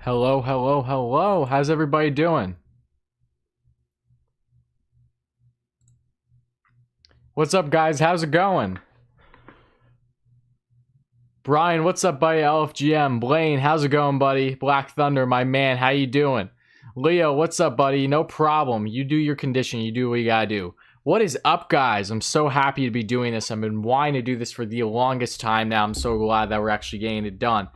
Hello, hello, hello. How's everybody doing? What's up, guys? How's it going? Brian, what's up, buddy? LFGM. Blaine, how's it going, buddy? Black Thunder, my man, how you doing? Leo, what's up, buddy? No problem. You do your condition. You do what you gotta do. What is up, guys? I'm so happy to be doing this. I've been wanting to do this for the longest time now. I'm so glad that we're actually getting it done.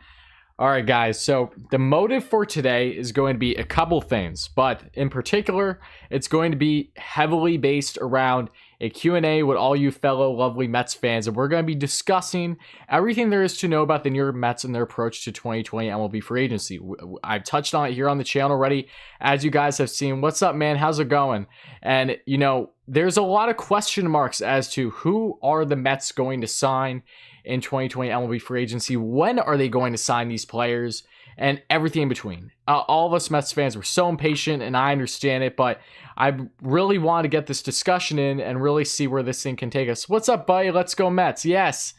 All right, guys, so the motive for today is going to be a couple things, but in particular, it's going to be heavily based around a Q&A with all you fellow lovely Mets fans, and we're going to be discussing everything there is to know about the New York Mets and their approach to 2020 MLB Free Agency. I've touched on it here on the channel already, as you guys have seen. What's up, man? How's it going? And, there's a lot of question marks as to who are the Mets going to sign in 2020 MLB Free Agency. When are they going to sign these players? And everything in between. All of us Mets fans were so impatient, and I understand it, but I really want to get this discussion in and really see where this thing can take us. What's up, buddy? Let's go Mets. Yes.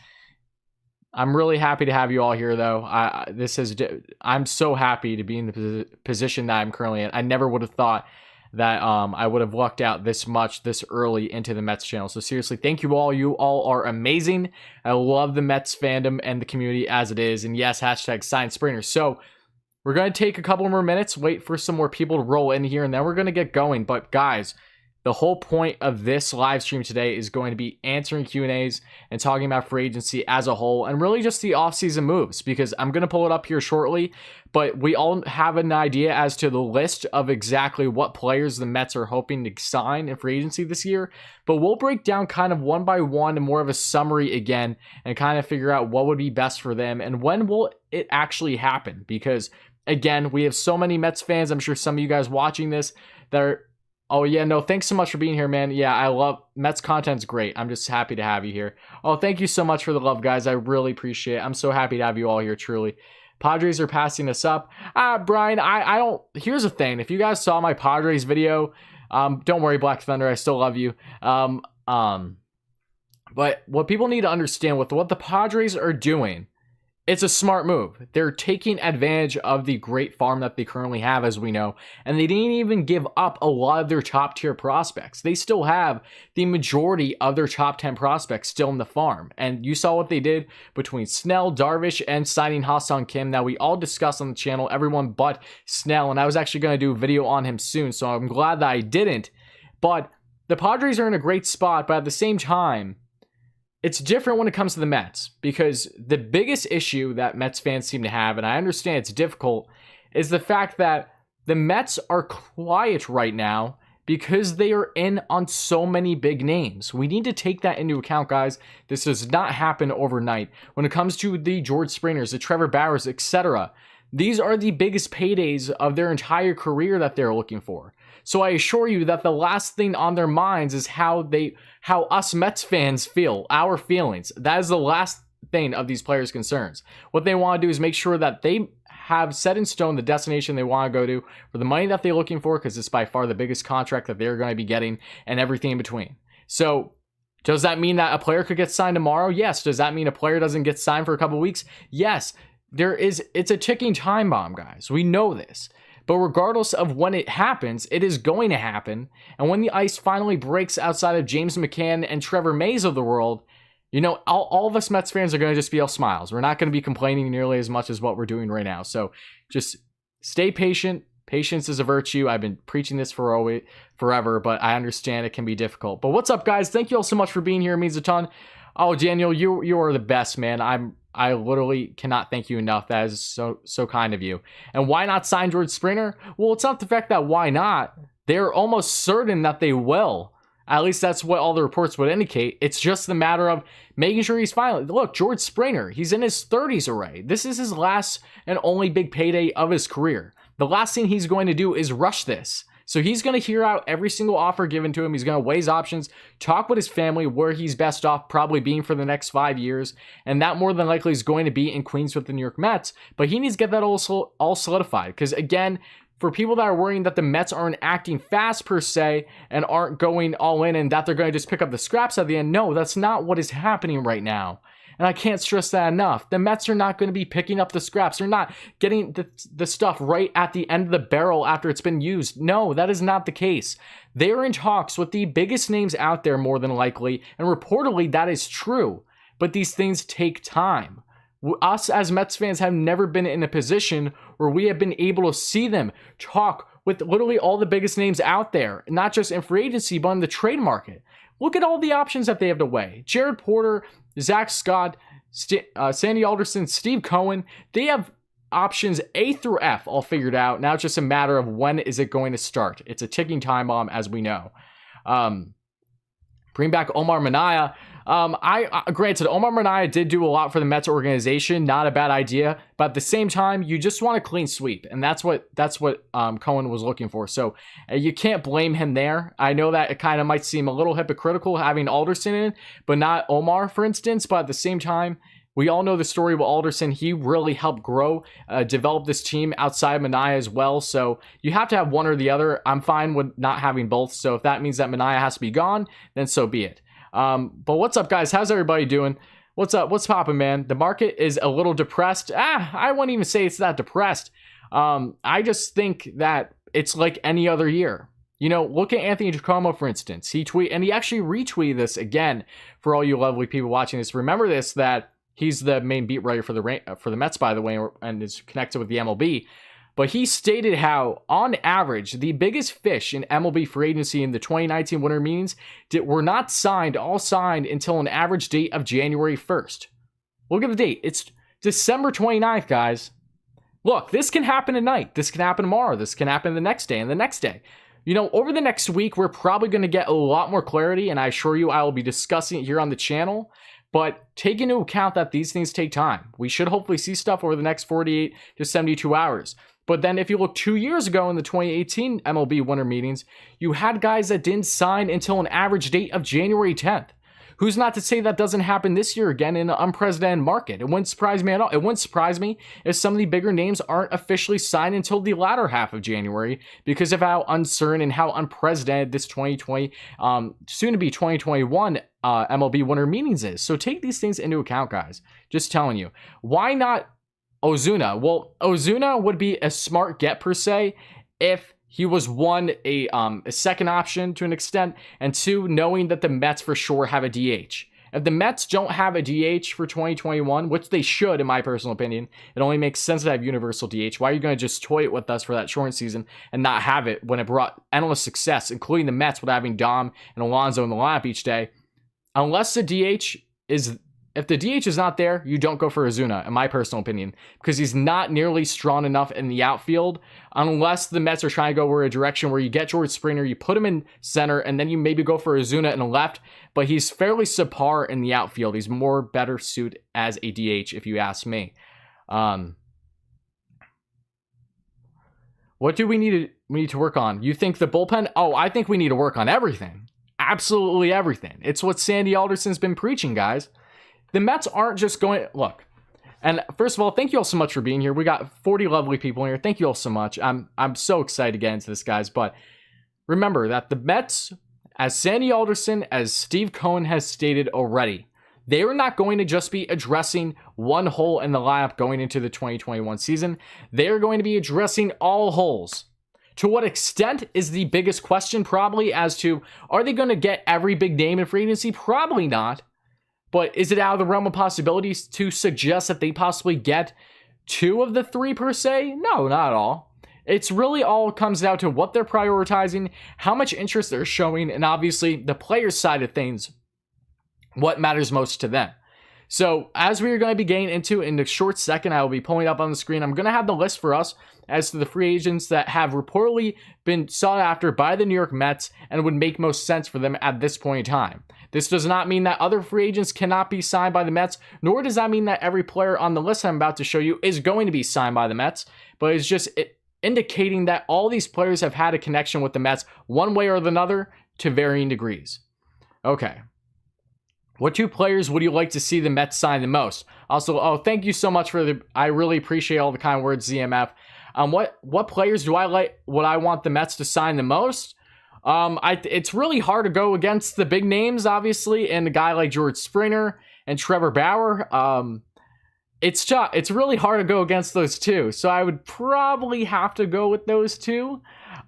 I'm really happy to have you all here, though. I'm so happy to be in the position that I'm currently in. I never would have thought that I would have lucked out this much this early into the Mets channel. So seriously, thank you all. You all are amazing. I love the Mets fandom and the community as it is. And yes, hashtag sign Springer. So we're going to take a couple more minutes, wait for some more people to roll in here, and then we're going to get going. But guys, the whole point of this live stream today is going to be answering Q&As and talking about free agency as a whole and really just the offseason moves, because I'm going to pull it up here shortly, but we all have an idea as to the list of exactly what players the Mets are hoping to sign in free agency this year. But we'll break down kind of one by one and more of a summary again and kind of figure out what would be best for them and when will it actually happen. Because again, we have so many Mets fans. I'm sure some of you guys watching this that are, oh, yeah, no, thanks so much for being here, man. Yeah, I love Mets content's great. I'm just happy to have you here. Oh, thank you so much for the love, guys. I really appreciate it. I'm so happy to have you all here, truly. Padres are passing us up. Brian, I don't, here's the thing. If you guys saw my Padres video, don't worry, Black Thunder, I still love you. But what people need to understand with what the Padres are doing, it's a smart move. They're taking advantage of the great farm that they currently have, as we know, and they didn't even give up a lot of their top tier prospects. They still have the majority of their top 10 prospects still in the farm. And you saw what they did between Snell, Darvish, and signing Ha-Seong Kim. Now, we all discussed on the channel, everyone but Snell, and I was actually going to do a video on him soon, so I'm glad that I didn't. But the Padres are in a great spot, but at the same time, it's different when it comes to the Mets, because the biggest issue that Mets fans seem to have, and I understand it's difficult, is the fact that the Mets are quiet right now because they are in on so many big names. We need to take that into account, guys. This does not happen overnight. When it comes to the George Springers, the Trevor Bauers, etc., these are the biggest paydays of their entire career that they're looking for. So I assure you that the last thing on their minds is how us Mets fans feel, our feelings. That is the last thing of these players' concerns. What they want to do is make sure that they have set in stone the destination they want to go to for the money that they're looking for, because it's by far the biggest contract that they're going to be getting, and everything in between. So does that mean that a player could get signed tomorrow? Yes. Does that mean a player doesn't get signed for a couple weeks? Yes. It's a ticking time bomb, guys. We know this. But regardless of when it happens, it is going to happen. And when the ice finally breaks outside of James McCann and Trevor Mays of the world, all of us Mets fans are going to just be all smiles. We're not going to be complaining nearly as much as what we're doing right now. So just stay patient. Patience is a virtue. I've been preaching this for forever, but I understand it can be difficult. But what's up, guys? Thank you all so much for being here. It means a ton. Oh, Daniel, you are the best, man. I literally cannot thank you enough. That is so kind of you. And why not sign George Springer? Well, it's not the fact that why not. They're almost certain that they will. At least that's what all the reports would indicate. It's just the matter of making sure he's finally... Look, George Springer, he's in his 30s already. This is his last and only big payday of his career. The last thing he's going to do is rush this. So he's going to hear out every single offer given to him. He's going to weigh his options, talk with his family where he's best off probably being for the next 5 years. And that more than likely is going to be in Queens with the New York Mets. But he needs to get that all solidified. Because again, for people that are worrying that the Mets aren't acting fast per se and aren't going all in and that they're going to just pick up the scraps at the end, no, that's not what is happening right now. And I can't stress that enough. The Mets are not going to be picking up the scraps. They're not getting the stuff right at the end of the barrel after it's been used. No, that is not the case. They're in talks with the biggest names out there more than likely, and reportedly that is true. But these things take time. Us as Mets fans have never been in a position where we have been able to see them talk with literally all the biggest names out there, not just in free agency, but in the trade market. Look at all the options that they have to weigh. Jared Porter, Zach Scott, Sandy Alderson, Steve Cohen. They have options A through F all figured out. Now it's just a matter of when is it going to start. It's a ticking time bomb, as we know. Bring back Omar Minaya. Granted, Omar Minaya did do a lot for the Mets organization. Not a bad idea. But at the same time, you just want a clean sweep. And that's what Cohen was looking for. So you can't blame him there. I know that it kind of might seem a little hypocritical having Alderson in, but not Omar, for instance. But at the same time, we all know the story with Alderson. He really helped grow, develop this team outside Minaya as well. So you have to have one or the other. I'm fine with not having both. So if that means that Minaya has to be gone, then so be it. But what's up, guys? How's everybody doing? What's up? What's poppin', man? The market is a little depressed. I wouldn't even say it's that depressed. I just think that it's like any other year. You know, look at Anthony Giacomo, for instance. He actually retweeted this again for all you lovely people watching this. Remember this, that he's the main beat writer for the Mets, by the way, and is connected with the MLB. But he stated how, on average, the biggest fish in MLB Free Agency in the 2019 winter meetings were not all signed until an average date of January 1st. Look at the date. It's December 29th, guys. Look, this can happen tonight. This can happen tomorrow. This can happen the next day and the next day. You know, over the next week, we're probably going to get a lot more clarity, and I assure you I will be discussing it here on the channel. But take into account that these things take time. We should hopefully see stuff over the next 48 to 72 hours. But then if you look 2 years ago in the 2018 MLB winter meetings, you had guys that didn't sign until an average date of January 10th. Who's not to say that doesn't happen this year again in an unprecedented market? It wouldn't surprise me at all. It wouldn't surprise me if some of the bigger names aren't officially signed until the latter half of January because of how uncertain and how unprecedented this 2020, soon to be 2021 MLB winter meetings is. So take these things into account, guys. Just telling you. Why not Ozuna? Well, Ozuna would be a smart get per se if he was one, a second option to an extent, and two, knowing that the Mets for sure have a DH. If the Mets don't have a DH for 2021, which they should, in my personal opinion, it only makes sense to have universal DH. Why are you going to just toy it with us for that short season and not have it when it brought endless success, including the Mets with having Dom and Alonso in the lineup each day? Unless the DH is... If the DH is not there, you don't go for Ozuna, in my personal opinion, because he's not nearly strong enough in the outfield, unless the Mets are trying to go a direction where you get George Springer, you put him in center, and then you maybe go for Ozuna in the left, but he's fairly subpar in the outfield. He's more better suited as a DH, if you ask me. What do we need to work on? You think the bullpen? Oh, I think we need to work on everything. Absolutely everything. It's what Sandy Alderson's been preaching, guys. The Mets aren't just going... Look, and first of all, thank you all so much for being here. We got 40 lovely people here. Thank you all so much. I'm so excited to get into this, guys. But remember that the Mets, as Sandy Alderson, as Steve Cohen has stated already, they are not going to just be addressing one hole in the lineup going into the 2021 season. They are going to be addressing all holes. To what extent is the biggest question, probably, as to, are they going to get every big name in free agency? Probably not. But is it out of the realm of possibilities to suggest that they possibly get two of the three per se? No, not at all. It's really all comes down to what they're prioritizing, how much interest they're showing, and obviously the players' side of things, what matters most to them. So as we are going to be getting into in a short second, I will be pulling up on the screen. I'm going to have the list for us as to the free agents that have reportedly been sought after by the New York Mets and would make most sense for them at this point in time. This does not mean that other free agents cannot be signed by the Mets, nor does that mean that every player on the list I'm about to show you is going to be signed by the Mets, but it's just indicating that all these players have had a connection with the Mets one way or another to varying degrees. Okay. What two players would you like to see the Mets sign the most? Also, thank you so much I really appreciate all the kind words, ZMF. What players would I want the Mets to sign the most? It's really hard to go against the big names, obviously, and a guy like George Springer and Trevor Bauer, it's tough. It's really hard to go against those two. So I would probably have to go with those two.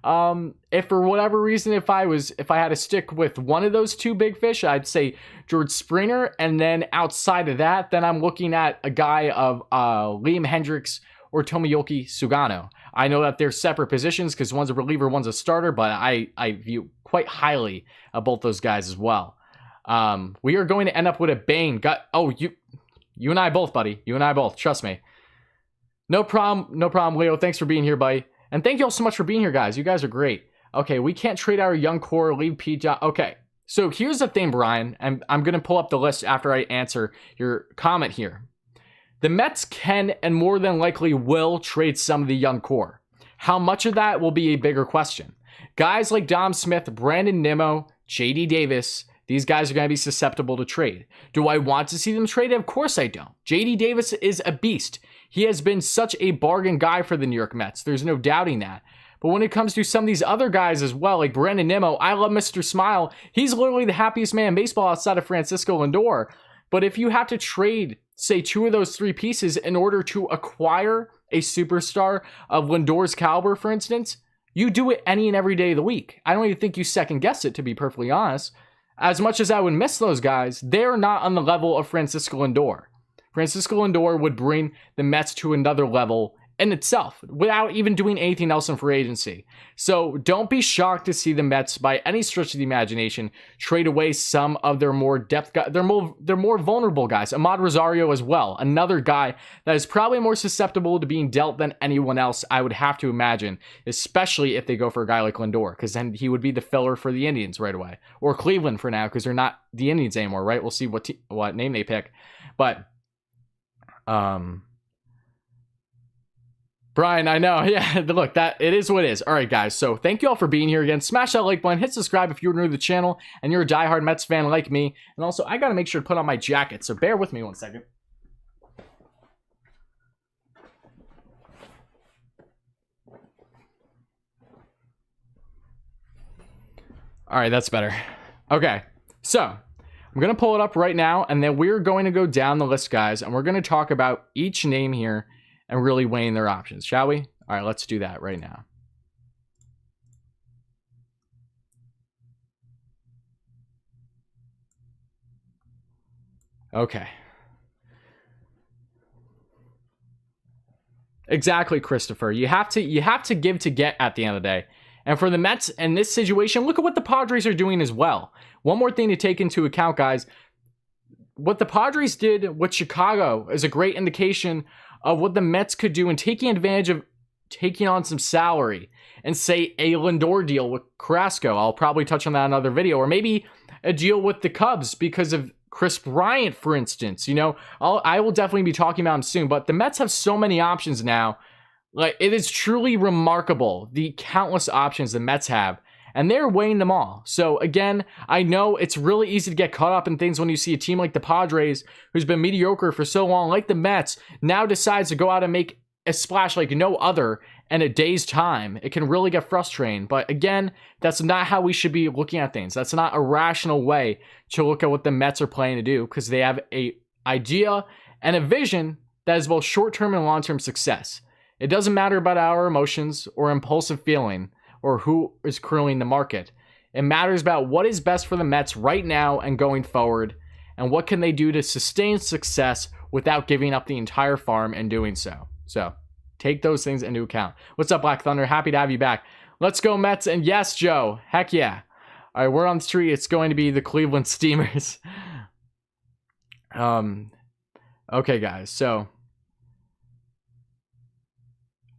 If for whatever reason, if I had to stick with one of those two big fish, I'd say George Springer. And then outside of that, then I'm looking at a guy of Liam Hendricks or Tomoyuki Sugano. I know that they're separate positions because one's a reliever, one's a starter, but I view quite highly of both those guys as well. We are going to end up with a Bane. You and I both, buddy. You and I both. Trust me. No problem, Leo. Thanks for being here, buddy. And thank you all so much for being here, guys. You guys are great. Okay, we can't trade our young core, leave Pete. Okay, so here's the thing, Brian, and I'm going to pull up the list after I answer your comment here. The Mets can and more than likely will trade some of the young core. How much of that will be a bigger question. Guys like Dom Smith, Brandon Nimmo, J.D. Davis, these guys are going to be susceptible to trade. Do I want to see them traded? Of course I don't. J.D. Davis is a beast. He has been such a bargain guy for the New York Mets. There's no doubting that. But when it comes to some of these other guys as well, like Brandon Nimmo, I love Mr. Smile. He's literally the happiest man in baseball outside of Francisco Lindor. But if you have to trade, say, two of those three pieces in order to acquire a superstar of Lindor's caliber, for instance, you do it any and every day of the week. I don't even think you second guess it, to be perfectly honest. As much as I would miss those guys, they're not on the level of Francisco Lindor. Francisco Lindor would bring the Mets to another level in itself without even doing anything else in free agency. So don't be shocked to see the Mets, by any stretch of the imagination, trade away some of their more depth guys. They're more vulnerable guys. Ahmad Rosario as well, another guy that is probably more susceptible to being dealt than anyone else, I would have to imagine, especially if they go for a guy like Lindor, because then he would be the filler for the Indians right away, or Cleveland for now, because they're not the Indians anymore, right? We'll see what name they pick, but Brian, I know. Yeah, look, that it is what it is. All right, guys. So thank you all for being here again. Smash that like button. Hit subscribe if you're new to the channel and you're a diehard Mets fan like me. And also, I got to make sure to put on my jacket. So bear with me one second. All right, that's better. Okay, so I'm going to pull it up right now. And then we're going to go down the list, guys. And we're going to talk about each name here and really weighing their options, shall we? All right, let's do that right now. Okay. Exactly, Christopher. You have to give to get at the end of the day. And for the Mets in this situation, look at what the Padres are doing as well. One more thing to take into account, guys. What the Padres did with Chicago is a great indication of what the Mets could do in taking advantage of taking on some salary and, say, a Lindor deal with Carrasco. I'll probably touch on that in another video. Or maybe a deal with the Cubs because of Chris Bryant, for instance. You know, I will definitely be talking about him soon. But the Mets have so many options now. Like, it is truly remarkable, the countless options the Mets have. And they're weighing them all. So again, I know it's really easy to get caught up in things when you see a team like the Padres, who's been mediocre for so long, like the Mets, now decides to go out and make a splash like no other in a day's time. It can really get frustrating. But again, that's not how we should be looking at things. That's not a rational way to look at what the Mets are planning to do, because they have a idea and a vision that is both short-term and long-term success. It doesn't matter about our emotions or impulsive feeling or who is curling the market. It matters about what is best for the Mets right now and going forward, and what can they do to sustain success without giving up the entire farm and doing so. So take those things into account. What's up, Black Thunder? Happy to have you back. Let's go, Mets. And yes, Joe. Heck yeah. All right, we're on the street. It's going to be the Cleveland Steamers. Okay, guys. So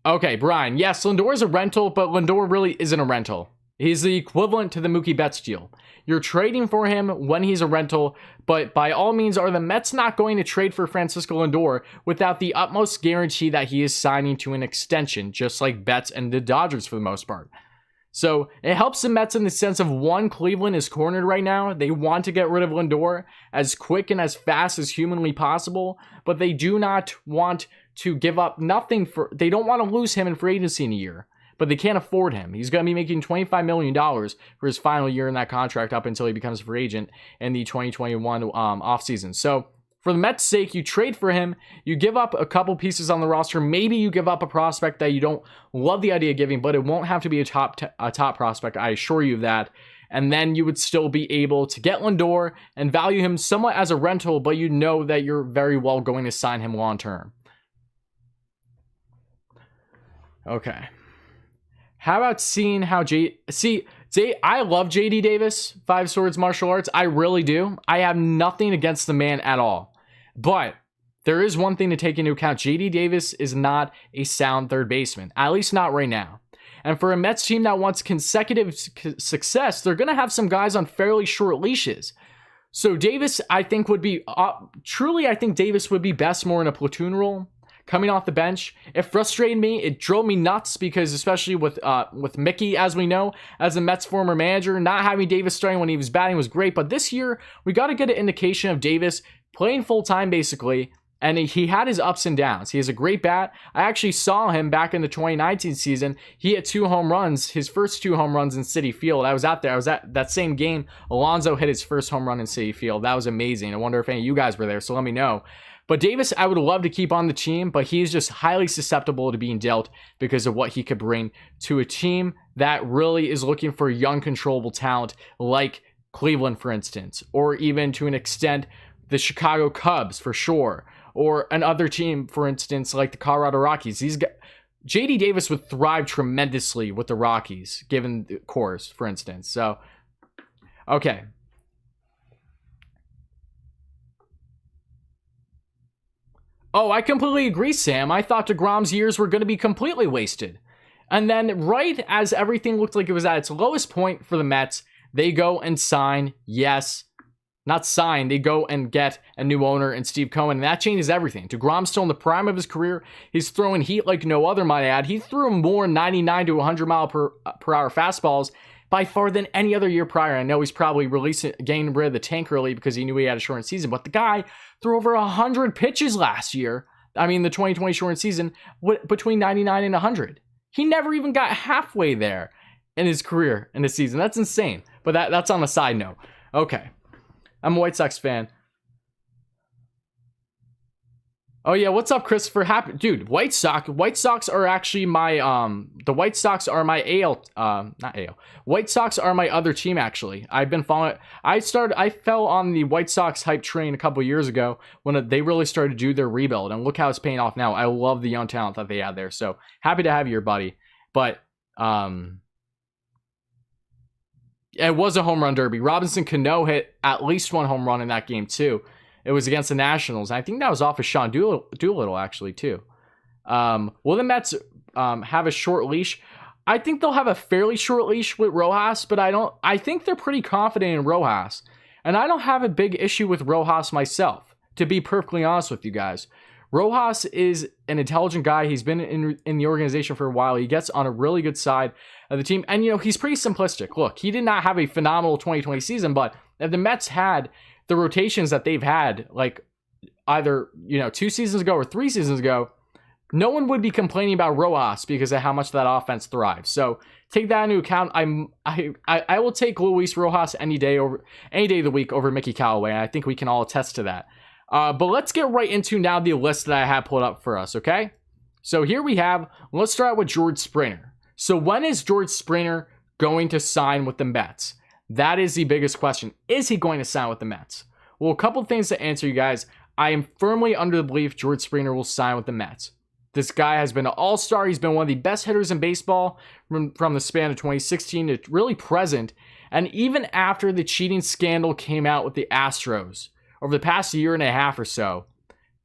okay, Brian. Yes, Lindor is a rental, but Lindor really isn't a rental. He's the equivalent to the Mookie Betts deal. You're trading for him when he's a rental, but by all means, are the Mets not going to trade for Francisco Lindor without the utmost guarantee that he is signing to an extension, just like Betts and the Dodgers for the most part? So it helps the Mets in the sense of, one, Cleveland is cornered right now. They want to get rid of Lindor as quick and as fast as humanly possible, but they do not want to give up nothing for, they don't want to lose him in free agency in a year, but they can't afford him. He's going to be making $25 million for his final year in that contract up until he becomes a free agent in the 2021 offseason. So For the Mets' sake, you trade for him, you give up a couple pieces on the roster, maybe you give up a prospect that you don't love the idea of giving, but it won't have to be a top prospect, I assure you of that. And then you would still be able to get Lindor and value him somewhat as a rental, but you know that you're very well going to sign him long term. Okay. How about seeing how I love JD Davis, Five Swords Martial Arts. I really do. I have nothing against the man at all. But there is one thing to take into account. JD Davis is not a sound third baseman, at least not right now. And for a Mets team that wants consecutive success, they're going to have some guys on fairly short leashes. So Davis, I think, would be, I think Davis would be best more in a platoon role, coming off the bench. It frustrated me. It drove me nuts because, especially with Mickey, as we know, as a Mets former manager, not having Davis starting when he was batting was great. But this year, we got to get an indication of Davis playing full-time, basically. And he had his ups and downs. He has a great bat. I actually saw him back in the 2019 season. He hit 2 home runs, his first 2 home runs in Citi Field. I was out there. I was at that same game. Alonso hit his first home run in Citi Field. That was amazing. I wonder if any of you guys were there, so let me know. But Davis, I would love to keep on the team, but he's just highly susceptible to being dealt because of what he could bring to a team that really is looking for young, controllable talent like Cleveland, for instance, or even to an extent, the Chicago Cubs, for sure. Or another team, for instance, like the Colorado Rockies. JD Davis would thrive tremendously with the Rockies, given the course, for instance. So, okay. Oh, I completely agree, Sam. I thought DeGrom's years were going to be completely wasted. And then, right as everything looked like it was at its lowest point for the Mets, they go and sign, not sign, they go and get a new owner in Steve Cohen, and that changes everything. DeGrom's still in the prime of his career. He's throwing heat like no other, might I add. He threw more 99 to 100 mile per hour fastballs by far than any other year prior. I know he's probably getting rid of the tank early because he knew he had a shortened season, but the guy threw over 100 pitches last year. I mean, the 2020 shortened season, between 99 and 100. He never even got halfway there in his career in the season. That's insane. But that's on a side note. Okay. I'm a White Sox fan. Oh yeah, what's up, Christopher? Dude, White Sox are actually my the White Sox are my not AL. White Sox are my other team, actually. I've been following. I fell on the White Sox hype train a couple years ago when they really started to do their rebuild, and look how it's paying off now. I love the young talent that they had there. So happy to have you, buddy. But it was a home run derby. Robinson Cano hit at least 1 home run in that game too. It was against the Nationals. I think that was off of Sean Doolittle actually too. Will the Mets have a short leash? I think they'll have a fairly short leash with Rojas, but I think they're pretty confident in Rojas. And I don't have a big issue with Rojas myself, to be perfectly honest with you guys. Rojas is an intelligent guy. He's been in the organization for a while. He gets on a really good side of the team. And, he's pretty simplistic. Look, he did not have a phenomenal 2020 season, but if the Mets had the rotations that they've had, like either, 2 seasons ago or 3 seasons ago, no one would be complaining about Rojas because of how much that offense thrives. So take that into account. I will take Luis Rojas any day of the week over Mickey Callaway. And I think we can all attest to that. But let's get right into now the list that I have pulled up for us, okay? So here we have, let's start with George Springer. So when is George Springer going to sign with the Mets? That is the biggest question. Is he going to sign with the Mets? Well, a couple things to answer, you guys. I am firmly under the belief George Springer will sign with the Mets. This guy has been an all-star. He's been one of the best hitters in baseball from the span of 2016 to really present. And even after the cheating scandal came out with the Astros, over the past year and a half or so,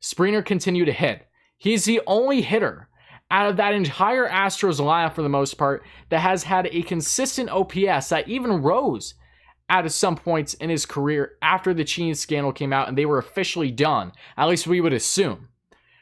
Springer continued to hit. He's the only hitter out of that entire Astros lineup, for the most part, that has had a consistent OPS that even rose at some points in his career after the cheating scandal came out and they were officially done. At least we would assume.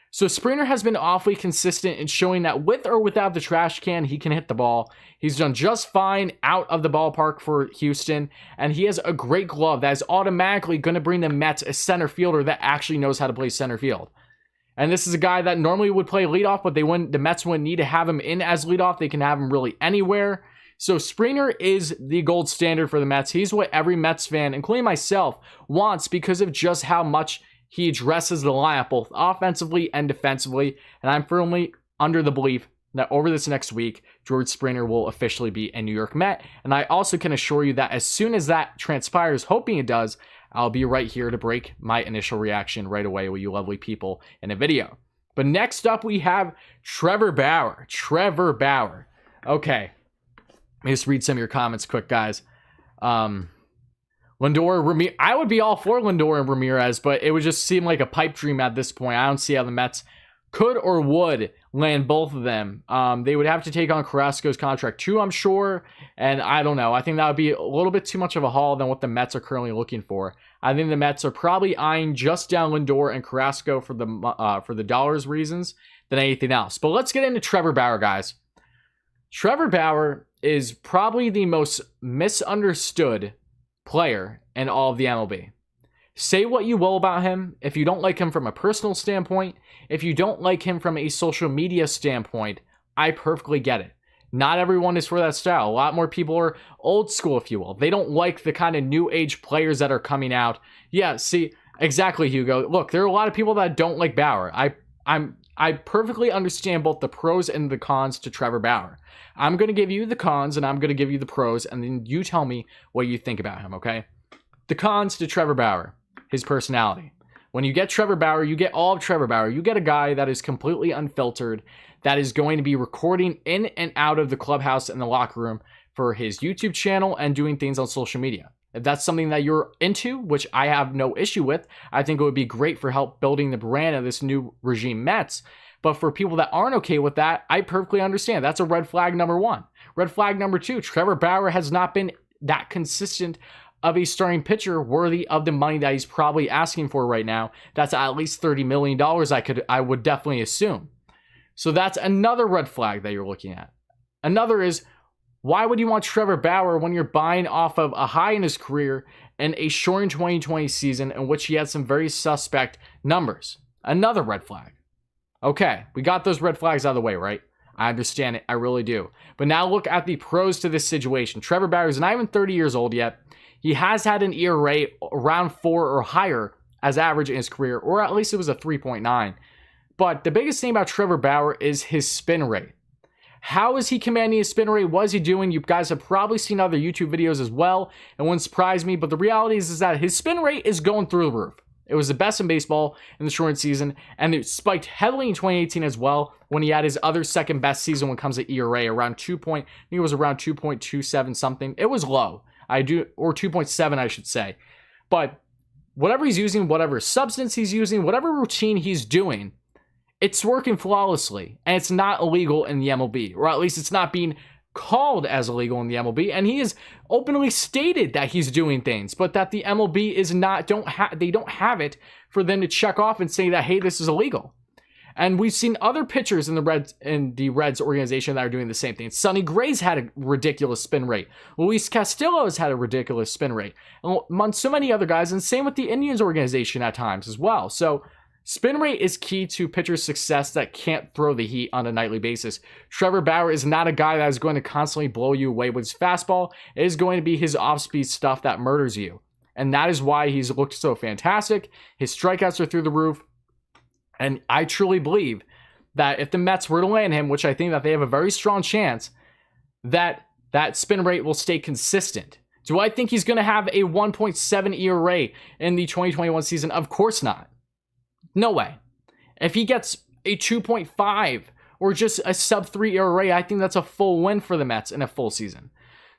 So Springer has been awfully consistent in showing that with or without the trash can, he can hit the ball. He's done just fine out of the ballpark for Houston, and he has a great glove that is automatically going to bring the Mets a center fielder that actually knows how to play center field. And this is a guy that normally would play leadoff, but the Mets wouldn't need to have him in as leadoff. They can have him really anywhere. So Springer is the gold standard for the Mets. He's what every Mets fan, including myself, wants because of just how much He addresses the lineup both offensively and defensively, and I'm firmly under the belief that over this next week, George Springer will officially be a New York Met, and I also can assure you that as soon as that transpires, hoping it does, I'll be right here to break my initial reaction right away with you lovely people in a video. But next up, we have Trevor Bauer. Trevor Bauer. Okay, let me just read some of your comments quick, guys. Lindor, Ramirez. I would be all for Lindor and Ramirez, but it would just seem like a pipe dream at this point. I don't see how the Mets could or would land both of them. They would have to take on Carrasco's contract too, I'm sure. And I don't know. I think that would be a little bit too much of a haul than what the Mets are currently looking for. I think the Mets are probably eyeing just down Lindor and Carrasco for the dollars reasons than anything else. But let's get into Trevor Bauer, guys. Trevor Bauer is probably the most misunderstood player in all of the MLB. Say what you will about him. If you don't like him from a personal standpoint, if you don't like him from a social media standpoint, I perfectly get it. Not everyone is for that style. A lot more people are old school, if you will. They don't like the kind of new age players that are coming out. Yeah, see, exactly, Hugo. Look, there are a lot of people that don't like Bauer. I perfectly understand both the pros and the cons to Trevor Bauer. I'm going to give you the cons and I'm going to give you the pros, and then you tell me what you think about him, okay? The cons to Trevor Bauer. His personality. When you get Trevor Bauer, you get all of Trevor Bauer. You get a guy that is completely unfiltered, that is going to be recording in and out of the clubhouse and the locker room for his YouTube channel and doing things on social media. If that's something that you're into, which I have no issue with, I think it would be great for help building the brand of this new regime Mets. But for people that aren't okay with that, I perfectly understand. That's a red flag number one. Red flag number two, Trevor Bauer has not been that consistent of a starting pitcher worthy of the money that he's probably asking for right now. That's at least $30 million, I would definitely assume. So that's another red flag that you're looking at. Another is, why would you want Trevor Bauer when you're buying off of a high in his career and a short 2020 season in which he had some very suspect numbers? Another red flag. Okay, we got those red flags out of the way, right? I understand it. I really do. But now look at the pros to this situation. Trevor Bauer is not even 30 years old yet. He has had an ERA around 4 or higher as average in his career, or at least it was a 3.9. But the biggest thing about Trevor Bauer is his spin rate. How is he commanding his spin rate? What is he doing? You guys have probably seen other YouTube videos as well. It wouldn't surprise me, but the reality is that his spin rate is going through the roof. It was the best in baseball in the short season, and it spiked heavily in 2018 as well when he had his other second best season when it comes to ERA, around I think it was around 2.27 something. It was low. Or 2.7, I should say. But whatever he's using, whatever substance he's using, whatever routine he's doing, it's working flawlessly. And it's not illegal in the MLB. Or at least it's not being called as illegal in the MLB. And he has openly stated that he's doing things, but that the MLB is not, they don't have it for them to check off and say that, hey, this is illegal. And we've seen other pitchers in the Reds organization that are doing the same thing. Sonny Gray's had a ridiculous spin rate. Louise Castillo has had a ridiculous spin rate. Among so many other guys, and same with the Indians organization at times as well. So spin rate is key to pitchers' success that can't throw the heat on a nightly basis. Trevor Bauer is not a guy that is going to constantly blow you away with his fastball. It is going to be his off-speed stuff that murders you. And that is why he's looked so fantastic. His strikeouts are through the roof. And I truly believe that if the Mets were to land him, which I think that they have a very strong chance, that spin rate will stay consistent. Do I think he's going to have a 1.7 ERA in the 2021 season? Of course not. No way. If he gets a 2.5 or just a sub-3 ERA, I think that's a full win for the Mets in a full season.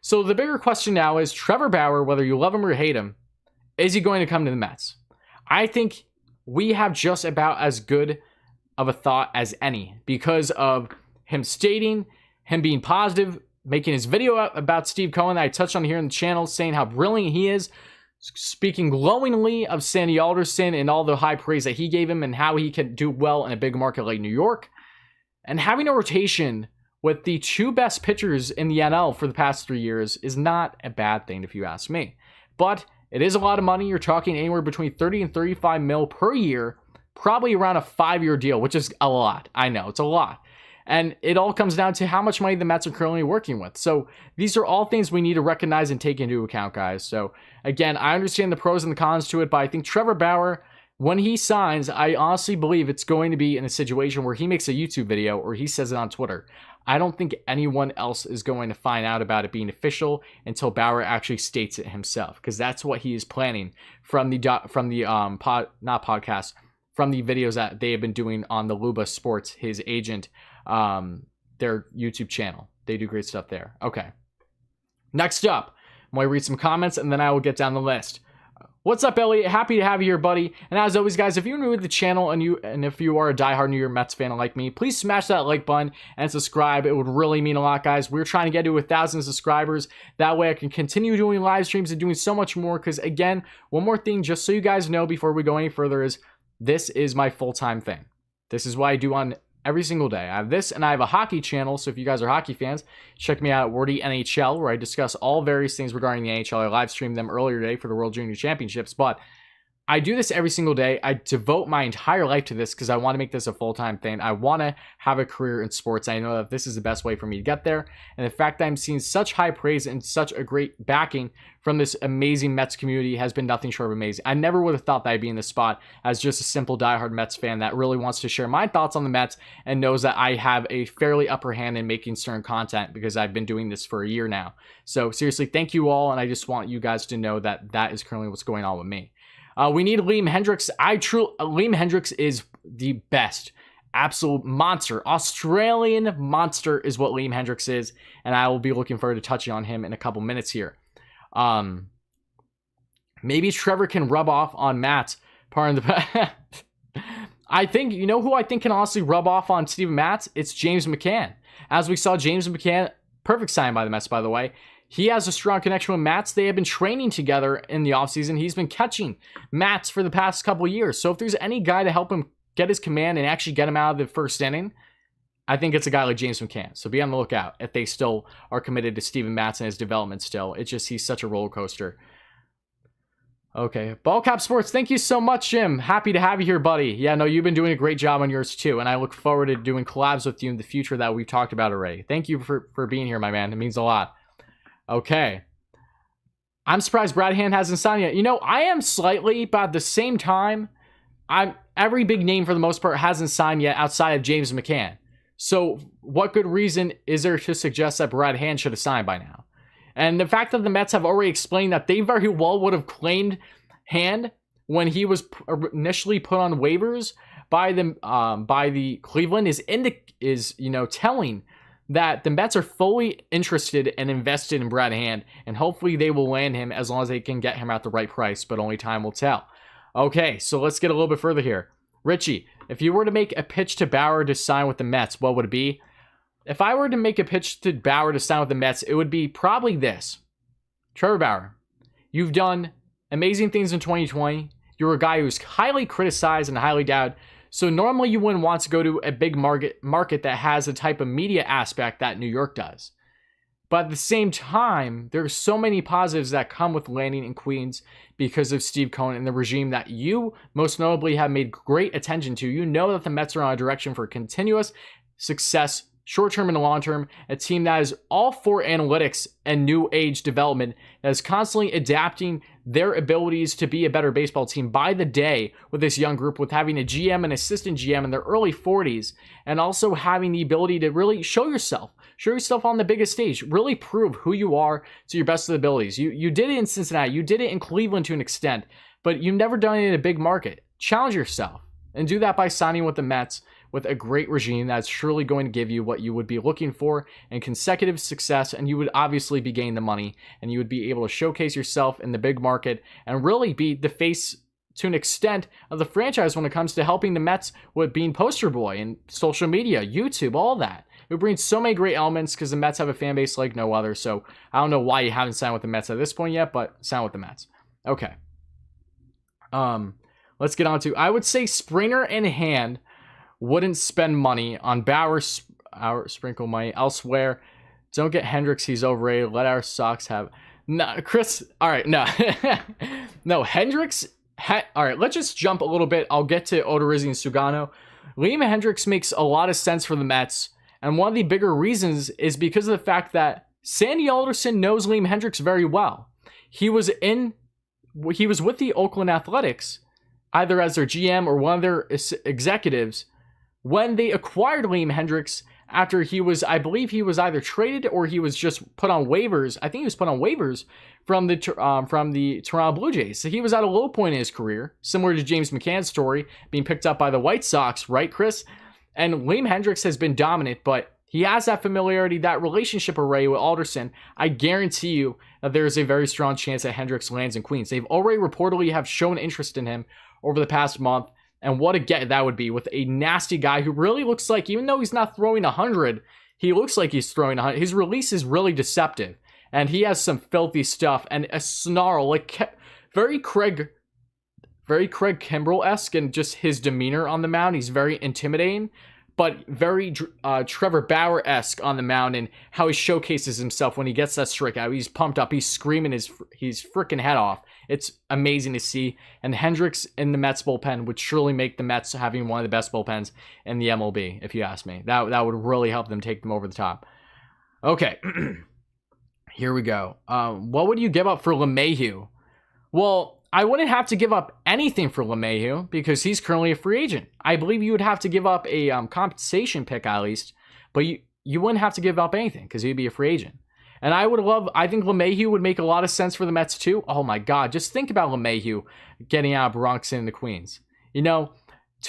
So the bigger question now is, Trevor Bauer, whether you love him or hate him, is he going to come to the Mets? I think we have just about as good of a thought as any because of him stating, him being positive, making his video about Steve Cohen that I touched on here in the channel, saying how brilliant he is, speaking glowingly of Sandy Alderson and all the high praise that he gave him and how he can do well in a big market like New York, and having a rotation with the two best pitchers in the NL for the past 3 years is not a bad thing if you ask me. But it is a lot of money. You're talking anywhere between 30 and 35 mil per year, probably around a 5-year deal, which is a lot. I know, it's a lot. And it all comes down to how much money the Mets are currently working with. So these are all things we need to recognize and take into account, guys. So again, I understand the pros and the cons to it, but I think Trevor Bauer, when he signs, I honestly believe it's going to be in a situation where he makes a YouTube video or he says it on Twitter. I don't think anyone else is going to find out about it being official until Bauer actually states it himself, because that's what he is planning from the videos that they have been doing on the Luba Sports, his agent, their YouTube channel. They do great stuff there. Okay. Next up, I'm going to read some comments and then I will get down the list. What's up, Elliot? Happy to have you here, buddy. And as always, guys, if you're new to the channel and if you are a diehard New York Mets fan like me, please smash that like button and subscribe. It would really mean a lot, guys. We're trying to get to 1,000 subscribers. That way I can continue doing live streams and doing so much more. Because again, one more thing, just so you guys know before we go any further, is this is my full-time thing. This is what I do on every single day. I have this and I have a hockey channel. So if you guys are hockey fans, check me out at Wordy NHL, where I discuss all various things regarding the NHL. I live streamed them earlier today for the World Junior Championships, but I do this every single day. I devote my entire life to this because I want to make this a full-time thing. I want to have a career in sports. I know that this is the best way for me to get there. And the fact that I'm seeing such high praise and such a great backing from this amazing Mets community has been nothing short of amazing. I never would have thought that I'd be in this spot as just a simple diehard Mets fan that really wants to share my thoughts on the Mets and knows that I have a fairly upper hand in making certain content because I've been doing this for a year now. So seriously, thank you all. And I just want you guys to know that that is currently what's going on with me. We need Liam Hendriks. Liam Hendriks is the best. Absolute monster. Australian monster is what Liam Hendriks is. And I will be looking forward to touching on him in a couple minutes here. Maybe Trevor can rub off on Matt. Pardon the... I think, you know who I think can honestly rub off on Steven Matz? It's James Mccann. As we saw, James Mccann, perfect sign by the Mets, by the way. He has a strong connection with Matz. They have been training together in the offseason. He's been catching Matz for the past couple of years. So if there's any guy to help him get his command and actually get him out of the first inning, I think it's a guy like James Mccann. So be on the lookout if they still are committed to Steven Matz and his development still. It's just, he's such a roller coaster. Okay. Ballcap Sports, thank you so much, Jim. Happy to have you here, buddy. Yeah, no, you've been doing a great job on yours too. And I look forward to doing collabs with you in the future that we've talked about already. Thank you for being here, my man. It means a lot. Okay. I'm surprised Brad Hand hasn't signed yet. You know, I am slightly, but at the same time, every big name for the most part hasn't signed yet outside of James Mccann. So what good reason is there to suggest that Brad Hand should have signed by now? And the fact that the Mets have already explained that they very well would have claimed Hand when he was initially put on waivers by the Cleveland is you know, telling that the Mets are fully interested and invested in Brad Hand, and hopefully they will land him as long as they can get him at the right price, but only time will tell. Okay, so let's get a little bit further here. Richie, if you were to make a pitch to Bauer to sign with the Mets, what would it be? If I were to make a pitch to Bauer to sign with the Mets, it would be probably this. Trevor Bauer, you've done amazing things in 2020. You're a guy who's highly criticized and highly doubted. So normally you wouldn't want to go to a big market that has the type of media aspect that New York does. But at the same time, there's so many positives that come with landing in Queens because of Steve Cohen and the regime that you most notably have made great attention to. You know that the Mets are on a direction for continuous success, short-term and long-term, a team that is all for analytics and new age development, that is constantly adapting their abilities to be a better baseball team by the day with this young group, with having a GM and assistant GM in their early 40s, and also having the ability to really show yourself on the biggest stage, really prove who you are to your best of the abilities. You did it in Cincinnati, you did it in Cleveland to an extent, but you've never done it in a big market. Challenge yourself, and do that by signing with the Mets, with a great regime that's surely going to give you what you would be looking for in consecutive success, and you would obviously be gaining the money, and you would be able to showcase yourself in the big market and really be the face to an extent of the franchise when it comes to helping the Mets with being poster boy and social media, YouTube, all that. It brings so many great elements because the Mets have a fan base like no other. So I don't know why you haven't signed with the Mets at this point yet, but sign with the Mets. Okay. Let's get on to, I would say Springer and Hand wouldn't spend money on Bauer, sprinkle money elsewhere. Don't get Hendriks, he's overrated. Let our Sox have... No, Chris, all right, no. No, Hendriks... all right, let's just jump a little bit. I'll get to Odorizzi and Sugano. Liam Hendriks makes a lot of sense for the Mets, and one of the bigger reasons is because of the fact that Sandy Alderson knows Liam Hendriks very well. He was with the Oakland Athletics either as their GM or one of their executives, when they acquired Liam Hendriks after he was, I believe he was either traded or he was just put on waivers. I think he was put on waivers from the Toronto Blue Jays. So he was at a low point in his career, similar to James McCann's story, being picked up by the White Sox, right, Chris? And Liam Hendriks has been dominant, but he has that familiarity, that relationship already with Alderson. I guarantee you that there's a very strong chance that Hendriks lands in Queens. They've already reportedly have shown interest in him over the past month. And what a get that would be with a nasty guy who really looks like, even though he's not throwing 100, he looks like he's throwing 100. His release is really deceptive. And he has some filthy stuff and a snarl, like very Craig Kimbrell-esque in just his demeanor on the mound. He's very intimidating, but very Trevor Bauer-esque on the mound and how he showcases himself when he gets that strikeout. He's pumped up. He's screaming his freaking head off. It's amazing to see. And Hendriks in the Mets bullpen would surely make the Mets having one of the best bullpens in the MLB, if you ask me. That would really help them take them over the top. Okay, here we go. What would you give up for LeMahieu? Well, I wouldn't have to give up anything for LeMahieu because he's currently a free agent. I believe you would have to give up a compensation pick at least, but you wouldn't have to give up anything because he'd be a free agent. And I think LeMahieu would make a lot of sense for the Mets too. Oh my God, just think about LeMahieu getting out of Bronx into Queens. 2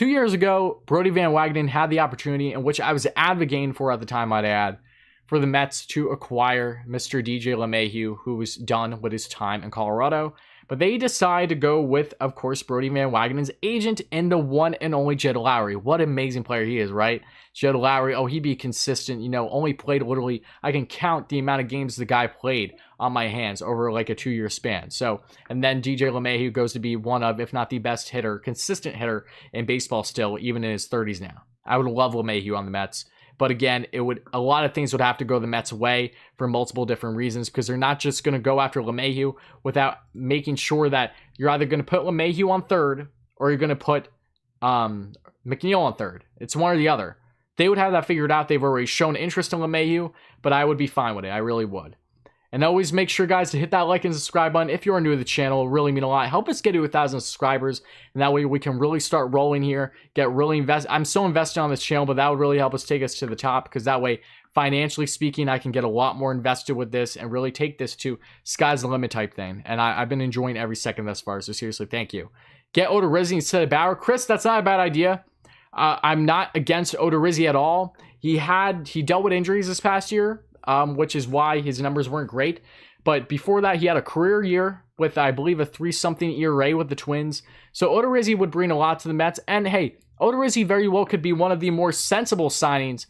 years ago, Brodie Van Wagenen had the opportunity, in which I was advocating for at the time, I'd add, for the Mets to acquire Mr. DJ LeMahieu, who was done with his time in Colorado. But they decided to go with, of course, Brodie Van Wagenen's agent and the one and only Jed Lowry. What an amazing player he is, right? Jed Lowry, he'd be consistent, only played literally, I can count the amount of games the guy played on my hands over like a 2-year span. So, and then DJ LeMahieu goes to be one of, if not the best hitter, consistent hitter in baseball still, even in his 30s now. I would love LeMahieu on the Mets. But again, a lot of things would have to go the Mets' way for multiple different reasons, because they're not just going to go after LeMahieu without making sure that you're either going to put LeMahieu on third or you're going to put McNeil on third. It's one or the other. They would have that figured out. They've already shown interest in LeMahieu, but I would be fine with it. I really would. And always make sure, guys, to hit that like and subscribe button if you are new to the channel. It will really mean a lot. Help us get to 1,000 subscribers, and that way we can really start rolling here, get really invested. I'm so invested on this channel, but that would really help us take us to the top, because that way, financially speaking, I can get a lot more invested with this and really take this to sky's the limit type thing. And I've been enjoying every second thus far, so seriously, thank you. Get Odorizzi instead of Bauer. Chris, that's not a bad idea. I'm not against Odorizzi at all. He dealt with injuries this past year, which is why his numbers weren't great. But before that, he had a career year with, I believe, a 3-something ERA with the Twins. So Odorizzi would bring a lot to the Mets. And hey, Odorizzi very well could be one of the more sensible signings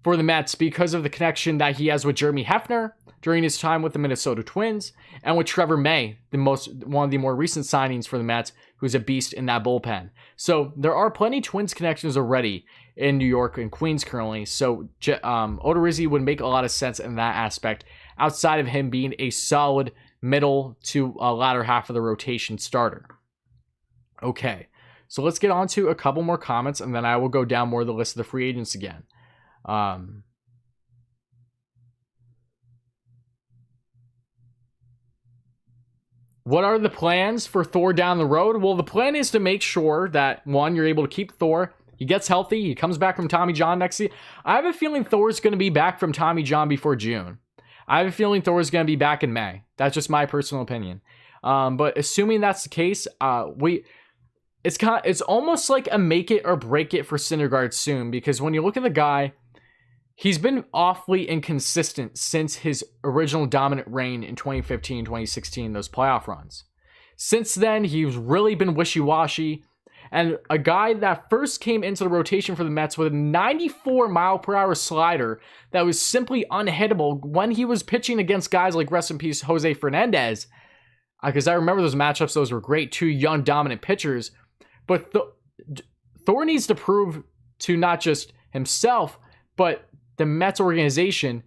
for the Mets because of the connection that he has with Jeremy Hefner during his time with the Minnesota Twins, and with Trevor May, one of the more recent signings for the Mets, who's a beast in that bullpen. So there are plenty of Twins connections already in New York and Queens currently. So Odorizzi would make a lot of sense in that aspect, outside of him being a solid middle to latter half of the rotation starter. Okay, so let's get on to a couple more comments, and then I will go down more of the list of the free agents again. What are the plans for Thor down the road? Well, the plan is to make sure that, one, you're able to keep Thor. He gets healthy. He comes back from Tommy John next year. I have a feeling Thor's going to be back from Tommy John before June. I have a feeling Thor's going to be back in May. That's just my personal opinion. But assuming that's the case, it's almost like a make it or break it for Syndergaard soon, because when you look at the guy, he's been awfully inconsistent since his original dominant reign in 2015, 2016, those playoff runs. Since then, he's really been wishy-washy. And a guy that first came into the rotation for the Mets with a 94-mile-per-hour slider that was simply unhittable when he was pitching against guys like, rest in peace, Jose Fernandez. Because I remember those matchups, those were great. Two young, dominant pitchers. But Thor needs to prove to not just himself, but the Mets organization,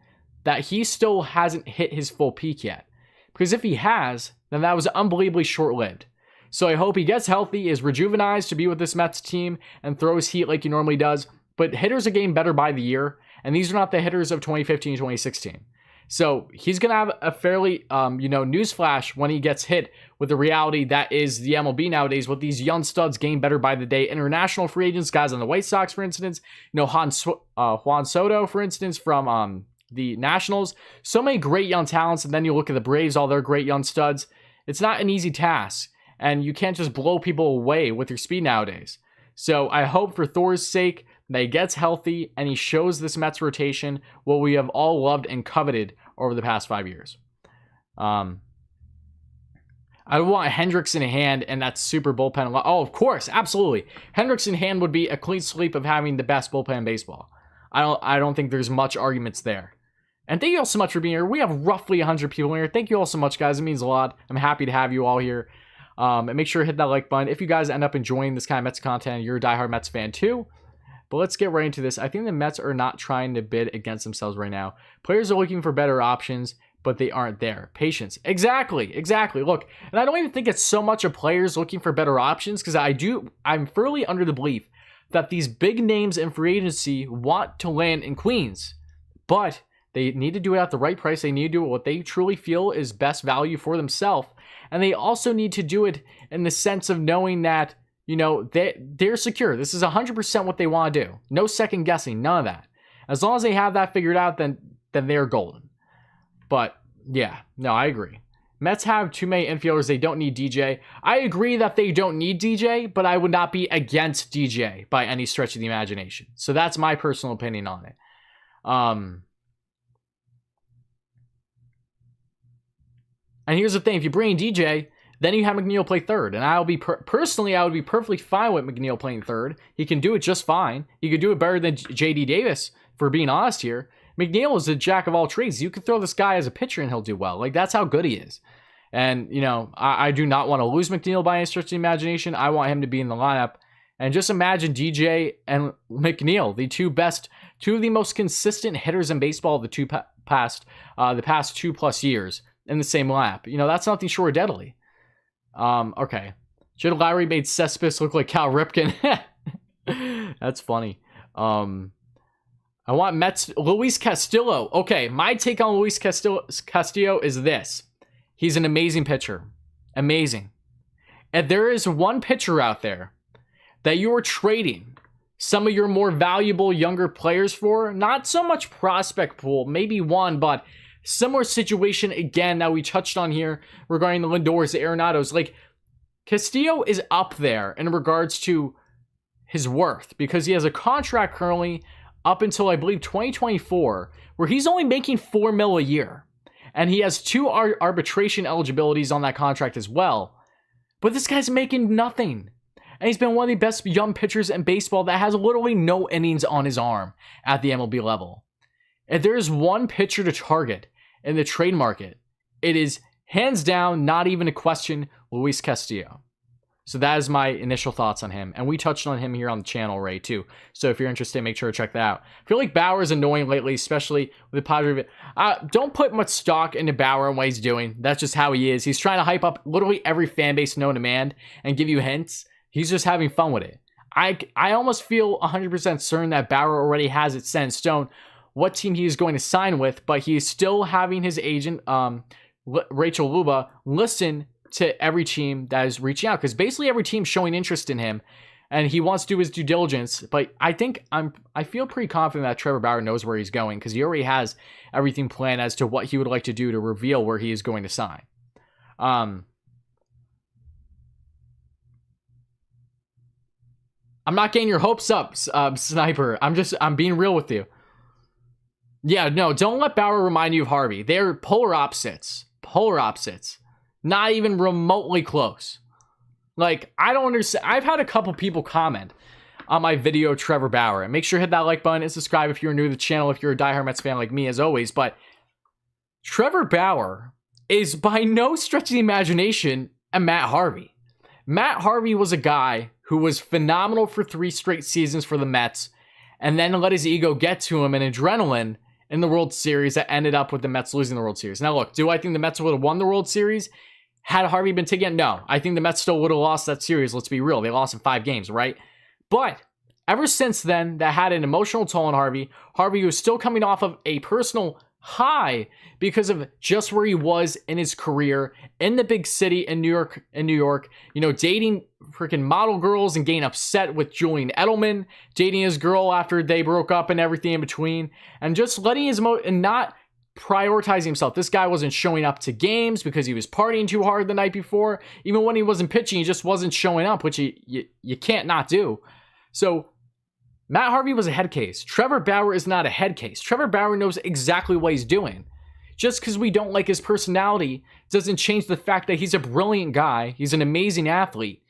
that he still hasn't hit his full peak yet. Because if he has, then that was unbelievably short-lived. So I hope he gets healthy, is rejuvenized to be with this Mets team, and throws heat like he normally does. But hitters are getting better by the year, and these are not the hitters of 2015, 2016. So he's going to have a fairly, newsflash when he gets hit with the reality that is the MLB nowadays, with these young studs getting better by the day. International free agents, guys on the White Sox, for instance, Juan Soto, for instance, from the Nationals. So many great young talents. And then you look at the Braves, all their great young studs. It's not an easy task. And you can't just blow people away with your speed nowadays. So I hope for Thor's sake that he gets healthy and he shows this Mets rotation what we have all loved and coveted over the past 5 years. I want Hendricks in hand and that super bullpen. Oh, of course, absolutely. Hendricks in hand would be a clean sweep of having the best bullpen in baseball. I don't think there's much arguments there. And thank you all so much for being here. We have roughly 100 people here. Thank you all so much, guys. It means a lot. I'm happy to have you all here. And make sure to hit that like button if you guys end up enjoying this kind of Mets content. You're a diehard Mets fan too. But let's get right into this. I think the Mets are not trying to bid against themselves right now. Players are looking for better options, but they aren't there. Patience. Exactly. Look, and I don't even think it's so much of players looking for better options, because I'm firmly under the belief that these big names in free agency want to land in Queens, but they need to do it at the right price. They need to do it what they truly feel is best value for themselves. And they also need to do it in the sense of knowing that, they're secure. This is 100% what they want to do. No second guessing, none of that. As long as they have that figured out, then they're golden. But yeah, no, I agree. Mets have too many infielders. They don't need DJ. I agree that they don't need DJ, but I would not be against DJ by any stretch of the imagination. So that's my personal opinion on it. And here's the thing. If you bring in DJ, then you have McNeil play third. And I'll be personally, I would be perfectly fine with McNeil playing third. He can do it just fine. He could do it better than JD Davis, for being honest here. McNeil is a jack of all trades. You could throw this guy as a pitcher and he'll do well. Like, that's how good he is. And, I do not want to lose McNeil by any stretch of the imagination. I want him to be in the lineup. And just imagine DJ and McNeil, the two of the most consistent hitters in baseball the past 2+ years in the same lap. That's nothing short of deadly. Okay. Should Lowry made Cespedes look like Cal Ripken? That's funny. I want Mets Luis Castillo. Okay, my take on Luis Castillo is this. He's an amazing pitcher. Amazing. And there is one pitcher out there that you are trading some of your more valuable younger players for. Not so much prospect pool, maybe one, but similar situation again that we touched on here regarding the Lindors, the Aronados. Like, Castillo is up there in regards to his worth because he has a contract currently up until, I believe, 2024, where he's only making $4 million a year. And he has 2 arbitration eligibilities on that contract as well. But this guy's making nothing. And he's been one of the best young pitchers in baseball that has literally no innings on his arm at the MLB level. If there's one pitcher to target in the trade market, it is hands down, not even a question, Luis Castillo. So that is my initial thoughts on him. And we touched on him here on the channel, Ray, too. So if you're interested, make sure to check that out. I feel like Bauer is annoying lately, especially with the Padres. Don't put much stock into Bauer and what he's doing. That's just how he is. He's trying to hype up literally every fan base known to man and give you hints. He's just having fun with it. I almost feel 100% certain that Bauer already has it set in stone what team he is going to sign with, but he is still having his agent, Rachel Luba, listen to every team that is reaching out, because basically every team's showing interest in him and he wants to do his due diligence. But I feel pretty confident that Trevor Bauer knows where he's going, because he already has everything planned as to what he would like to do to reveal where he is going to sign. I'm not getting your hopes up, Sniper. I'm being real with you. Yeah, no, don't let Bauer remind you of Harvey. They're polar opposites. Not even remotely close. Like, I don't understand. I've had a couple people comment on my video, Trevor Bauer. And make sure to hit that like button and subscribe if you're new to the channel, if you're a diehard Mets fan like me, as always. But Trevor Bauer is by no stretch of the imagination a Matt Harvey. Matt Harvey was a guy who was phenomenal for 3 straight seasons for the Mets, and then let his ego get to him and adrenaline in the World Series that ended up with the Mets losing the World Series. Now, look, do I think the Mets would have won the World Series had Harvey been taken? No. I think the Mets still would have lost that series. Let's be real. They lost in 5 games, right? But ever since then, that had an emotional toll on Harvey. Harvey was still coming off of a personal high because of just where he was in his career in the big city in New York, dating freaking model girls and getting upset with Julian Edelman, dating his girl after they broke up and everything in between, and just letting and not prioritizing himself. This guy wasn't showing up to games because he was partying too hard the night before. Even when he wasn't pitching, he just wasn't showing up, which you can't not do. So Matt Harvey was a head case. Trevor Bauer is not a head case. Trevor Bauer knows exactly what he's doing. Just because we don't like his personality doesn't change the fact that he's a brilliant guy. He's an amazing athlete.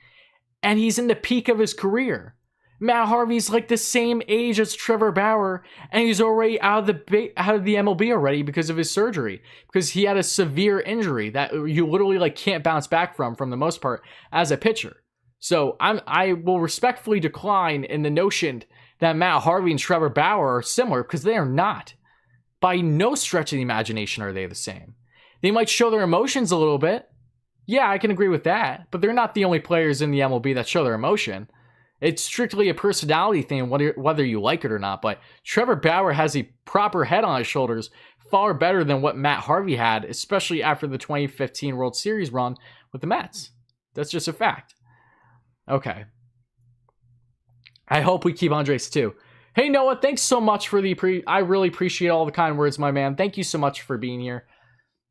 And he's in the peak of his career. Matt Harvey's like the same age as Trevor Bauer, and he's already out of the MLB already because of his surgery. Because he had a severe injury that you literally can't bounce back from the most part as a pitcher. So I will respectfully decline in the notion that Matt Harvey and Trevor Bauer are similar, because they are not. By no stretch of the imagination are they the same. They might show their emotions a little bit. Yeah, I can agree with that. But they're not the only players in the MLB that show their emotion. It's strictly a personality thing, whether you like it or not. But Trevor Bauer has a proper head on his shoulders, far better than what Matt Harvey had, especially after the 2015 World Series run with the Mets. That's just a fact. Okay. I hope we keep Andres too. Hey Noah, thanks so much for I really appreciate all the kind words, my man. Thank you so much for being here.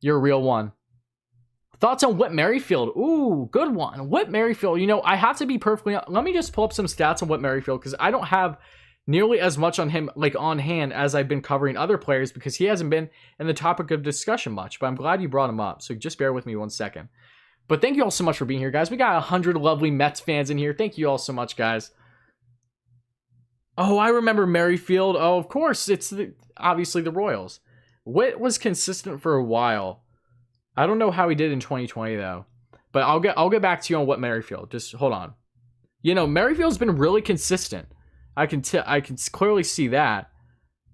You're a real one. Thoughts on Whit Merrifield? Ooh, good one. Whit Merrifield, I have to be perfectly honest. Let me just pull up some stats on Whit Merrifield, because I don't have nearly as much on him on hand as I've been covering other players, because he hasn't been in the topic of discussion much, but I'm glad you brought him up. So just bear with me 1 second. But thank you all so much for being here, guys. We got 100 lovely Mets fans in here. Thank you all so much, guys. Oh, I remember Merrifield. Oh, of course. It's obviously the Royals. Whit was consistent for a while. I don't know how he did in 2020 though. But I'll get back to you on Whit Merrifield. Just hold on. Merrifield's been really consistent. I can clearly see that.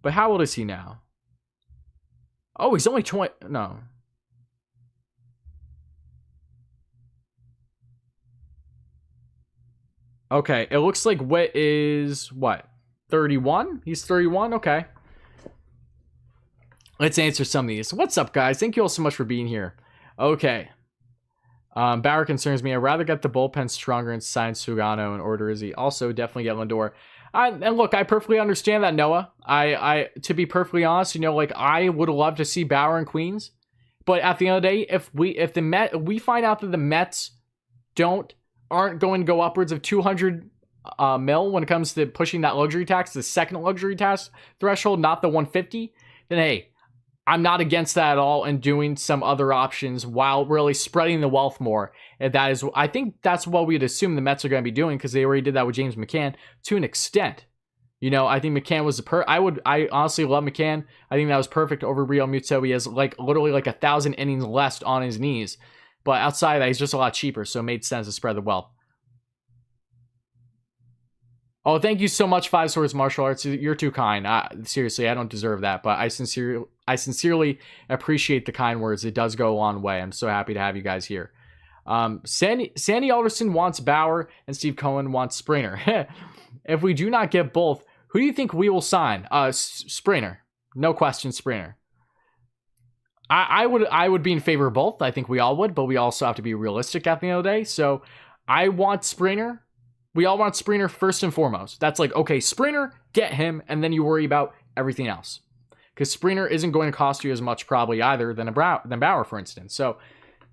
But how old is he now? Oh, he's only 20. No. Okay, it looks like Whit is, what, 31? He's 31? Okay. Let's answer some of these. What's up, guys? Thank you all so much for being here. Okay. Bauer concerns me. I'd rather get the bullpen stronger and sign Sugano in order. Is he also definitely get Lindor? And look, I perfectly understand that, Noah. I to be perfectly honest, I would love to see Bauer in Queens. But at the end of the day, if we find out that the Mets aren't going to go upwards of 200 mil when it comes to pushing that luxury tax, the second luxury tax threshold, not the 150, then hey, I'm not against that at all, and doing some other options while really spreading the wealth more. And I think that's what we'd assume the Mets are going to be doing, because they already did that with James McCann to an extent. I think McCann was I honestly love McCann. I think that was perfect over Real Muto. He has literally 1,000 innings left on his knees. But outside of that, he's just a lot cheaper, so it made sense to spread the wealth. Oh, thank you so much, 5 Swords Martial Arts. You're too kind. Seriously, I don't deserve that, but I sincerely appreciate the kind words. It does go a long way. I'm so happy to have you guys here. Sandy Alderson wants Bauer, and Steve Cohen wants Springer. If we do not get both, who do you think we will sign? Springer. No question, Springer. I would be in favor of both. I think we all would, but we also have to be realistic at the end of the day. So I want Springer. We all want Springer first and foremost. That's okay, Springer, get him, and then you worry about everything else. Because Springer isn't going to cost you as much probably either than Bauer, for instance. So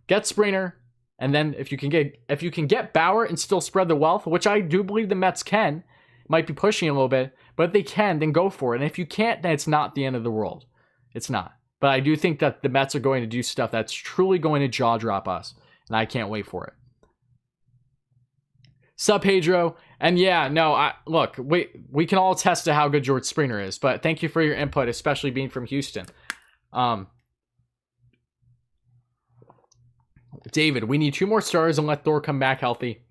get Springer, and then if you can get Bauer and still spread the wealth, which I do believe the Mets can, might be pushing a little bit, but if they can, then go for it. And if you can't, then it's not the end of the world. It's not. But I do think that the Mets are going to do stuff that's truly going to jaw drop us. And I can't wait for it. Sup, Pedro. And yeah, no, look, we can all attest to how good George Springer is. But thank you for your input, especially being from Houston. David, we need 2 more starters and let Thor come back healthy.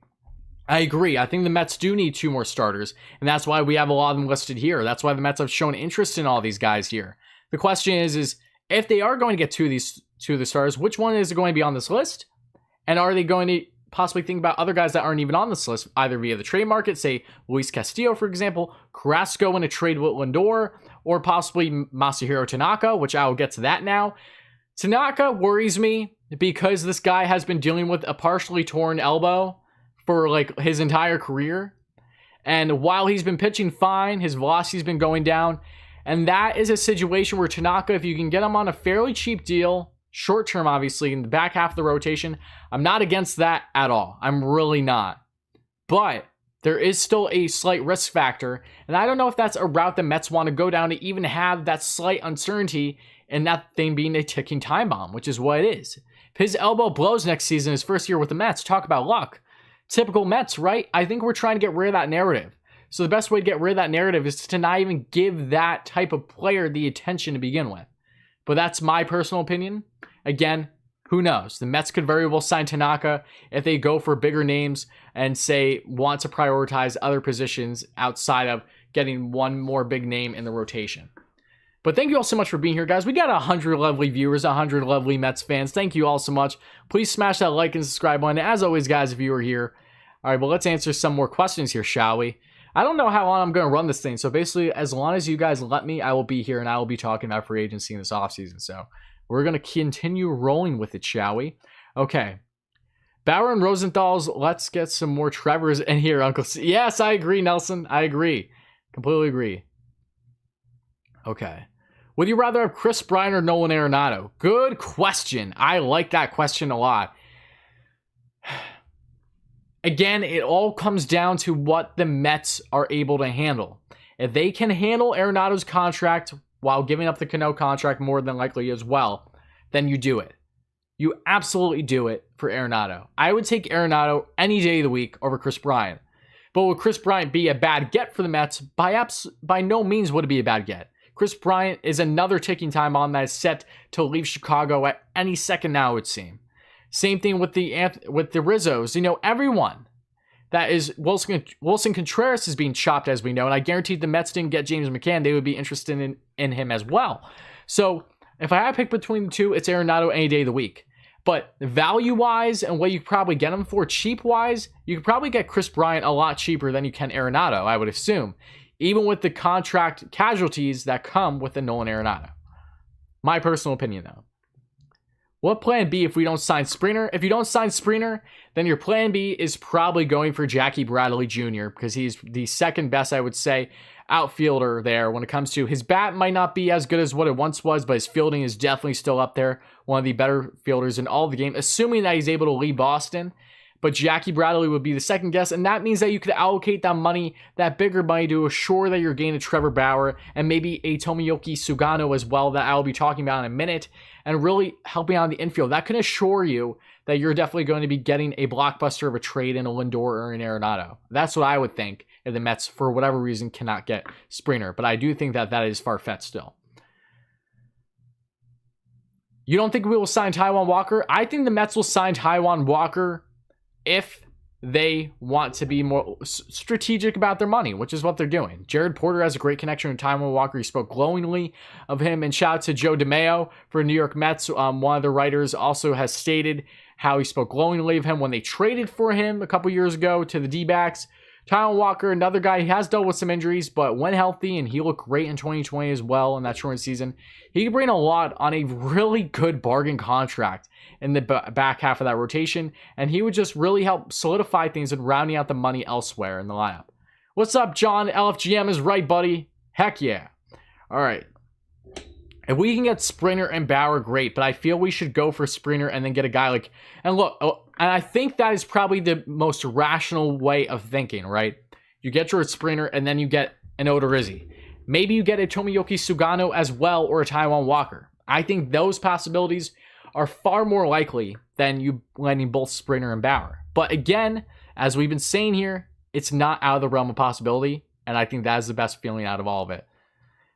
I agree. I think the Mets do need 2 more starters. And that's why we have a lot of them listed here. That's why the Mets have shown interest in all these guys here. The question is if they are going to get 2 of the starters, which one is going to be on this list? And are they going to possibly think about other guys that aren't even on this list, either via the trade market, say Luis Castillo, for example, Carrasco in a trade with Lindor, or possibly Masahiro Tanaka, which I will get to that now. Tanaka worries me because this guy has been dealing with a partially torn elbow for like his entire career. And while he's been pitching fine, his velocity's been going down. And that is a situation where Tanaka, if you can get him on a fairly cheap deal, short term, obviously, in the back half of the rotation, I'm not against that at all. I'm really not. But there is still a slight risk factor. And I don't know if that's a route the Mets want to go down to even have that slight uncertainty and that thing being a ticking time bomb, which is what it is. If his elbow blows next season, his first year with the Mets, talk about luck. Typical Mets, right? I think we're trying to get rid of that narrative. So the best way to get rid of that narrative is to not even give that type of player the attention to begin with. But that's my personal opinion. Again, who knows? The Mets could very well sign Tanaka if they go for bigger names and say want to prioritize other positions outside of getting one more big name in the rotation. But thank you all so much for being here, guys. We got 100 lovely viewers, 100 lovely Mets fans. Thank you all so much. Please smash that like and subscribe button. As always, guys, if you are here. All right, well, let's answer some more questions here, shall we? I don't know how long I'm going to run this thing. So basically, as long as you guys let me, I will be here and I will be talking about free agency in this offseason. So we're going to continue rolling with it, shall we? Okay. Bauer and Rosenthal's, let's get some more Trevors in here, Uncle C. Yes, I agree, Nelson. I agree. Completely agree. Okay. Would you rather have Chris Brein or Nolan Aronado? Good question. I like that question a lot. Again, it all comes down to what the Mets are able to handle. If they can handle Aronado's contract while giving up the Cano contract more than likely as well, then you do it. You absolutely do it for Aronado. I would take Aronado any day of the week over Chris Brein. But would Chris Brein be a bad get for the Mets? By no means would it be a bad get. Chris Bryant is another ticking time bomb that is set to leave Chicago at any second now, it would seem. Same thing with the Rizzos. You know, everyone that is Wilson Contreras is being chopped, as we know, and I guarantee the Mets didn't get James McCann. They would be interested in him as well. So if I had to pick between the two, it's Arenado any day of the week. But value-wise and what you could probably get him for cheap-wise, you could probably get Chris Bryant a lot cheaper than you can Arenado, I would assume. Even with the contract casualties that come with the Nolan Arenado. My personal opinion, though. What plan B if we don't sign Springer? If you don't sign Springer, then your plan B is probably going for Jackie Bradley Jr. because he's the second best, I would say, outfielder there when it comes to his bat might not be as good as what it once was, but his fielding is definitely still up there. One of the better fielders in all of the game, assuming that he's able to lead Boston. But Jackie Bradley would be the second guess, and that means that you could allocate that money, that bigger money, to assure that you're getting a Trevor Bauer and maybe a Tomoyuki Sugano as well that I'll be talking about in a minute, and really helping out in the infield. That can assure you that you're definitely going to be getting a blockbuster of a trade in a Lindor or an Arenado. That's what I would think if the Mets, for whatever reason, cannot get Springer. But I do think that that is far-fetched still. You don't think we will sign Taijuan Walker? I think the Mets will sign Taijuan Walker if they want to be more strategic about their money, which is what they're doing. Jared Porter has a great connection with Taijuan Walker. He spoke glowingly of him. And shout out to Joe DeMeo for New York Mets. One of the writers also has stated how he spoke glowingly of him when they traded for him a couple years ago to the D-backs. Taijuan Walker, another guy, he has dealt with some injuries, but when healthy, and he looked great in 2020 as well in that short season, he could bring a lot on a really good bargain contract in the back half of that rotation, and he would just really help solidify things and rounding out the money elsewhere in the lineup. What's up, John? LFGM is right, buddy. Heck yeah. All right. If we can get Springer and Bauer, great, but I feel we should go for Springer and then get a guy like, and look, and I think that is probably the most rational way of thinking, right? You get George Springer and then you get an Odorizzi. Maybe you get a Tomoyoki Sugano as well or a Taijuan Walker. I think those possibilities are far more likely than you landing both Springer and Bauer. But again, as we've been saying here, it's not out of the realm of possibility, and I think that is the best feeling out of all of it.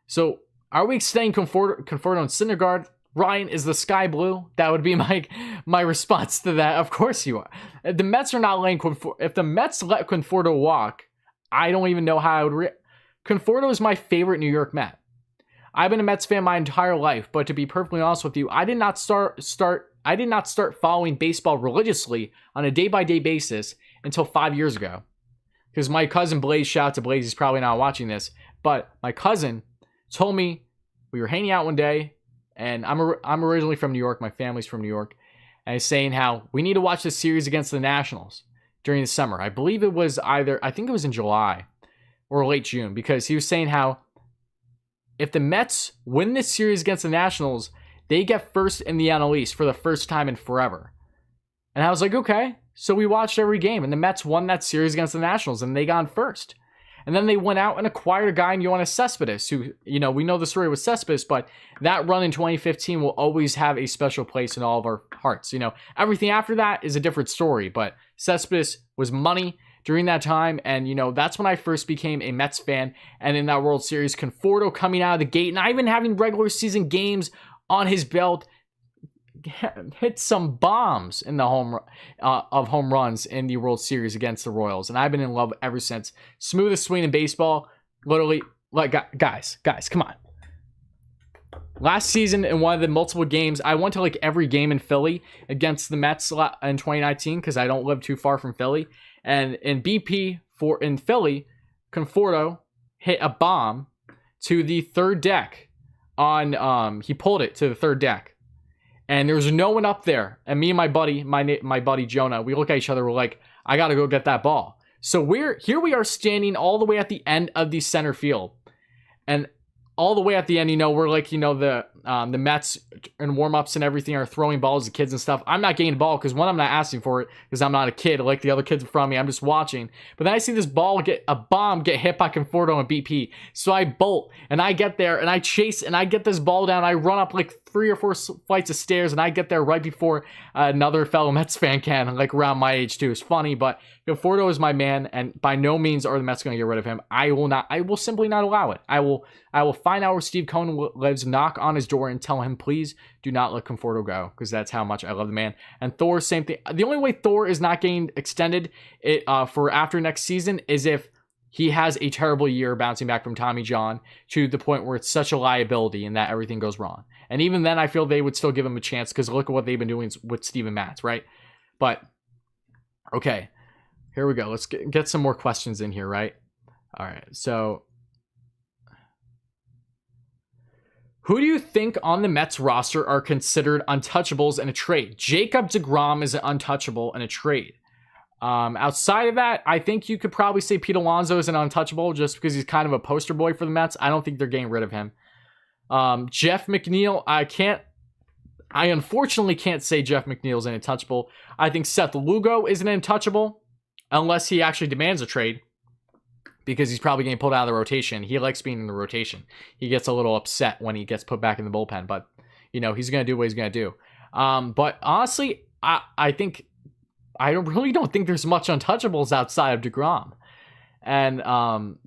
So, are we extending Conforto and Syndergaard? Ryan, is the sky blue? That would be my response to that. Of course you are. If the Mets are not letting Conforto, if the Mets let Conforto walk, I don't even know how I would Conforto is my favorite New York Met. I've been a Mets fan my entire life, but to be perfectly honest with you, I did not start I did not start following baseball religiously on a day-by-day basis until 5 years ago. Because my cousin Blaze, shout out to Blaze, he's probably not watching this, but my cousin told me, we were hanging out one day, and I'm originally from New York, my family's from New York, and he's saying how we need to watch this series against the Nationals during the summer. I believe it was I think it was in July or late June, because he was saying how if the Mets win this series against the Nationals, they get first in the NL East for the first time in forever. And I was like, okay. So we watched every game, and the Mets won that series against the Nationals, and they got first. And then they went out and acquired a guy in Yoenis Cespedes, who, you know, we know the story with Cespedes, but that run in 2015 will always have a special place in all of our hearts. You know, everything after that is a different story, but Cespedes was money during that time, and, you know, that's when I first became a Mets fan. And in that World Series, Conforto coming out of the gate, not even having regular season games on his belt, hit some bombs in the home runs in the World Series against the Royals, and I've been in love ever since. Smoothest swing in baseball, literally. Like, guys, come on. Last season, in one of the multiple games, I went to like every game in Philly against the Mets in 2019 because I don't live too far from Philly. And in BP in Philly, Conforto hit a bomb to the third deck he pulled it to the third deck. And there was no one up there. And me and my buddy Jonah, we look at each other, we're like, I gotta go get that ball. So here we are standing all the way at the end of the center field. And all the way at the end, you know, we're like, you know, the Mets and warm-ups and everything are throwing balls to kids and stuff. I'm not getting the ball because, one, I'm not asking for it because I'm not a kid like the other kids in front of me. I'm just watching. But then I see this bomb get hit by Conforto and BP. So I bolt and I get there and I chase and I get this ball down. I run up like 3 or 4 flights of stairs and I get there right before another fellow Mets fan can, like around my age too. It's funny, but Conforto is my man, and by no means are the Mets going to get rid of him. I will simply not allow it. I will find out where Steve Cohen lives, knock on his door, and tell him, please do not let Conforto go, because that's how much I love the man. And Thor, same thing. The only way Thor is not getting extended for after next season is if he has a terrible year bouncing back from Tommy John to the point where it's such a liability and that everything goes wrong. And even then, I feel they would still give him a chance because look at what they've been doing with Steven Matz, right? But, okay, here we go. Let's get some more questions in here, right? All right, so who do you think on the Mets roster are considered untouchables in a trade? Jacob deGrom is an untouchable in a trade. Outside of that, I think you could probably say Pete Alonso is an untouchable just because he's kind of a poster boy for the Mets. I don't think they're getting rid of him. Jeff McNeil, I unfortunately can't say Jeff McNeil is an untouchable. I think Seth Lugo is an untouchable unless he actually demands a trade because he's probably getting pulled out of the rotation. He likes being in the rotation. He gets a little upset when he gets put back in the bullpen, but you know, he's going to do what he's going to do. But honestly, I really don't think there's much untouchables outside of deGrom. And,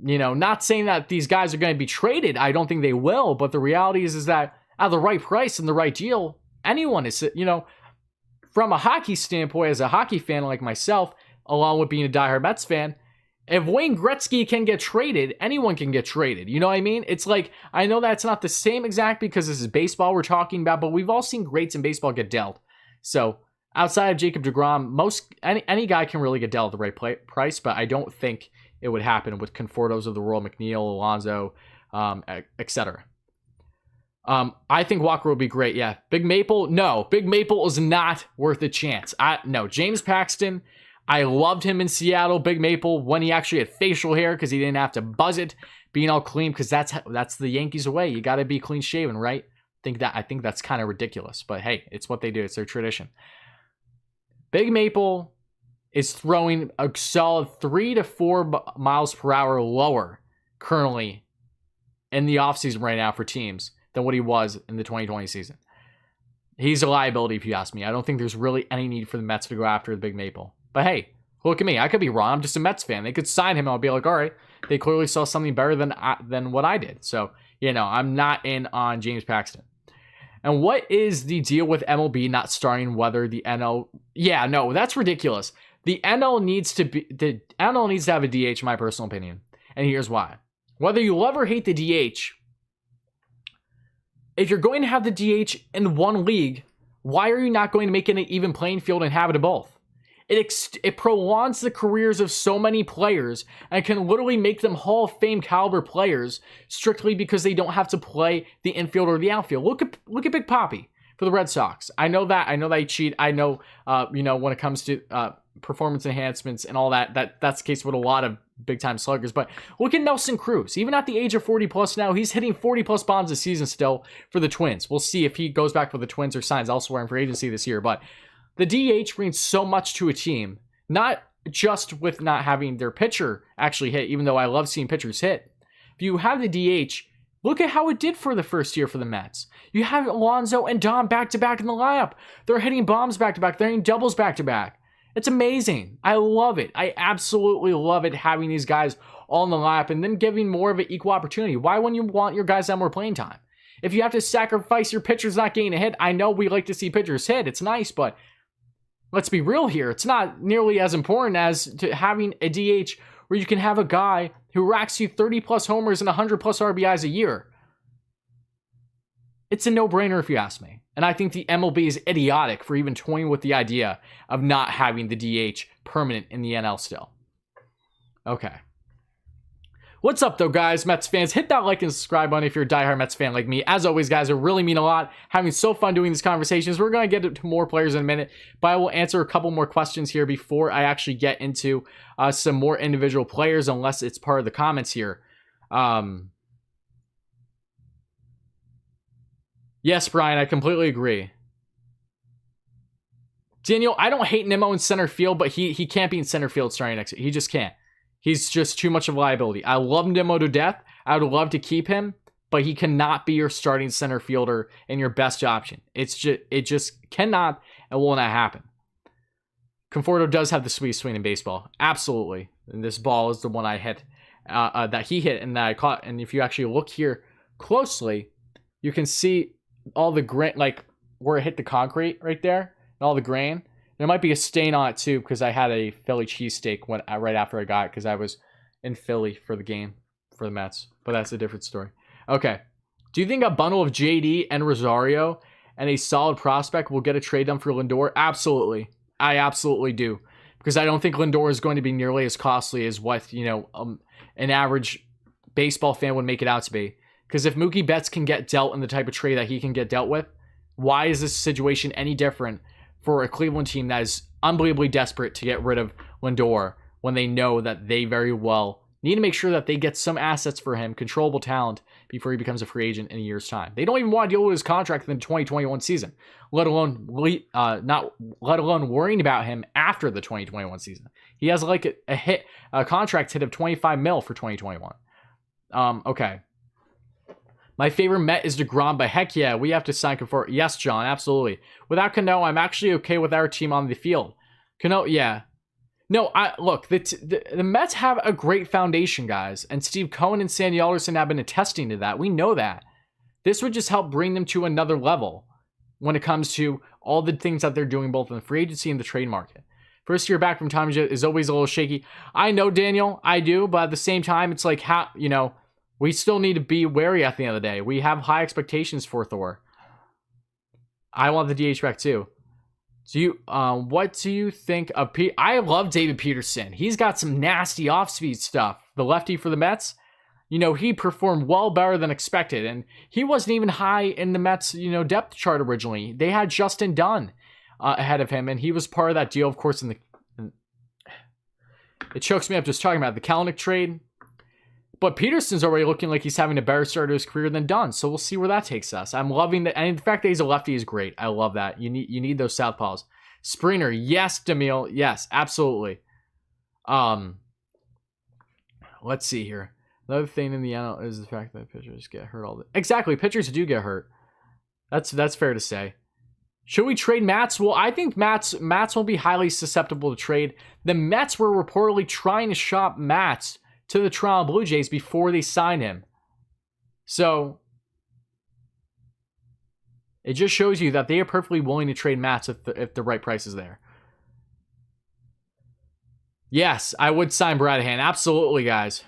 you know, not saying that these guys are going to be traded. I don't think they will. But the reality is that at the right price and the right deal, anyone is, you know, from a hockey standpoint, as a hockey fan like myself, along with being a diehard Mets fan, if Wayne Gretzky can get traded, anyone can get traded. You know what I mean? It's like, I know that's not the same exact because this is baseball we're talking about, but we've all seen greats in baseball get dealt. So outside of Jacob deGrom, any guy can really get dealt at the right price, but I don't think it would happen with Confortos of the world, McNeil, Alonso, etc. I think Walker would be great. Yeah. Big Maple? No. Big Maple is not worth a chance. No. James Paxton, I loved him in Seattle. Big Maple, when he actually had facial hair because he didn't have to buzz it, being all clean, because that's the Yankees way. You got to be clean shaven, right? I think that's kind of ridiculous, but hey, it's what they do. It's their tradition. Big Maple is throwing a solid 3 to 4 miles per hour lower currently in the offseason right now for teams than what he was in the 2020 season. He's a liability if you ask me. I don't think there's really any need for the Mets to go after the Big Maple. But hey, look at me. I could be wrong. I'm just a Mets fan. They could sign him and I'll be like, all right, they clearly saw something better than what I did. So, you know, I'm not in on James Paxton. And what is the deal with MLB not starting whether the NL? Yeah, no, that's ridiculous. The NL needs to have a DH, in my personal opinion. And here's why. Whether you love or hate the DH, if you're going to have the DH in one league, Why are you not going to make it an even playing field and have it both? It prolongs the careers of so many players and can literally make them Hall of Fame caliber players strictly because they don't have to play the infield or the outfield. Look at Big Papi for the Red Sox. I know they cheat. I know, when it comes to performance enhancements and all that's the case with a lot of big time sluggers. But look at Nelson Cruz. Even at the age of 40 plus now, he's hitting 40 plus bombs a season still for the Twins. We'll see if he goes back for the Twins or signs elsewhere in free agency this year. But the DH brings so much to a team, not just with not having their pitcher actually hit, even though I love seeing pitchers hit. If you have the DH, look at how it did for the first year for the Mets. You have Alonso and Dom back-to-back in the lineup. They're hitting bombs back-to-back. They're hitting doubles back-to-back. It's amazing. I love it. I absolutely love it having these guys all in the lineup and then giving more of an equal opportunity. Why wouldn't you want your guys to have more playing time? If you have to sacrifice your pitchers not getting a hit, I know we like to see pitchers hit. It's nice, but let's be real here. It's not nearly as important as to having a DH where you can have a guy who racks you 30 plus homers and 100 plus RBIs a year. It's a no-brainer if you ask me. And I think the MLB is idiotic for even toying with the idea of not having the DH permanent in the NL still. Okay. What's up, though, guys? Mets fans, hit that like and subscribe button if you're a diehard Mets fan like me. As always, guys, it really mean a lot. Having so fun doing these conversations. We're going to get to more players in a minute, but I will answer a couple more questions here before I actually get into some more individual players, unless it's part of the comments here. Yes, Brian, I completely agree. Daniel, I don't hate Nimmo in center field, but he can't be in center field starting next year. He just can't. He's just too much of a liability. I love Nimmo to death. I would love to keep him, but he cannot be your starting center fielder and your best option. It just cannot and will not happen. Conforto does have the sweetest swing in baseball. Absolutely. And this ball is the one I hit, that he hit and that I caught. And if you actually look here closely, you can see all the grain, like where it hit the concrete right there, and all the grain. There might be a stain on it too, because I had a Philly cheesesteak right after I got it, because I was in Philly for the game for the Mets. But that's a different story. Okay. Do you think a bundle of JD and Rosario and a solid prospect will get a trade done for Lindor? Absolutely. I absolutely do. Because I don't think Lindor is going to be nearly as costly as what, an average baseball fan would make it out to be. Because if Mookie Betts can get dealt in the type of trade that he can get dealt with, why is this situation any different for a Cleveland team that is unbelievably desperate to get rid of Lindor when they know that they very well need to make sure that they get some assets for him, controllable talent, before he becomes a free agent in a year's time? They don't even want to deal with his contract in the 2021 season, let alone worrying about him after the 2021 season. He has like a contract hit of $25 million for 2021. Okay. My favorite Met is DeGrom, but heck yeah, we have to sign Conforto. Yes, John, absolutely. Without Cano, I'm actually okay with our team on the field. Cano, yeah. No, look, the Mets have a great foundation, guys, and Steve Cohen and Sandy Alderson have been attesting to that. We know that. This would just help bring them to another level when it comes to all the things that they're doing both in the free agency and the trade market. First year back from Tommy is always a little shaky. I know, Daniel, I do, but at the same time, it's like, how, we still need to be wary at the end of the day. We have high expectations for Thor. I want the DH back too. What do you think of I love David Peterson. He's got some nasty off-speed stuff. The lefty for the Mets, he performed well better than expected. And he wasn't even high in the Mets, depth chart originally. They had Justin Dunn ahead of him, and he was part of that deal, of course, it chokes me up just talking about the Kalanick trade. But Peterson's already looking like he's having a better start to his career than Dunn, so we'll see where that takes us. I'm loving that, and the fact that he's a lefty is great. I love that. You need those southpaws. Springer, yes. Demille, yes, absolutely. Let's see here. Another thing in the NL is the fact that pitchers get hurt all the exactly. Pitchers do get hurt. That's fair to say. Should we trade Mats? Well, I think Mats will be highly susceptible to trade. The Mets were reportedly trying to shop Mats to the Toronto Blue Jays before they sign him. So it just shows you that they are perfectly willing to trade Mats if the right price is there. Yes, I would sign Brad Hand. Absolutely, guys.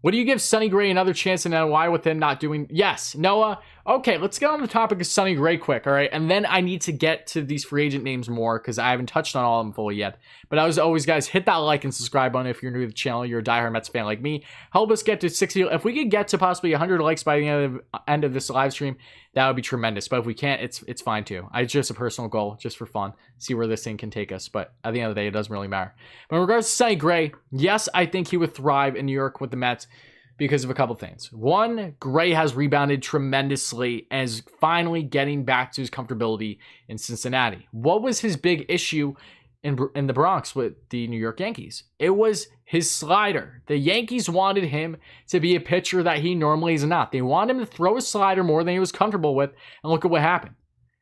Would you give Sonny Gray another chance and then why with him not doing? Yes. Noah. Okay, let's get on the topic of Sonny Gray quick, all right? And then I need to get to these free agent names more because I haven't touched on all of them fully yet. But as always, guys, hit that like and subscribe button if you're new to the channel. You're a diehard Mets fan like me. Help us get to 60. If we could get to possibly 100 likes by the end of this live stream, that would be tremendous. But if we can't, it's fine too. It's just a personal goal, just for fun. See where this thing can take us. But at the end of the day, it doesn't really matter. But in regards to Sonny Gray, yes, I think he would thrive in New York with the Mets because of a couple things. One, Gray has rebounded tremendously and is finally getting back to his comfortability in Cincinnati. What was his big issue in the Bronx with the New York Yankees? It was his slider. The Yankees wanted him to be a pitcher that he normally is not. They wanted him to throw a slider more than he was comfortable with, and look at what happened.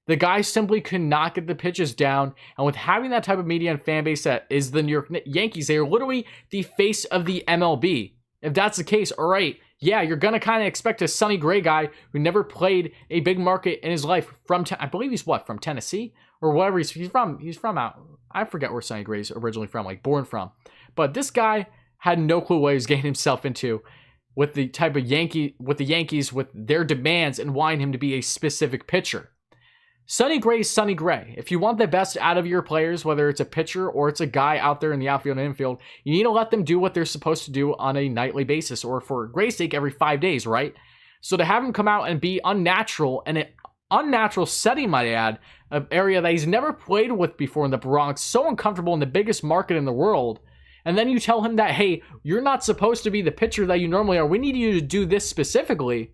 The guy simply could not get the pitches down, and with having that type of media and fan base that is the New York Yankees, they are literally the face of the MLB. If that's the case, all right, yeah, you're going to kind of expect a Sonny Gray guy who never played a big market in his life from, I believe he's what, from Tennessee? Or whatever he's from out, I forget where Sonny Gray's originally from, like born from. But this guy had no clue what he was getting himself into with the type of with the Yankees, with their demands and wanting him to be a specific pitcher. Sonny Gray is Sonny Gray. If you want the best out of your players, whether it's a pitcher or it's a guy out there in the outfield and infield, you need to let them do what they're supposed to do on a nightly basis, or for Gray's sake, every 5 days, right? So to have him come out and be unnatural, and an unnatural setting, might I add, an area that he's never played with before in the Bronx, so uncomfortable in the biggest market in the world, and then you tell him that, hey, you're not supposed to be the pitcher that you normally are. We need you to do this specifically.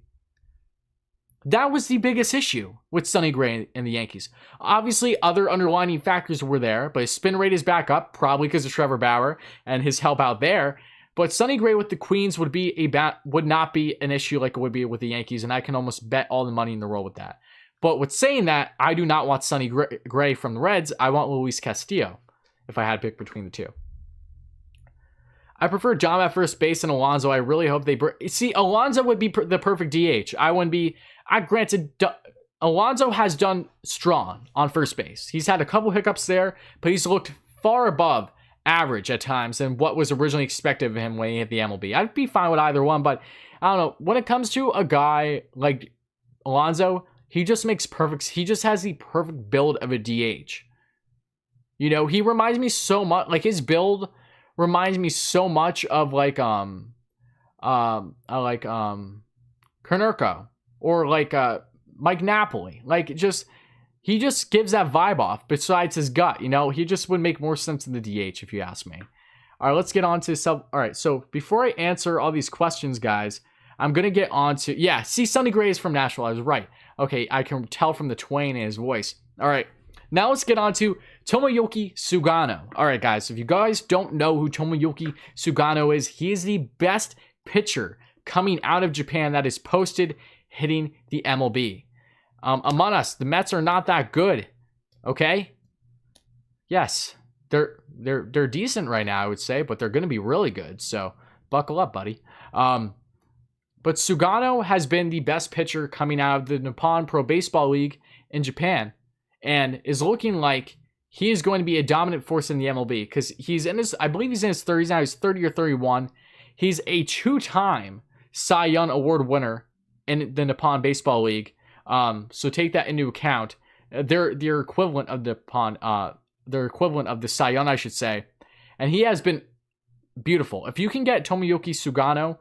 That was the biggest issue with Sonny Gray and the Yankees. Obviously, other underlying factors were there, but his spin rate is back up, probably because of Trevor Bauer and his help out there. But Sonny Gray with the Queens would not be an issue like it would be with the Yankees, and I can almost bet all the money in the world with that. But with saying that, I do not want Sonny Gray from the Reds. I want Luis Castillo, if I had to pick between the two. I prefer John at first base and Alonso. I really hope they... See, Alonso would be the perfect DH. I wouldn't be... Granted, Alonso has done strong on first base. He's had a couple hiccups there, but he's looked far above average at times than what was originally expected of him when he hit the MLB. I'd be fine with either one, but I don't know. When it comes to a guy like Alonso, he just makes perfect... He just has the perfect build of a DH. You know, he reminds me so much... Like, his build reminds me so much of, like, Konerko. Or like Mike Napoli. Like, he just gives that vibe off besides his gut, you know? He just would make more sense in the DH if you ask me. All right, let's get on to All right, so before I answer all these questions, guys, I'm going to get on to... Yeah, see, Sonny Gray is from Nashville. I was right. Okay, I can tell from the twang in his voice. All right, now let's get on to Tomoyuki Sugano. All right, guys, if you guys don't know who Tomoyuki Sugano is, he is the best pitcher coming out of Japan that is posted hitting the MLB. Among us, the Mets are not that good. Okay? Yes, they're decent right now, I would say, but they're going to be really good. So buckle up, buddy. But Sugano has been the best pitcher coming out of the Nippon Pro Baseball League in Japan, and is looking like he is going to be a dominant force in the MLB because he's in his, I believe he's in his 30s now. He's 30 or 31. He's a 2-time Cy Young Award winner in the Nippon Baseball League, so take that into account. They're equivalent of the Cy Young, I should say, and he has been beautiful. If you can get Tomoyoki Sugano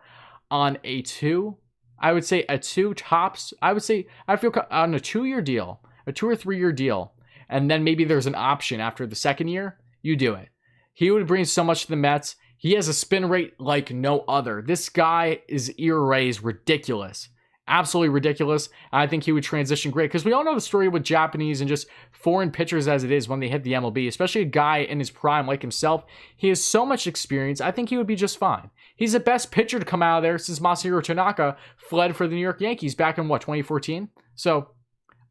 on a 2, I would say a 2 tops. I would say I feel on a 2-year deal, a 2 or 3 year deal, and then maybe there's an option after the second year. You do it. He would bring so much to the Mets. He has a spin rate like no other. This guy is ERA is ridiculous. Absolutely ridiculous. I think he would transition great because we all know the story with Japanese and just foreign pitchers as it is when they hit the MLB, especially a guy in his prime like himself. He has so much experience. I think he would be just fine. He's the best pitcher to come out of there since Masahiro Tanaka fled for the New York Yankees back in, 2014? So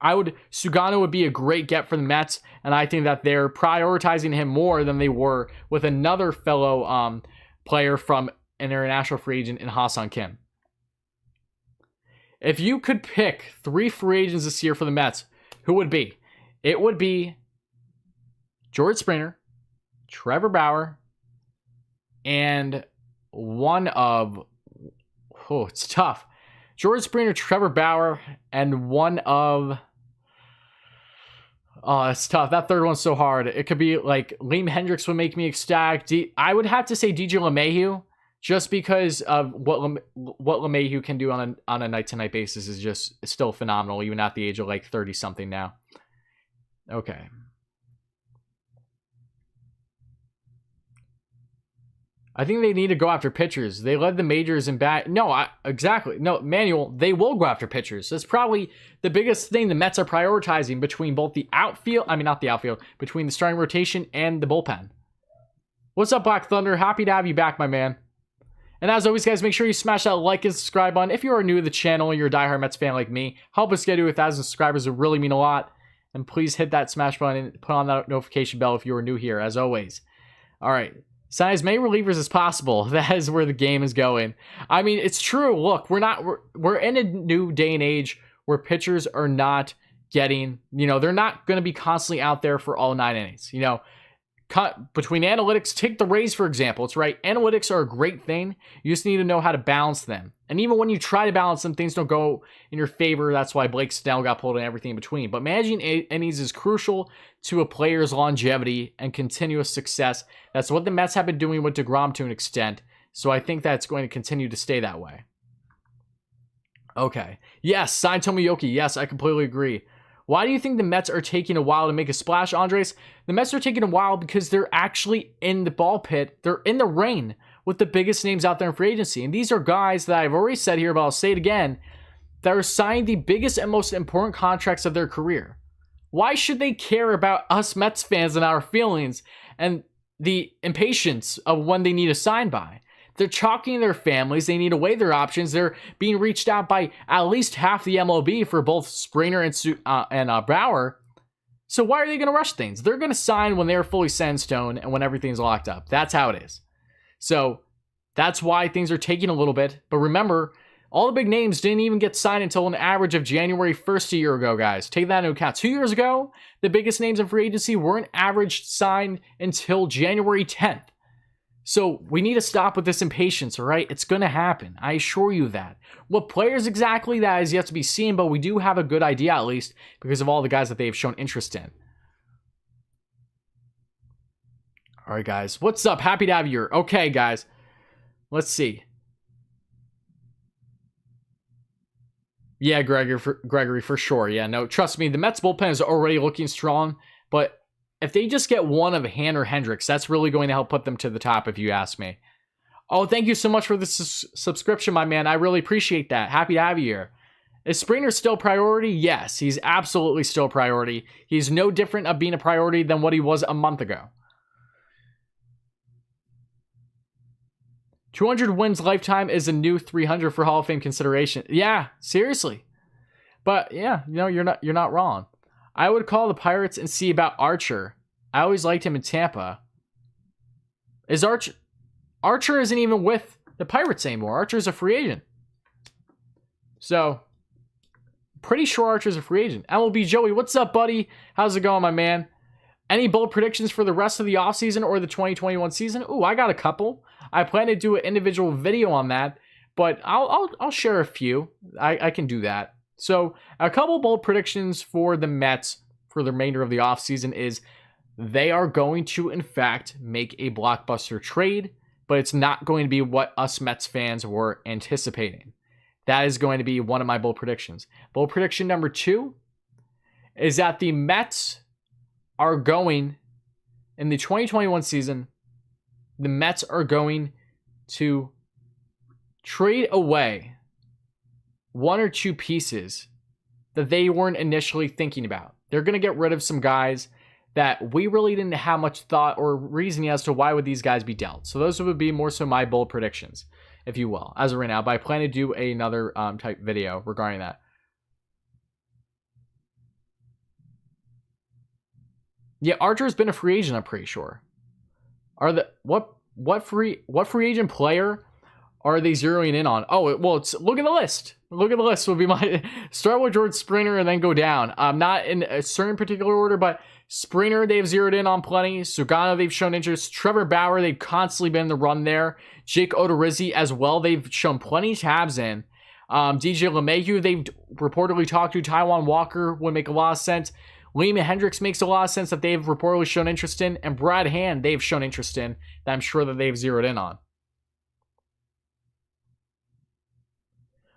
Sugano would be a great get for the Mets, and I think that they're prioritizing him more than they were with another fellow player from an international free agent in Ha-Seong Kim. If you could pick 3 free agents this year for the Mets, who would be? It would be George Springer, Trevor Bauer, and one of Oh, it's tough. George Springer, Trevor Bauer, and one of... Oh, it's tough. That third one's so hard. It could be like Liam Hendricks would make me ecstatic. I would have to say DJ LeMahieu, just because of what LeMahieu can do on a night-to-night basis is just still phenomenal, even at the age of like 30-something now. Okay. I think they need to go after pitchers. They led the majors in bat. No, exactly. No, Manuel, they will go after pitchers. That's probably the biggest thing the Mets are prioritizing between both the outfield, not the outfield, between the starting rotation and the bullpen. What's up, Black Thunder? Happy to have you back, my man. And as always, guys, make sure you smash that like and subscribe button. If you are new to the channel and you're a diehard Mets fan like me, help us get to 1,000 subscribers. It would really mean a lot. And please hit that smash button and put on that notification bell if you are new here, as always. All right. Sign as many relievers as possible. That is where the game is going. I mean, it's true. Look, we're in a new day and age where pitchers are not getting, they're not going to be constantly out there for all 9 innings. Between analytics, take the Rays, for example. It's right. Analytics are a great thing. You just need to know how to balance them. And even when you try to balance them, things don't go in your favor. That's why Blake Snell got pulled and everything in between. But managing innings is crucial to a player's longevity and continuous success. That's what the Mets have been doing with DeGrom to an extent. So I think that's going to continue to stay that way. Okay. Yes, sign Tomoyoki. Yes, I completely agree. Why do you think the Mets are taking a while to make a splash, Andres? The Mets are taking a while because they're actually in the ball pit. They're in the rain with the biggest names out there in free agency. And these are guys that I've already said here, but I'll say it again, that are signing the biggest and most important contracts of their career. Why should they care about us Mets fans and our feelings and the impatience of when they need a sign by? They're talking to their families. They need to weigh their options. They're being reached out by at least half the MLB for both Springer and Bauer. So why are they going to rush things? They're going to sign when they're fully set in stone and when everything's locked up. That's how it is. So that's why things are taking a little bit. But remember, all the big names didn't even get signed until an average of January 1st a year ago, guys. Take that into account. 2 years ago, the biggest names in free agency weren't average signed until January 10th. So we need to stop with this impatience, all right? It's going to happen. I assure you that. What players exactly, that is yet to be seen, but we do have a good idea at least because of all the guys that they've shown interest in. All right, guys. What's up? Happy to have you here. Okay, guys. Let's see. Yeah, Gregory, for sure. Yeah, no, trust me. The Mets bullpen is already looking strong, but if they just get one of Han or Hendricks, that's really going to help put them to the top, if you ask me. Oh, thank you so much for the subscription, my man. I really appreciate that. Happy to have you here. Is Springer still priority? Yes, he's absolutely still priority. He's no different of being a priority than what he was a month ago. 200 wins lifetime is a new 300 for Hall of Fame consideration. Yeah, seriously. But yeah, you're not wrong. I would call the Pirates and see about Archer. I always liked him in Tampa. Is Archer isn't even with the Pirates anymore. Archer's a free agent. So, pretty sure Archer's a free agent. MLB Joey, what's up, buddy? How's it going, my man? Any bold predictions for the rest of the offseason or the 2021 season? Ooh, I got a couple. I plan to do an individual video on that, but I'll share a few. I can do that. So a couple bold predictions for the Mets for the remainder of the offseason is they are going to, in fact, make a blockbuster trade, but it's not going to be what us Mets fans were anticipating. That is going to be one of my bold predictions. Bold prediction number 2 is that the Mets are going, in the 2021 season, the Mets are going to trade away 1 or 2 pieces that they weren't initially thinking about. They're going to get rid of some guys that we really didn't have much thought or reasoning as to why would these guys be dealt. So those would be more so my bold predictions, if you will, as of right now. But I plan to do another type video regarding that. Yeah, Archer's been a free agent, I'm pretty sure. What free agent player are they zeroing in on? Oh, well, look at the list. Look at the list would be my... Start with George Springer and then go down. Not in a certain particular order, but Springer, they've zeroed in on plenty. Sugano, they've shown interest. Trevor Bauer, they've constantly been in the run there. Jake Odorizzi as well, they've shown plenty tabs in. DJ LeMahieu, they've reportedly talked to. Taijuan Walker would make a lot of sense. Lehman Hendricks makes a lot of sense that they've reportedly shown interest in. And Brad Hand, they've shown interest in that I'm sure that they've zeroed in on.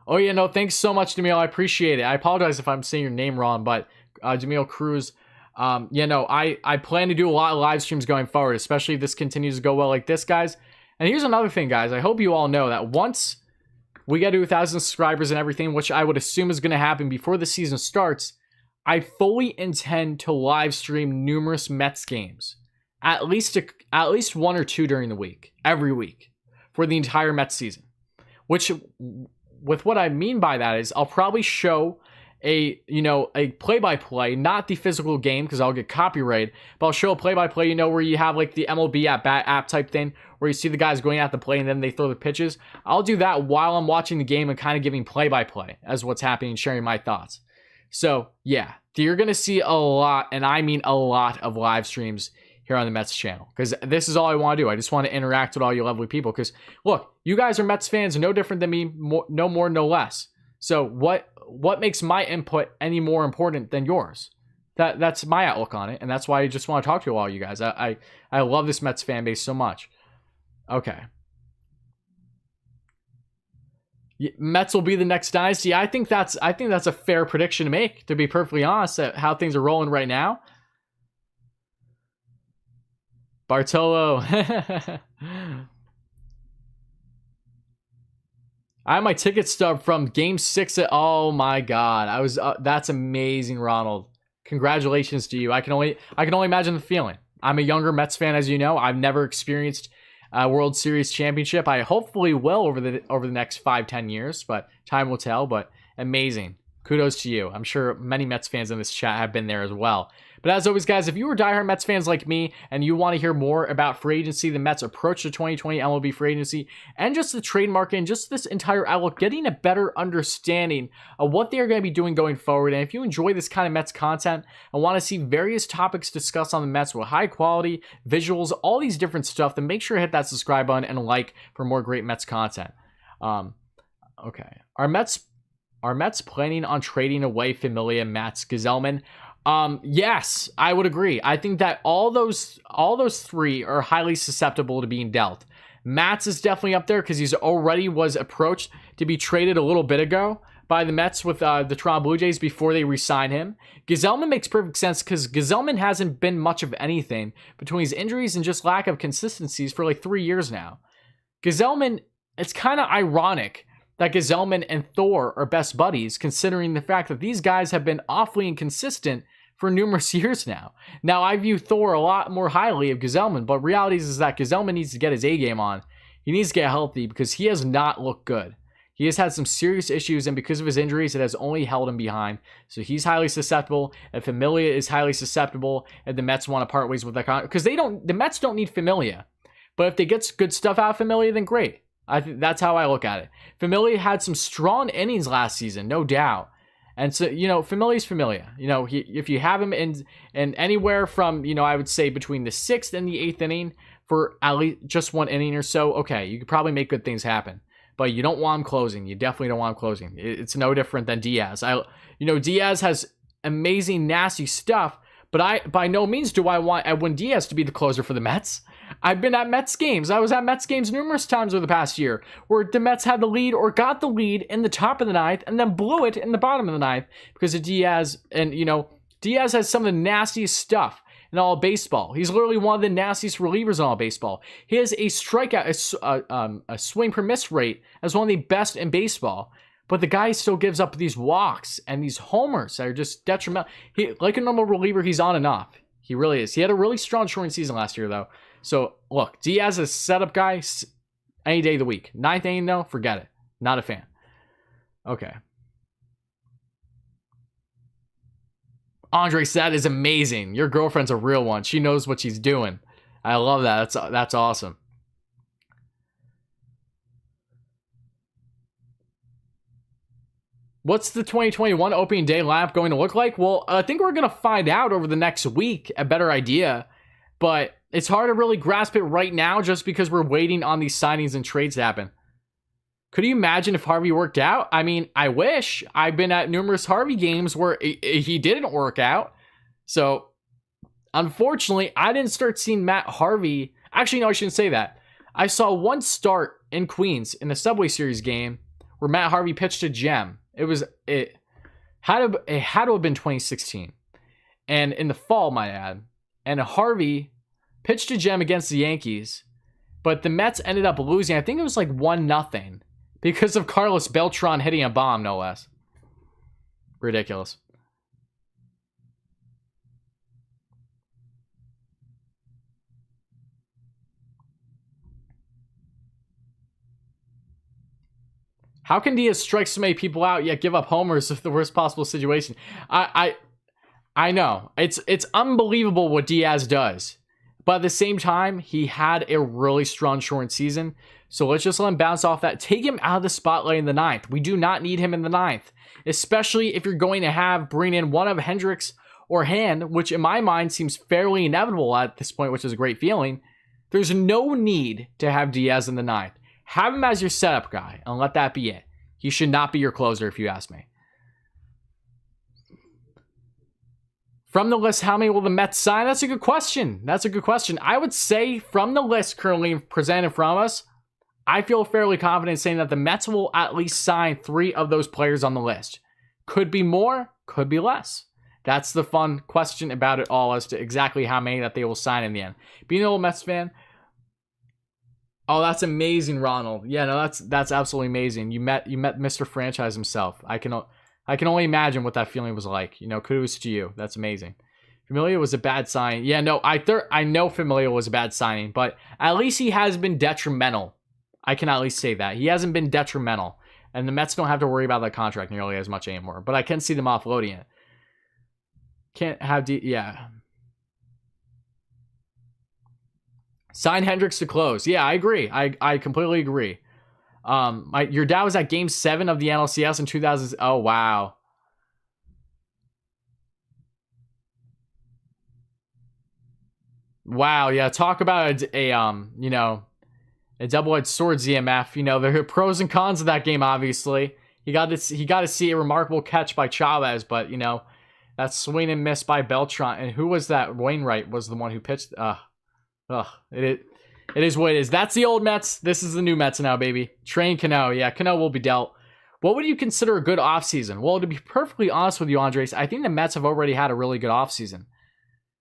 Oh, yeah, no, thanks so much, Demille. I appreciate it. I apologize if I'm saying your name wrong, but Demille Cruz, I plan to do a lot of live streams going forward, especially if this continues to go well like this, guys. And here's another thing, guys. I hope you all know that once we get to 1,000 subscribers and everything, which I would assume is going to happen before the season starts, I fully intend to live stream numerous Mets games, at least one or two during the week, every week, for the entire Mets season. Which, with what I mean by that is, I'll probably show a play-by-play, not the physical game because I'll get copyrighted, but I'll show a play-by-play, where you have like the MLB at bat app type thing, where you see the guys going at the play and then they throw the pitches. I'll do that while I'm watching the game and kind of giving play-by-play as what's happening and sharing my thoughts. So yeah, you're going to see a lot, and I mean a lot of live streams here on the Mets channel, because this is all I want to do. I just want to interact with all you lovely people, because look, you guys are Mets fans, no different than me, no more, no less. So what makes my input any more important than yours? That's my outlook on it, and that's why I just want to talk to all you guys. I love this Mets fan base so much. Okay. Mets will be the next dynasty. I think that's a fair prediction to make, to be perfectly honest, at how things are rolling right now. Bartolo. I have my ticket stub from Game 6 at, oh my god. I was that's amazing, Ronald. Congratulations to you. I can only imagine the feeling. I'm a younger Mets fan, as you know. I've never experienced a World Series championship. I hopefully will over the next 5-10 years, but time will tell. But amazing. Kudos to you. I'm sure many Mets fans in this chat have been there as well. But as always, guys, if you are diehard Mets fans like me and you want to hear more about free agency, the Mets approach to 2020 MLB Free Agency, and just the trade market and just this entire outlook, getting a better understanding of what they are going to be doing going forward. And if you enjoy this kind of Mets content and want to see various topics discussed on the Mets with high quality visuals, all these different stuff, then make sure to hit that subscribe button and like for more great Mets content. Okay. Are Mets planning on trading away Familia, Mats, Gesellman? Yes, I would agree. I think that all those three are highly susceptible to being dealt. Mats is definitely up there because he's already was approached to be traded a little bit ago by the Mets with the Toronto Blue Jays before they re-sign him. Gesellman makes perfect sense because Gesellman hasn't been much of anything between his injuries and just lack of consistencies for like 3 years now. Gesellman, it's kind of ironic that Gesellman and Thor are best buddies, considering the fact that these guys have been awfully inconsistent for numerous years now. Now, I view Thor a lot more highly of Gesellman, but reality is that Gesellman needs to get his A game on. He needs to get healthy because he has not looked good. He has had some serious issues, and because of his injuries, it has only held him behind. So he's highly susceptible, and Familia is highly susceptible, and the Mets want to part ways with that because the Mets don't need Familia. But if they get good stuff out of Familia, then great. I think that's how I look at it. Familia had some strong innings last season, no doubt. And so, Familia's Familia. If you have him in anywhere from, I would say between the 6th and the 8th inning for at least just one inning or so, okay, you could probably make good things happen. But you don't want him closing. You definitely don't want him closing. It's no different than Diaz. Diaz has amazing, nasty stuff, but by no means do I want Diaz to be the closer for the Mets. I've been at Mets games. I was at Mets games numerous times over the past year where the Mets had the lead or got the lead in the top of the ninth and then blew it in the bottom of the ninth because of Diaz. And, Diaz has some of the nastiest stuff in all of baseball. He's literally one of the nastiest relievers in all of baseball. He has a strikeout, a swing per miss rate as one of the best in baseball. But the guy still gives up these walks and these homers that are just detrimental. Like a normal reliever, he's on and off. He really is. He had a really strong shortened season last year, though. So, look, Diaz is a setup guy any day of the week. 9th inning, though, forget it. Not a fan. Okay. Andre, that is amazing. Your girlfriend's a real one. She knows what she's doing. I love that. That's awesome. What's the 2021 opening day lineup going to look like? Well, I think we're going to find out over the next week a better idea, but it's hard to really grasp it right now just because we're waiting on these signings and trades to happen. Could you imagine if Harvey worked out? I mean, I wish. I've been at numerous Harvey games where he didn't work out. So, unfortunately, I didn't start seeing Matt Harvey. Actually, no, I shouldn't say that. I saw one start in Queens in the Subway Series game where Matt Harvey pitched a gem. It had to have been 2016. And in the fall, might add. And Harvey pitched a gem against the Yankees. But the Mets ended up losing. I think it was like 1-0. Because of Carlos Beltran hitting a bomb, no less. Ridiculous. How can Diaz strike so many people out yet give up homers of the worst possible situation? I know. It's unbelievable what Diaz does. But at the same time, he had a really strong short season. So let's just let him bounce off that. Take him out of the spotlight in the ninth. We do not need him in the ninth. Especially if you're going to bring in one of Hendricks or Hand, which in my mind seems fairly inevitable at this point, which is a great feeling. There's no need to have Diaz in the ninth. Have him as your setup guy and let that be it. He should not be your closer if you ask me. From the list, how many will the Mets sign? That's a good question. I would say from the list currently presented from us, I feel fairly confident saying that the Mets will at least sign 3 of those players on the list. Could be more, could be less. That's the fun question about it all as to exactly how many that they will sign in the end. Being an old Mets fan, oh, that's amazing, Ronald. Yeah, no, that's absolutely amazing. You met Mr. Franchise himself. I can only imagine what that feeling was like. You know, kudos to you. That's amazing. Familia was a bad signing. Yeah, no, I know Familia was a bad signing, but at least he has been detrimental. I can at least say that. He hasn't been detrimental. And the Mets don't have to worry about that contract nearly as much anymore. But I can see them offloading it. Can't have yeah. Sign Hendricks to close. Yeah, I agree. I completely agree. Your dad was at Game 7 of the NLCS in 2000. Oh, wow. Wow, yeah. Talk about a double-edged sword, ZMF. You know, there are pros and cons of that game, obviously. He got to see a remarkable catch by Chavez, but, you know, that swing and miss by Beltran. And who was that? Wainwright was the one who pitched. It is what it is. That's the old Mets. This is the new Mets now, baby. Train Cano. Yeah, Cano will be dealt. What would you consider a good offseason? Well, to be perfectly honest with you, Andres, I think the Mets have already had a really good offseason.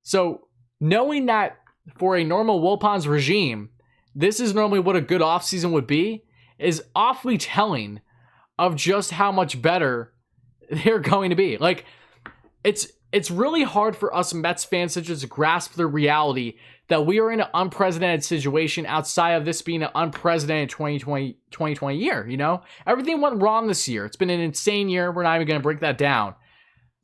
So, knowing that for a normal Wilpons regime, this is normally what a good offseason would be, is awfully telling of just how much better they're going to be. Like, it's really hard for us Mets fans to just grasp the reality that we are in an unprecedented situation outside of this being an unprecedented 2020 year, you know? Everything went wrong this year. It's been an insane year. We're not even going to break that down.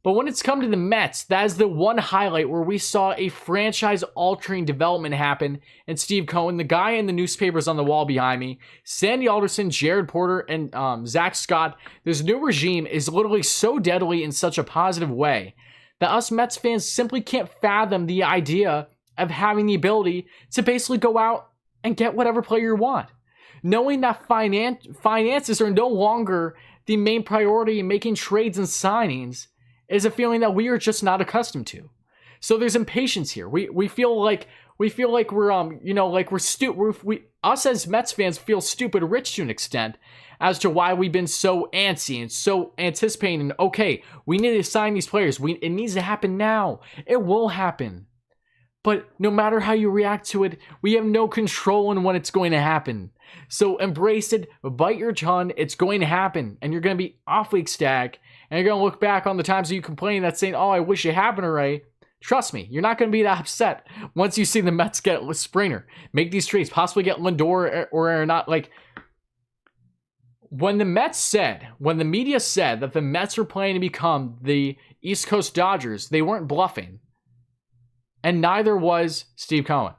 But when it's come to the Mets, that is the one highlight where we saw a franchise-altering development happen. And Steve Cohen, the guy in the newspapers on the wall behind me, Sandy Alderson, Jared Porter, and Zach Scott, this new regime is literally so deadly in such a positive way that us Mets fans simply can't fathom the idea of having the ability to basically go out and get whatever player you want. Knowing that finances are no longer the main priority in making trades and signings is a feeling that we are just not accustomed to. So there's impatience here. We feel like we're stupid. Us as Mets fans feel stupid rich to an extent as to why we've been so antsy and so anticipating. Okay, we need to sign these players. It needs to happen now. It will happen. But no matter how you react to it, we have no control on when it's going to happen. So embrace it, bite your tongue, it's going to happen. And you're going to be awfully ecstatic. And you're going to look back on the times that you complain that's saying, oh, I wish it happened already. Trust me, you're not going to be that upset once you see the Mets get Springer, make these trades, possibly get Lindor or not. Like, when the media said that the Mets were planning to become the East Coast Dodgers, they weren't bluffing. And neither was Steve Cohen.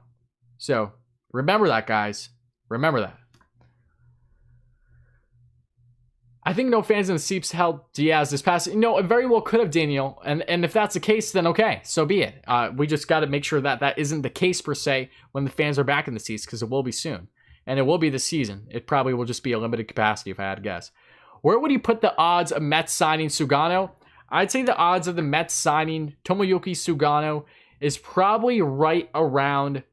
So, remember that, guys. Remember that. I think no fans in the seats helped Diaz this past. It very well could have, Daniel. And if that's the case, then okay, so be it. We just got to make sure that that isn't the case per se when the fans are back in the seats, because it will be soon. And it will be this season. It probably will just be a limited capacity if I had to guess. Where would you put the odds of Mets signing Sugano? I'd say the odds of the Mets signing Tomoyuki Sugano is probably right around...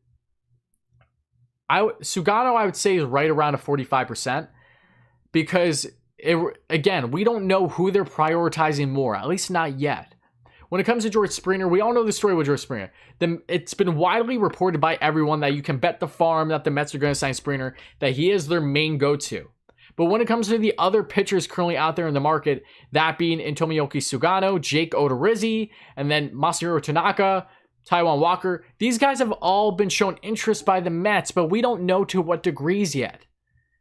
Sugano, I would say, is right around a 45%. Because... again, we don't know who they're prioritizing more, at least not yet. When it comes to George Springer, we all know the story with George Springer. It's been widely reported by everyone that you can bet the farm that the Mets are going to sign Springer, that he is their main go-to. But when it comes to the other pitchers currently out there in the market, that being Tomoyoki Sugano, Jake Odorizzi, and then Masahiro Tanaka, Taijuan Walker, these guys have all been shown interest by the Mets, but we don't know to what degrees yet.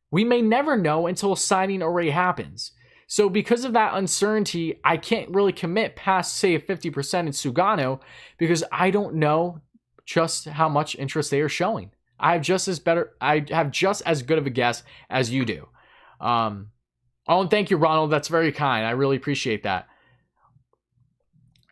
We may never know until signing already happens. So because of that uncertainty, I can't really commit past, say, 50% in Sugano because I don't know just how much interest they are showing. I have just as good of a guess as you do. And thank you, Ronald. That's very kind. I really appreciate that.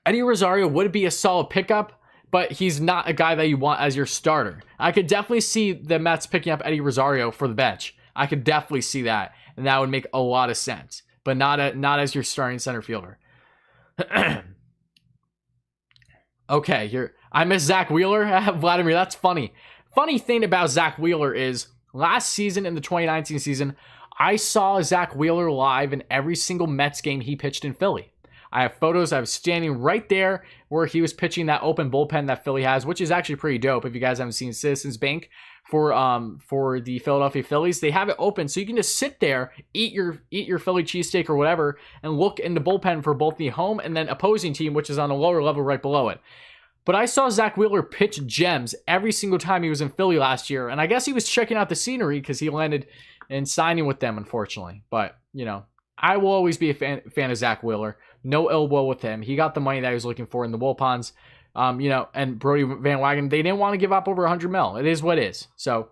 Eddie Rosario would be a solid pickup, but he's not a guy that you want as your starter. I could definitely see the Mets picking up Eddie Rosario for the bench. I could definitely see that, and that would make a lot of sense, but not as your starting center fielder. Okay, here I miss Zach Wheeler. Vladimir, that's funny. Funny thing about Zach Wheeler is last season, in the 2019 season, I saw Zach Wheeler live in every single Mets game he pitched in Philly. I have photos. I was standing right there where he was pitching that open bullpen that Philly has, which is actually pretty dope. If you guys haven't seen Citizens Bank for the Philadelphia Phillies, they have it open so you can just sit there, eat your Philly cheesesteak or whatever, and look in the bullpen for both the home and then opposing team, which is on a lower level right below it. But I saw Zach Wheeler pitch gems every single time he was in Philly last year, and I guess he was checking out the scenery because he landed in signing with them, unfortunately. But I will always be a fan of Zach Wheeler. No ill will with him. He got the money that he was looking for in the Wilpons. And Brody Van Wagen, they didn't want to give up over $100 million. It is what it is. So,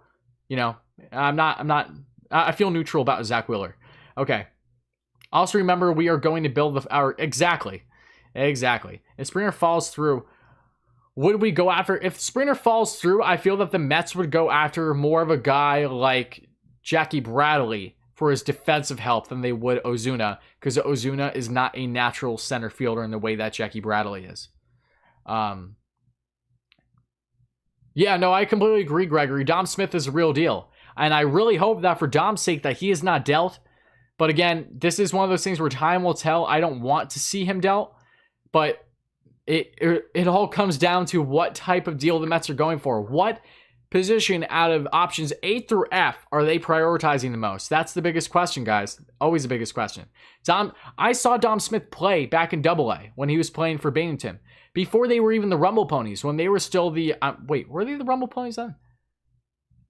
I feel neutral about Zach Wheeler. Okay. Also remember, we are going to build exactly. If Springer falls through, would we go after, if Springer falls through, I feel that the Mets would go after more of a guy like Jackie Bradley for his defensive help than they would Ozuna, because Ozuna is not a natural center fielder in the way that Jackie Bradley is. I completely agree, Gregory. Dom Smith is a real deal. And I really hope that for Dom's sake that he is not dealt. But again, this is one of those things where time will tell. I don't want to see him dealt. But it all comes down to what type of deal the Mets are going for. What position out of options A through F are they prioritizing the most? That's the biggest question, guys. Always the biggest question. I saw Dom Smith play back in AA when he was playing for Binghamton. Before they were even the Rumble Ponies, when they were still the... were they the Rumble Ponies then?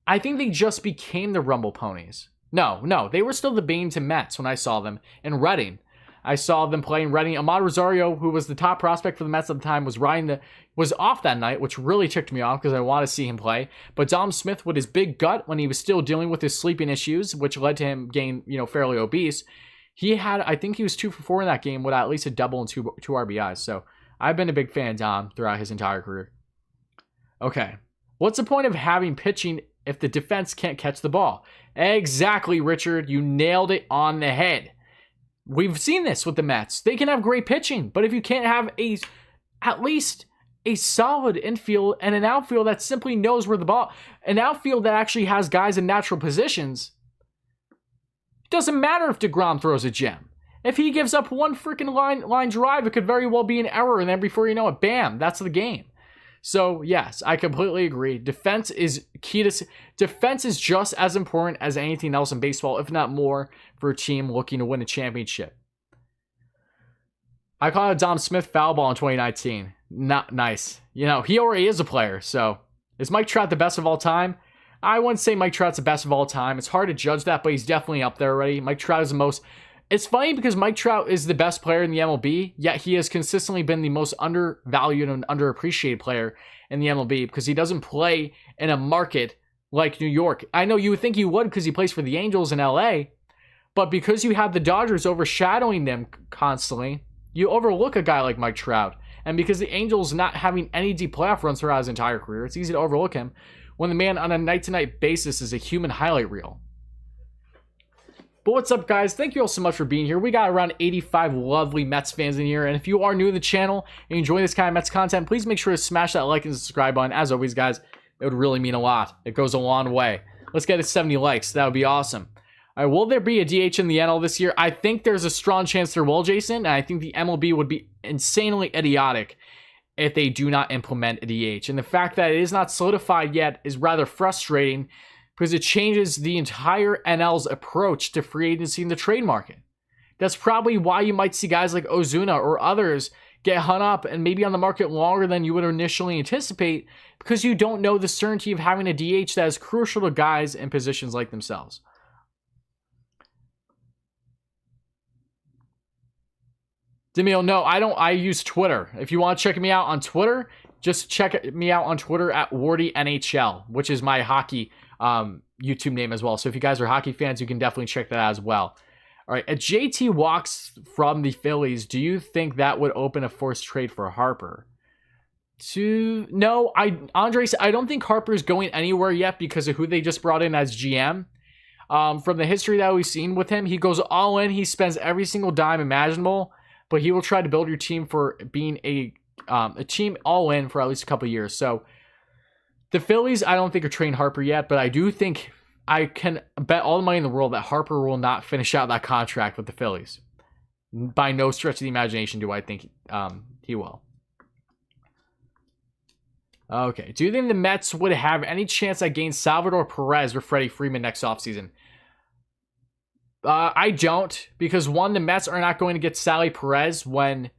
I think they just became the Rumble Ponies. No, they were still the Binghamton Mets when I saw them in Reading. I saw them playing Reading. Ahmad Rosario, who was the top prospect for the Mets at the time, was off that night, which really ticked me off because I want to see him play. But Dom Smith, with his big gut, when he was still dealing with his sleeping issues, which led to him getting, fairly obese, I think he was 2 for 4 in that game with at least a double and two RBIs. So I've been a big fan of Dom throughout his entire career. Okay. What's the point of having pitching if the defense can't catch the ball? Exactly, Richard. You nailed it on the head. We've seen this with the Mets. They can have great pitching, but if you can't have at least a solid infield and an outfield that simply knows where the ball, an outfield that actually has guys in natural positions, it doesn't matter if DeGrom throws a gem. If he gives up one freaking line drive, it could very well be an error, and then before you know it, bam, that's the game. So, yes, I completely agree. Defense is key to... Defense is just as important as anything else in baseball, if not more, for a team looking to win a championship. I call it Dom Smith foul ball in 2019. Not nice. He already is a player, so... Is Mike Trout the best of all time? I wouldn't say Mike Trout's the best of all time. It's hard to judge that, but he's definitely up there already. Mike Trout is the most... It's funny because Mike Trout is the best player in the MLB, yet he has consistently been the most undervalued and underappreciated player in the MLB because he doesn't play in a market like New York. I know you would think he would because he plays for the Angels in LA, But because you have the Dodgers overshadowing them constantly, you overlook a guy like Mike Trout. And because the Angels not having any deep playoff runs throughout his entire career, it's easy to overlook him when the man on a night-to-night basis is a human highlight reel. But what's up, guys? Thank you all so much for being here. We got around 85 lovely Mets fans in here. And if you are new to the channel and enjoy this kind of Mets content, please make sure to smash that like and subscribe button. As always, guys, it would really mean a lot. It goes a long way. Let's get to 70 likes. That would be awesome. All right, will there be a DH in the NL this year? I think there's a strong chance there will, Jason. And I think the MLB would be insanely idiotic if they do not implement a DH. And the fact that it is not solidified yet is rather frustrating because it changes the entire NL's approach to free agency in the trade market. That's probably why you might see guys like Ozuna or others get hung up and maybe on the market longer than you would initially anticipate because you don't know the certainty of having a DH that is crucial to guys in positions like themselves. Demio, no, I don't. I use Twitter. If you want to check me out on Twitter, just check me out on Twitter at WardyNHL, which is my hockey YouTube name as well. So if you guys are hockey fans, you can definitely check that out as well. All right, a JT walks from the Phillies. Do you think that would open a forced trade for Harper? No, Andres, I don't think Harper is going anywhere yet because of who they just brought in as GM. From the history that we've seen with him, he goes all in. He spends every single dime imaginable, but he will try to build your team for being a team all in for at least a couple of years. So the Phillies, I don't think are trading Harper yet, but I do think I can bet all the money in the world that Harper will not finish out that contract with the Phillies. By no stretch of the imagination do I think he will. Okay. Do you think the Mets would have any chance at getting Salvador Perez or Freddie Freeman next offseason? I don't, because one, the Mets are not going to get Sally Perez when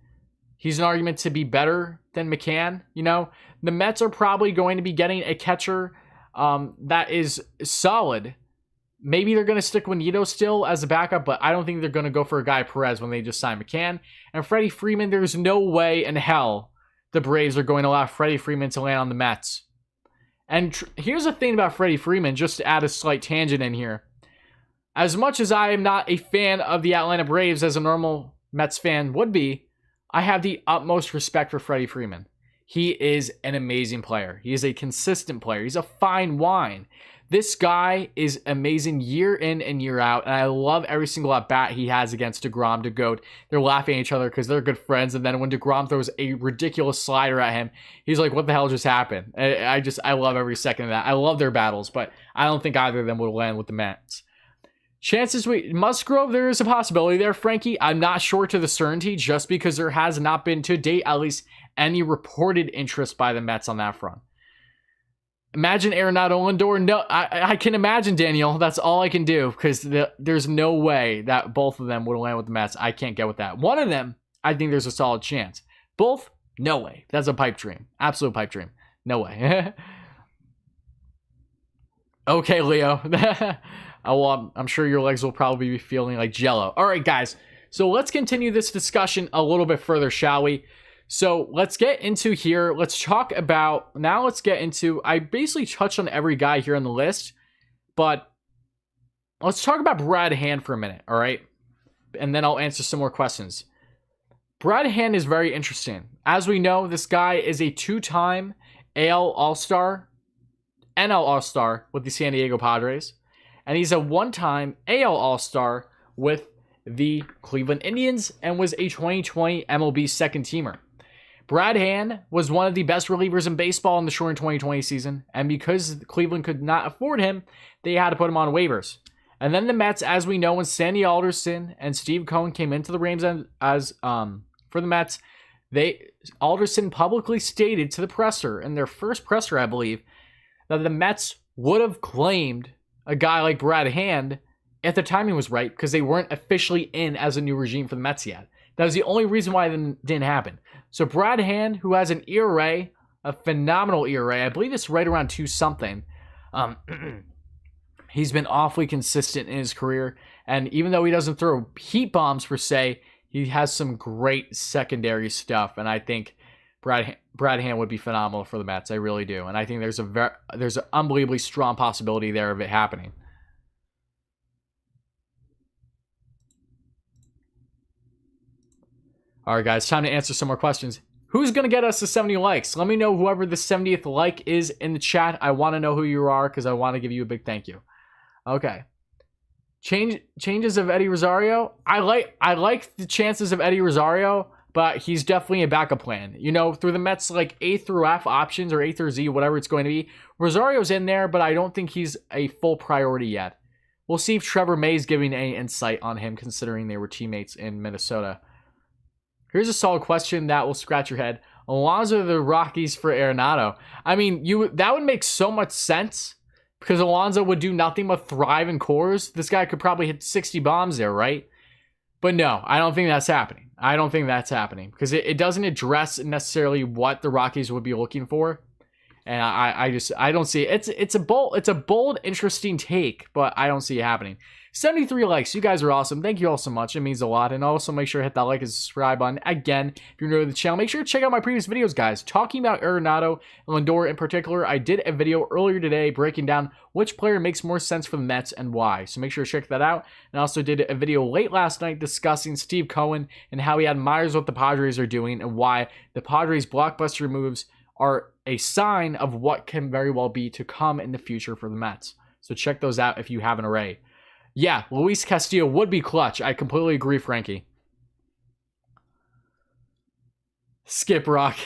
he's an argument to be better than McCann. You know, the Mets are probably going to be getting a catcher that is solid. Maybe they're going to stick with Nito still as a backup, but I don't think they're going to go for a guy Perez when they just sign McCann. And Freddie Freeman, there's no way in hell the Braves are going to allow Freddie Freeman to land on the Mets. And here's the thing about Freddie Freeman, just to add a slight tangent in here. As much as I am not a fan of the Atlanta Braves as a normal Mets fan would be, I have the utmost respect for Freddie Freeman. He is an amazing player. He is a consistent player. He's a fine wine. This guy is amazing year in and year out, and I love every single at-bat he has against DeGrom, DeGoat. They're laughing at each other because they're good friends, and then when DeGrom throws a ridiculous slider at him, he's like, what the hell just happened? I love every second of that. I love their battles, but I don't think either of them will land with the Mets. Chances Musgrove, there is a possibility there, Frankie. I'm not sure to the certainty just because there has not been to date at least any reported interest by the Mets on that front. Imagine Aronado Lindor. No, I can imagine, Daniel. That's all I can do because there's no way that both of them would land with the Mets. I can't get with that. One of them, I think there's a solid chance. Both, no way. That's a pipe dream. Absolute pipe dream. No way. Okay, Leo. Well, I'm sure your legs will probably be feeling like jello. All right, guys. So let's continue this discussion a little bit further, shall we? So let's get into here. Let's talk about, now let's get into, I basically touched on every guy here on the list, but let's talk about Brad Hand for a minute, all right? And then I'll answer some more questions. Brad Hand is very interesting. As we know, this guy is a two-time AL All-Star, NL All-Star with the San Diego Padres. And he's a one-time AL All-Star with the Cleveland Indians and was a 2020 MLB second-teamer. Brad Hand was one of the best relievers in baseball in the short 2020 season, and because Cleveland could not afford him, they had to put him on waivers. And then the Mets, as we know, when Sandy Alderson and Steve Cohen came into the Rams as for the Mets, Alderson publicly stated to the presser, in their first presser, I believe, that the Mets would have claimed a guy like Brad Hand if the timing was right because they weren't officially in as a new regime for the Mets yet. That was the only reason why it didn't happen. So Brad Hand, who has an ERA, a phenomenal ERA, I believe it's right around 2-something. He's been awfully consistent in his career, and even though he doesn't throw heat bombs per se, he has some great secondary stuff, and I think Brad Hand would be phenomenal for the Mets. I really do. And I think there's an unbelievably strong possibility there of it happening. All right, guys, time to answer some more questions. Who's going to get us to 70 likes? Let me know whoever the 70th like is in the chat. I want to know who you are because I want to give you a big thank you. Okay. Changes of Eddie Rosario. I like the chances of Eddie Rosario, but he's definitely a backup plan. You know, through the Mets like A through F options or A through Z, whatever it's going to be. Rosario's in there, but I don't think he's a full priority yet. We'll see if Trevor May's giving any insight on him, considering they were teammates in Minnesota. Here's a solid question that will scratch your head. Alonso the Rockies for Aronado. I mean, that would make so much sense because Alonso would do nothing but thrive in cores. This guy could probably hit 60 bombs there, right? But no, I don't think that's happening. I don't think that's happening because it doesn't address necessarily what the Rockies would be looking for. And I don't see it. It's a bold, interesting take, but I don't see it happening. 73 likes. You guys are awesome. Thank you all so much. It means a lot. And also make sure to hit that like and subscribe button. Again, if you're new to the channel, make sure to check out my previous videos, guys. Talking about Aronado and Lindor in particular, I did a video earlier today breaking down which player makes more sense for the Mets and why. So make sure to check that out. And I also did a video late last night discussing Steve Cohen and how he admires what the Padres are doing and why the Padres' blockbuster moves are a sign of what can very well be to come in the future for the Mets. So check those out if you haven't already. Yeah, Louise Castillo would be clutch. I completely agree, Frankie. Skip Rock.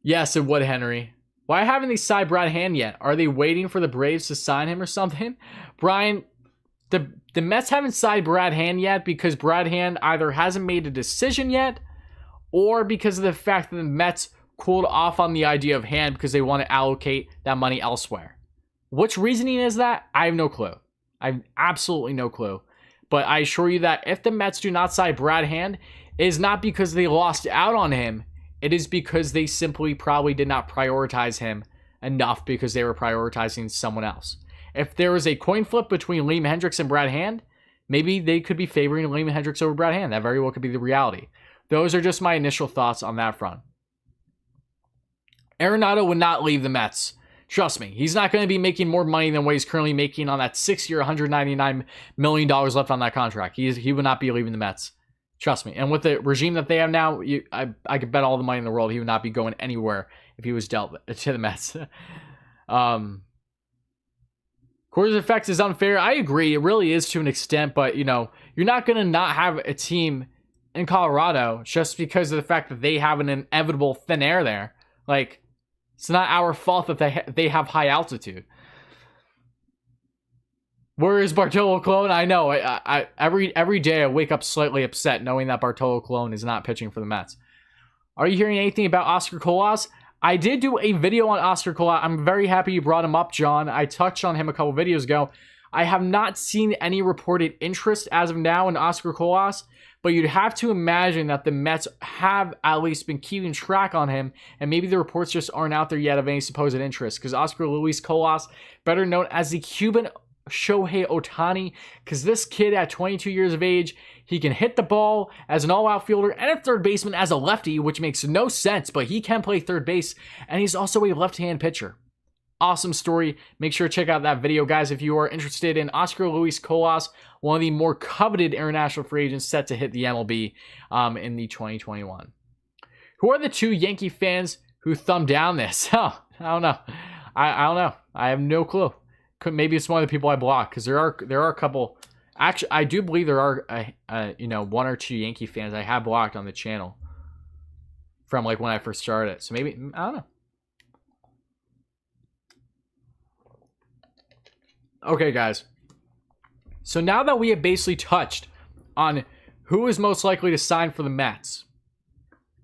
Yes, it would, Henry. Why haven't they signed Brad Hand yet? Are they waiting for the Braves to sign him or something? Brian, the Mets haven't signed Brad Hand yet because Brad Hand either hasn't made a decision yet or because of the fact that the Mets cooled off on the idea of Hand because they want to allocate that money elsewhere. Which reasoning is that? I have no clue. I have absolutely no clue. But I assure you that if the Mets do not sign Brad Hand, it is not because they lost out on him. It is because they simply probably did not prioritize him enough because they were prioritizing someone else. If there was a coin flip between Liam Hendricks and Brad Hand, maybe they could be favoring Liam Hendricks over Brad Hand. That very well could be the reality. Those are just my initial thoughts on that front. Aronado would not leave the Mets. Trust me, he's not going to be making more money than what he's currently making on that 6-year, $199 million left on that contract. He would not be leaving the Mets. Trust me. And with the regime that they have now, I could bet all the money in the world he would not be going anywhere if he was dealt to the Mets. Core's effects is unfair. I agree. It really is to an extent, but, you know, you're not going to not have a team in Colorado just because of the fact that they have an inevitable thin air there. Like, it's not our fault that they have high altitude. Where is Bartolo Colon? I know. Every day I wake up slightly upset knowing that Bartolo Colon is not pitching for the Mets. Are you hearing anything about Oscar Colas? I did do a video on Oscar Colas. I'm very happy you brought him up, John. I touched on him a couple videos ago. I have not seen any reported interest as of now in Oscar Colas, but you'd have to imagine that the Mets have at least been keeping track on him, and maybe the reports just aren't out there yet of any supposed interest, because Oscar Luis Colas, better known as the Cuban Shohei Ohtani, because this kid at 22 years of age, he can hit the ball as an all-outfielder and a third baseman as a lefty, which makes no sense, but he can play third base, and he's also a left-hand pitcher. Awesome story. Make sure to check out that video, guys, if you are interested in Oscar Luis Colas, one of the more coveted international free agents set to hit the MLB in the 2021. Who are the two Yankee fans who thumbed down this? Oh, I don't know. I don't know. I have no clue. Maybe it's one of the people I blocked, because there are a couple. Actually, I do believe there are one or two Yankee fans I have blocked on the channel from like when I first started. So maybe I don't know. Okay, guys. So now that we have basically touched on who is most likely to sign for the Mets,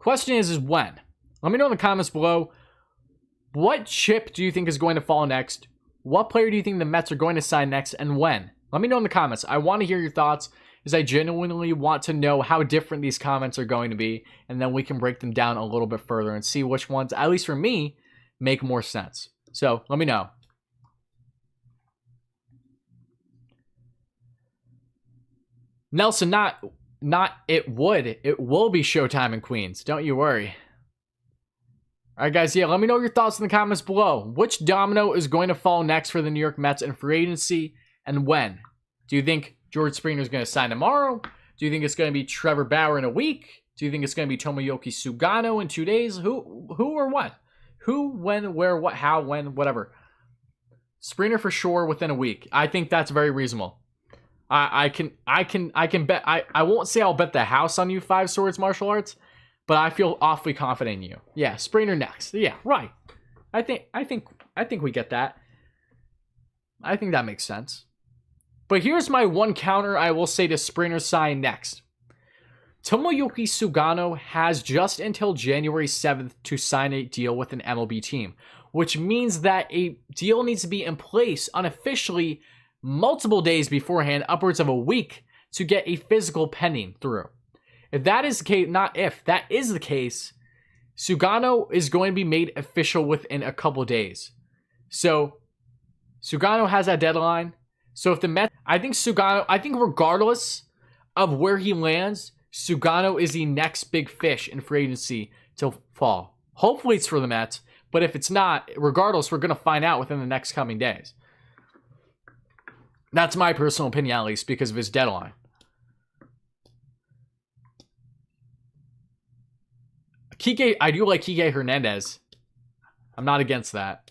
question is when? Let me know in the comments below. What chip do you think is going to fall next? What player do you think the Mets are going to sign next, and when? Let me know in the comments. I want to hear your thoughts, because I genuinely want to know how different these comments are going to be, and then we can break them down a little bit further and see which ones, at least for me, make more sense. So let me know. Nelson, not it would. It will be showtime in Queens. Don't you worry. All right, guys. Yeah, let me know your thoughts in the comments below. Which domino is going to fall next for the New York Mets in free agency, and when? Do you think George Springer is going to sign tomorrow? Do you think it's going to be Trevor Bauer in a week? Do you think it's going to be Tomoyuki Sugano in 2 days? Who or what? Who, when, where, what, how, when, whatever. Springer for sure within a week. I think that's very reasonable. I can bet. I won't say I'll bet the house on you, Five Swords Martial Arts, but I feel awfully confident in you. Yeah, Springer next. Yeah, right. I think we get that. I think that makes sense. But here's my one counter I will say to Springer sign next. Tomoyuki Sugano has just until January 7th to sign a deal with an MLB team, which means that a deal needs to be in place unofficially multiple days beforehand, upwards of a week, to get a physical pending through. If that is the case, not if, that is the case, Sugano is going to be made official within a couple days. So, Sugano has that deadline. So if the Mets, I think regardless of where he lands, Sugano is the next big fish in free agency till fall. Hopefully it's for the Mets, but if it's not, regardless, we're going to find out within the next coming days. That's my personal opinion, at least, because of his deadline. I do like Kike Hernandez. I'm not against that.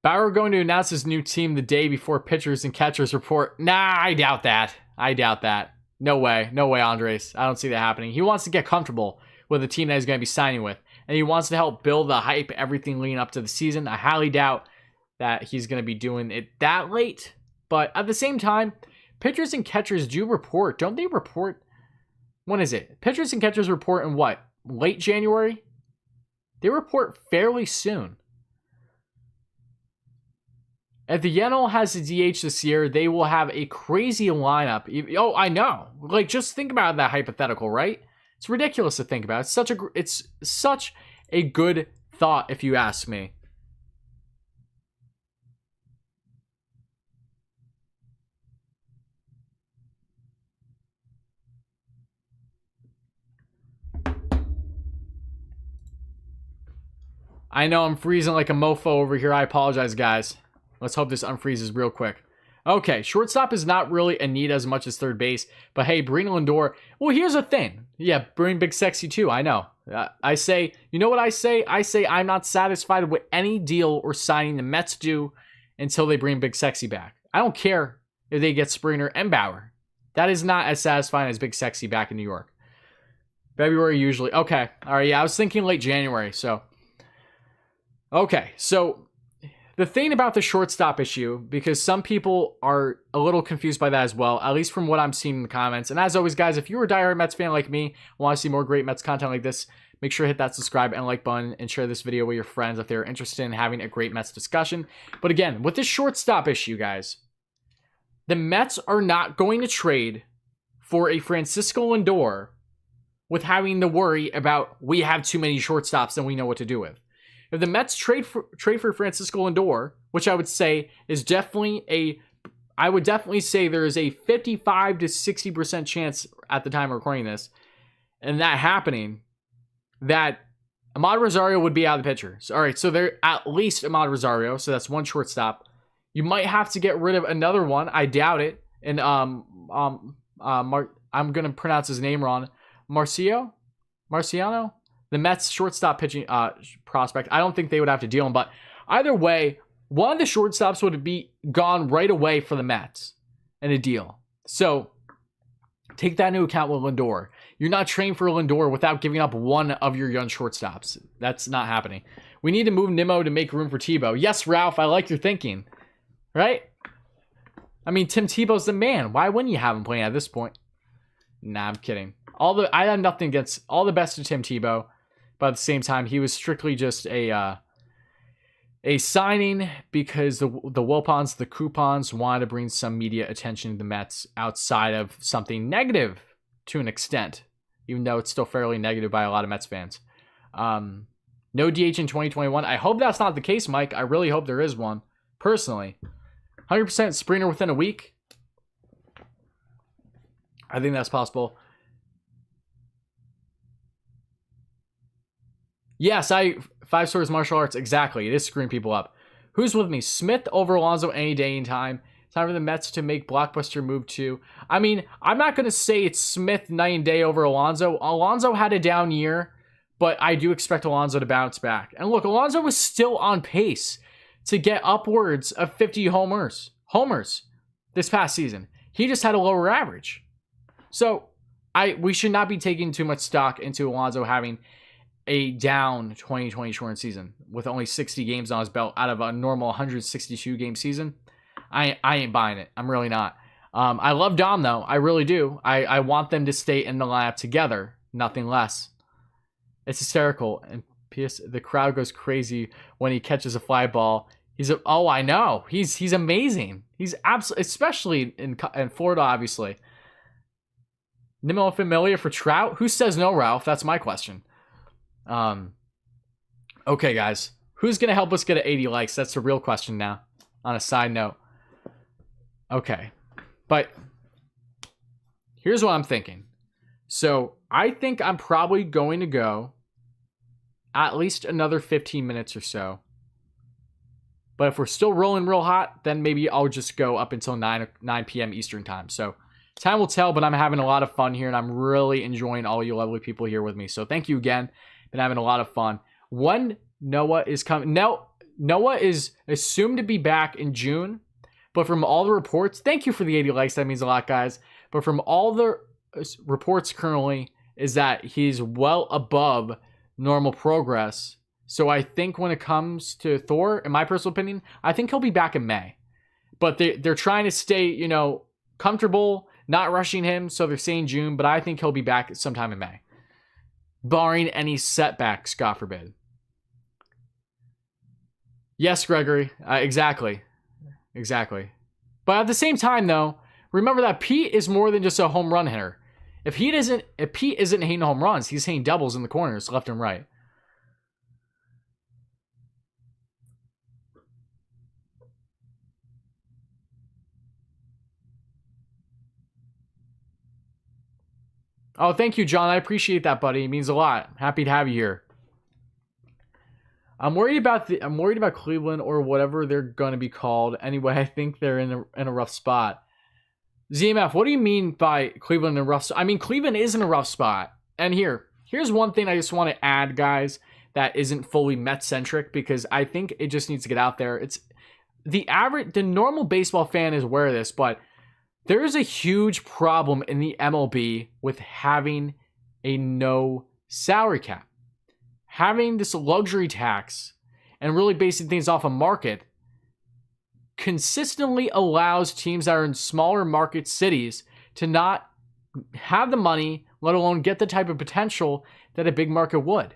Bauer going to announce his new team the day before pitchers and catchers report. Nah, I doubt that. No way. No way, Andres. I don't see that happening. He wants to get comfortable with the team that he's going to be signing with. And he wants to help build the hype, everything leading up to the season. I highly doubt that he's going to be doing it that late. But at the same time, pitchers and catchers do report. Don't they report? When is it? Pitchers and catchers report in what? Late January? They report fairly soon. If the Yenal has the DH this year, they will have a crazy lineup. Oh, I know. Like, just think about that hypothetical, right? It's ridiculous to think about. It's such a good thought, if you ask me. I know I'm freezing like a mofo over here. I apologize, guys. Let's hope this unfreezes real quick. Okay, shortstop is not really a need as much as third base. But hey, Brein Lindor. Well, here's the thing. Yeah, Brein Big Sexy too. I know. I say, you know what I say? I say I'm not satisfied with any deal or signing the Mets do until they bring Big Sexy back. I don't care if they get Springer and Bauer. That is not as satisfying as Big Sexy back in New York. February usually. Okay. All right. Yeah, I was thinking late January. So, okay. So, the thing about the shortstop issue, because some people are a little confused by that as well, at least from what I'm seeing in the comments. And as always, guys, if you're a diehard Mets fan like me, want to see more great Mets content like this, make sure to hit that subscribe and like button and share this video with your friends if they're interested in having a great Mets discussion. But again, with this shortstop issue, guys, the Mets are not going to trade for a Francisco Lindor with having to worry about we have too many shortstops and we know what to do with. If the Mets trade for Francisco Lindor, which I would say is I would definitely say there is a 55 to 60% chance at the time of recording this, and that happening, that Ahmad Rosario would be out of the picture. So, all right, so they're at least Ahmad Rosario, so that's one shortstop. You might have to get rid of another one. I doubt it. And I'm gonna pronounce his name wrong. Marciano, the Mets shortstop pitching prospect. I don't think they would have to deal him, but either way, one of the shortstops would be gone right away for the Mets in a deal. So take that into account with Lindor. You're not trading for Lindor without giving up one of your young shortstops. That's not happening. We need to move Nimmo to make room for Tebow. Yes, Ralph, I like your thinking. Right? I mean, Tim Tebow's the man. Why wouldn't you have him playing at this point? Nah, I'm kidding. I have nothing against all the best to Tim Tebow, but at the same time, he was strictly just a signing because the Wilpons, the Coupons, wanted to bring some media attention to the Mets outside of something negative to an extent, even though it's still fairly negative by a lot of Mets fans. No DH in 2021. I hope that's not the case, Mike. I really hope there is one, personally. 100% Springer within a week. I think that's possible. Yes, Five Swords Martial Arts, exactly. It is screwing people up. Who's with me? Smith over Alonso any day, any time. Time for the Mets to make blockbuster move too. I mean, I'm not going to say it's Smith night and day over Alonso. Alonso had a down year, but I do expect Alonso to bounce back. And look, Alonso was still on pace to get upwards of 50 homers this past season. He just had a lower average. So we should not be taking too much stock into Alonso having a down 2020 shortened season with only 60 games on his belt out of a normal 162 game season. I ain't buying it. I'm really not. I love Dom though. I really do. I want them to stay in the lineup together, nothing less. It's hysterical, and the crowd goes crazy when he catches a fly ball. I know. He's amazing. He's absolutely, especially in Florida, obviously. Memorabilia for Trout? Who says no, Ralph? That's my question. Okay, guys. Who's going to help us get at 80 likes? That's the real question now, on a side note. Okay. But here's what I'm thinking. So I think I'm probably going to go at least another 15 minutes or so. But if we're still rolling real hot, then maybe I'll just go up until 9 p.m. Eastern time. So time will tell, but I'm having a lot of fun here, and I'm really enjoying all you lovely people here with me. So thank you again. Been having a lot of fun. When Noah is coming, Noah is assumed to be back in June, but from all the reports, thank you for the 80 likes. That means a lot, guys. But from all the reports currently is that he's well above normal progress. So I think when it comes to Thor, in my personal opinion, I think he'll be back in May. But they're trying to stay, comfortable, not rushing him. So they're saying June, but I think he'll be back sometime in May. Barring any setbacks, God forbid. Yes, Gregory. Exactly. But at the same time, though, remember that Pete is more than just a home run hitter. If Pete isn't hitting home runs, he's hitting doubles in the corners, left and right. Oh, thank you, John. I appreciate that, buddy. It means a lot. Happy to have you here. I'm worried about Cleveland or whatever they're going to be called. Anyway, I think they're in a rough spot. ZMF, what do you mean by Cleveland in a rough spot? I mean, Cleveland is in a rough spot. And here's one thing I just want to add, guys, that isn't fully Met-centric, because I think it just needs to get out there. It's the normal baseball fan is aware of this, but there is a huge problem in the MLB with having a no salary cap. Having this luxury tax and really basing things off a market consistently allows teams that are in smaller market cities to not have the money, let alone get the type of potential that a big market would.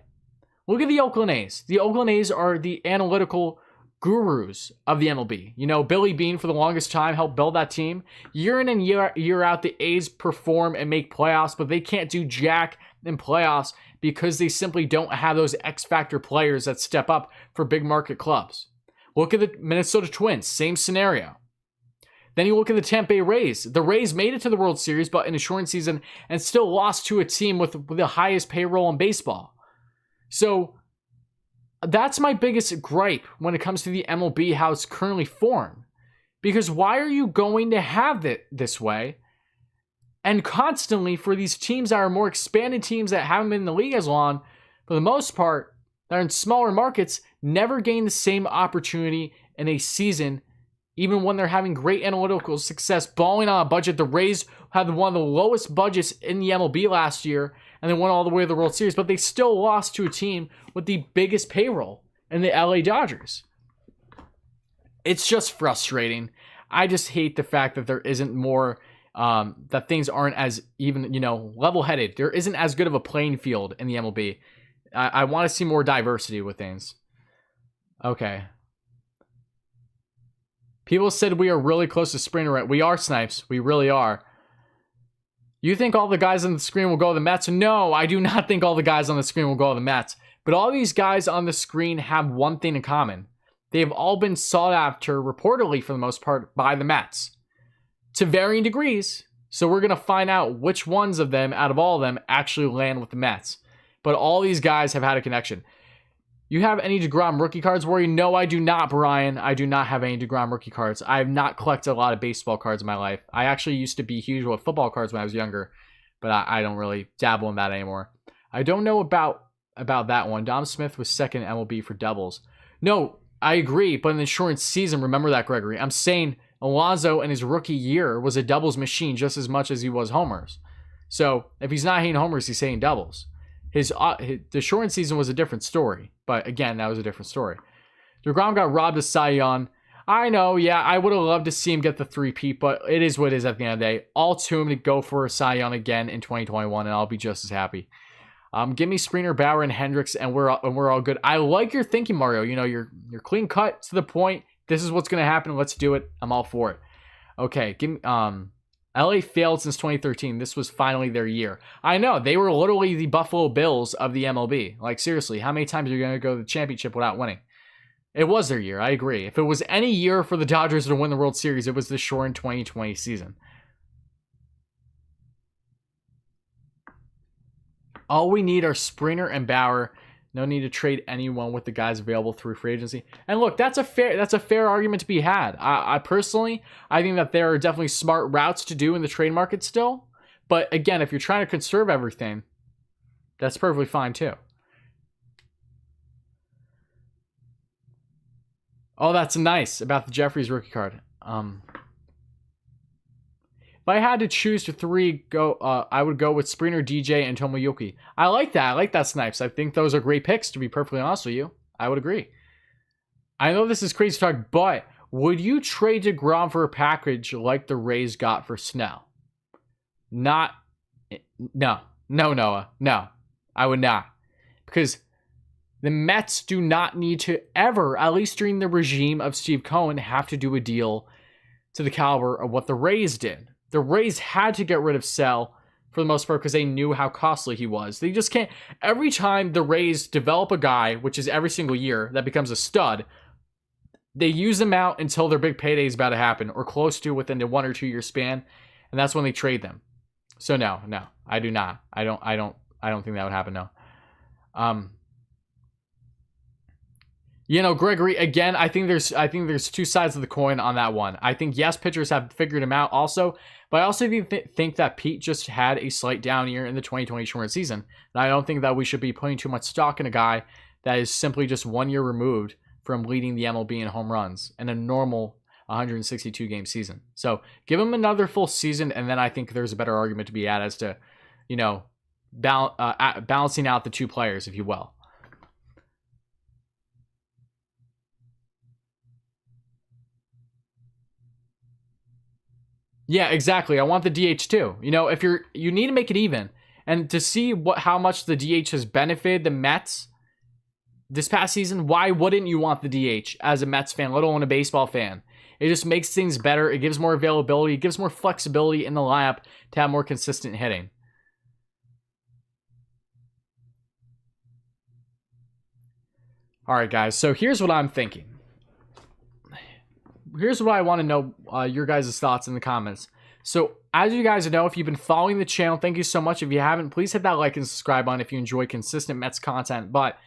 Look at the Oakland A's. The Oakland A's are the analytical gurus of the MLB. Billy Beane for the longest time helped build that team. Year in and year out, the A's perform and make playoffs, but they can't do jack in playoffs because they simply don't have those X-factor players that step up for big market clubs. Look at the Minnesota Twins, same scenario. Then you look at the Tampa Bay Rays. The Rays made it to the World Series, but in a shortened season, and still lost to a team with the highest payroll in baseball. So that's my biggest gripe when it comes to the MLB, how it's currently formed. Because why are you going to have it this way? And constantly for these teams that are more expanded teams that haven't been in the league as long, for the most part, that are in smaller markets, never gain the same opportunity in a season, even when they're having great analytical success, balling on a budget. The Rays had one of the lowest budgets in the MLB last year, and they went all the way to the World Series, but they still lost to a team with the biggest payroll in the LA Dodgers. It's just frustrating. I just hate the fact that there isn't more, that things aren't as even, level-headed. There isn't as good of a playing field in the MLB. I want to see more diversity with things. Okay. People said we are really close to spring right. We are, Snipes. We really are. You think all the guys on the screen will go to the Mets? No, I do not think all the guys on the screen will go to the Mets. But all these guys on the screen have one thing in common. They have all been sought after, reportedly for the most part, by the Mets. To varying degrees. So we're going to find out which ones of them, out of all of them, actually land with the Mets. But all these guys have had a connection. You have any DeGrom rookie cards, Rory? No, I do not, Brian. I do not have any DeGrom rookie cards. I have not collected a lot of baseball cards in my life. I actually used to be huge with football cards when I was younger, but I don't really dabble in that anymore. I don't know about that one. Dom Smith was second in MLB for doubles. No, I agree, but in the shortened season, remember that, Gregory. I'm saying Alonso in his rookie year was a doubles machine just as much as he was homers. So if he's not hitting homers, he's hitting doubles. The shortened season was a different story, but again, that was a different story. DeGrom got robbed of Cy Young. I know, yeah, I would have loved to see him get the 3-peat, but it is what it is at the end of the day. All to him to go for a Cy Young again in 2021, and I'll be just as happy. Give me Springer, Bauer, and Hendricks, and we're all good. I like your thinking, Mario. You know, you're clean cut to the point. This is what's gonna happen. Let's do it. I'm all for it. Okay, give me LA failed since 2013. This was finally their year. I know, they were literally the Buffalo Bills of the MLB. Like, seriously, how many times are you going to go to the championship without winning? It was their year, I agree. If it was any year for the Dodgers to win the World Series, it was the shortened 2020 season. All we need are Springer and Bauer. No need to trade anyone with the guys available through free agency. And look, that's a fair argument to be had. I personally, I think that there are definitely smart routes to do in the trade market still. But again, if you're trying to conserve everything, that's perfectly fine too. Oh, that's nice about the Jeffries rookie card. If I had to choose to three, I would go with Springer, DJ, and Tomoyuki. I like that. I like that, Snipes. I think those are great picks, to be perfectly honest with you. I would agree. I know this is crazy talk, but would you trade DeGrom for a package like the Rays got for Snell? No, Noah. No, I would not. Because the Mets do not need to ever, at least during the regime of Steve Cohen, have to do a deal to the caliber of what the Rays did. The Rays had to get rid of Sell for the most part because they knew how costly he was. They just can't. Every time the Rays develop a guy, which is every single year, that becomes a stud, they use them out until their big payday is about to happen or close to within a 1 or 2 year span, and that's when they trade them. So no, I do not. I don't think that would happen. No. You know, Gregory, again, I think there's two sides of the coin on that one. I think, yes, pitchers have figured him out also, but I also think that Pete just had a slight down year in the 2020 short season. And I don't think that we should be putting too much stock in a guy that is simply just 1 year removed from leading the MLB in home runs in a normal 162-game season. So give him another full season, and then I think there's a better argument to be had as to, you know, balancing out the two players, if you will. Yeah, exactly. I want the DH too. You know, if you need to make it even, and to see how much the DH has benefited the Mets this past season, why wouldn't you want the DH as a Mets fan, let alone a baseball fan? It just makes things better. It gives more availability. It gives more flexibility in the lineup to have more consistent hitting. All right, guys. So here's what I'm thinking. Here's what I want to know your guys' thoughts in the comments. So, as you guys know, if you've been following the channel, thank you so much. If you haven't, please hit that like and subscribe button if you enjoy consistent Mets content. But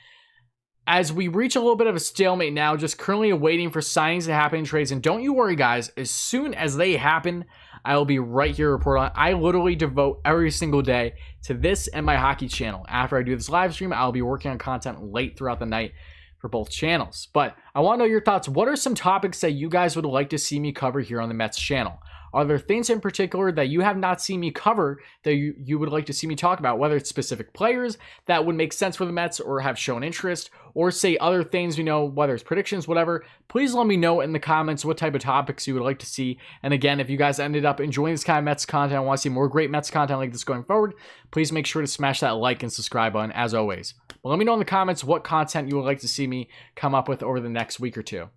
as we reach a little bit of a stalemate now, just currently awaiting for signings to happen in trades. And don't you worry, guys. As soon as they happen, I will be right here to report on it. I literally devote every single day to this and my hockey channel. After I do this live stream, I'll be working on content late throughout the night for both channels. But I want to know your thoughts. What are some topics that you guys would like to see me cover here on the Mets channel? Are there things in particular that you have not seen me cover that you would like to see me talk about, whether it's specific players that would make sense for the Mets or have shown interest, or say other things, you know, whether it's predictions, whatever? Please let me know in the comments what type of topics you would like to see. And again, if you guys ended up enjoying this kind of Mets content and want to see more great Mets content like this going forward, please make sure to smash that like and subscribe button as always. But let me know in the comments what content you would like to see me come up with over the next week or two.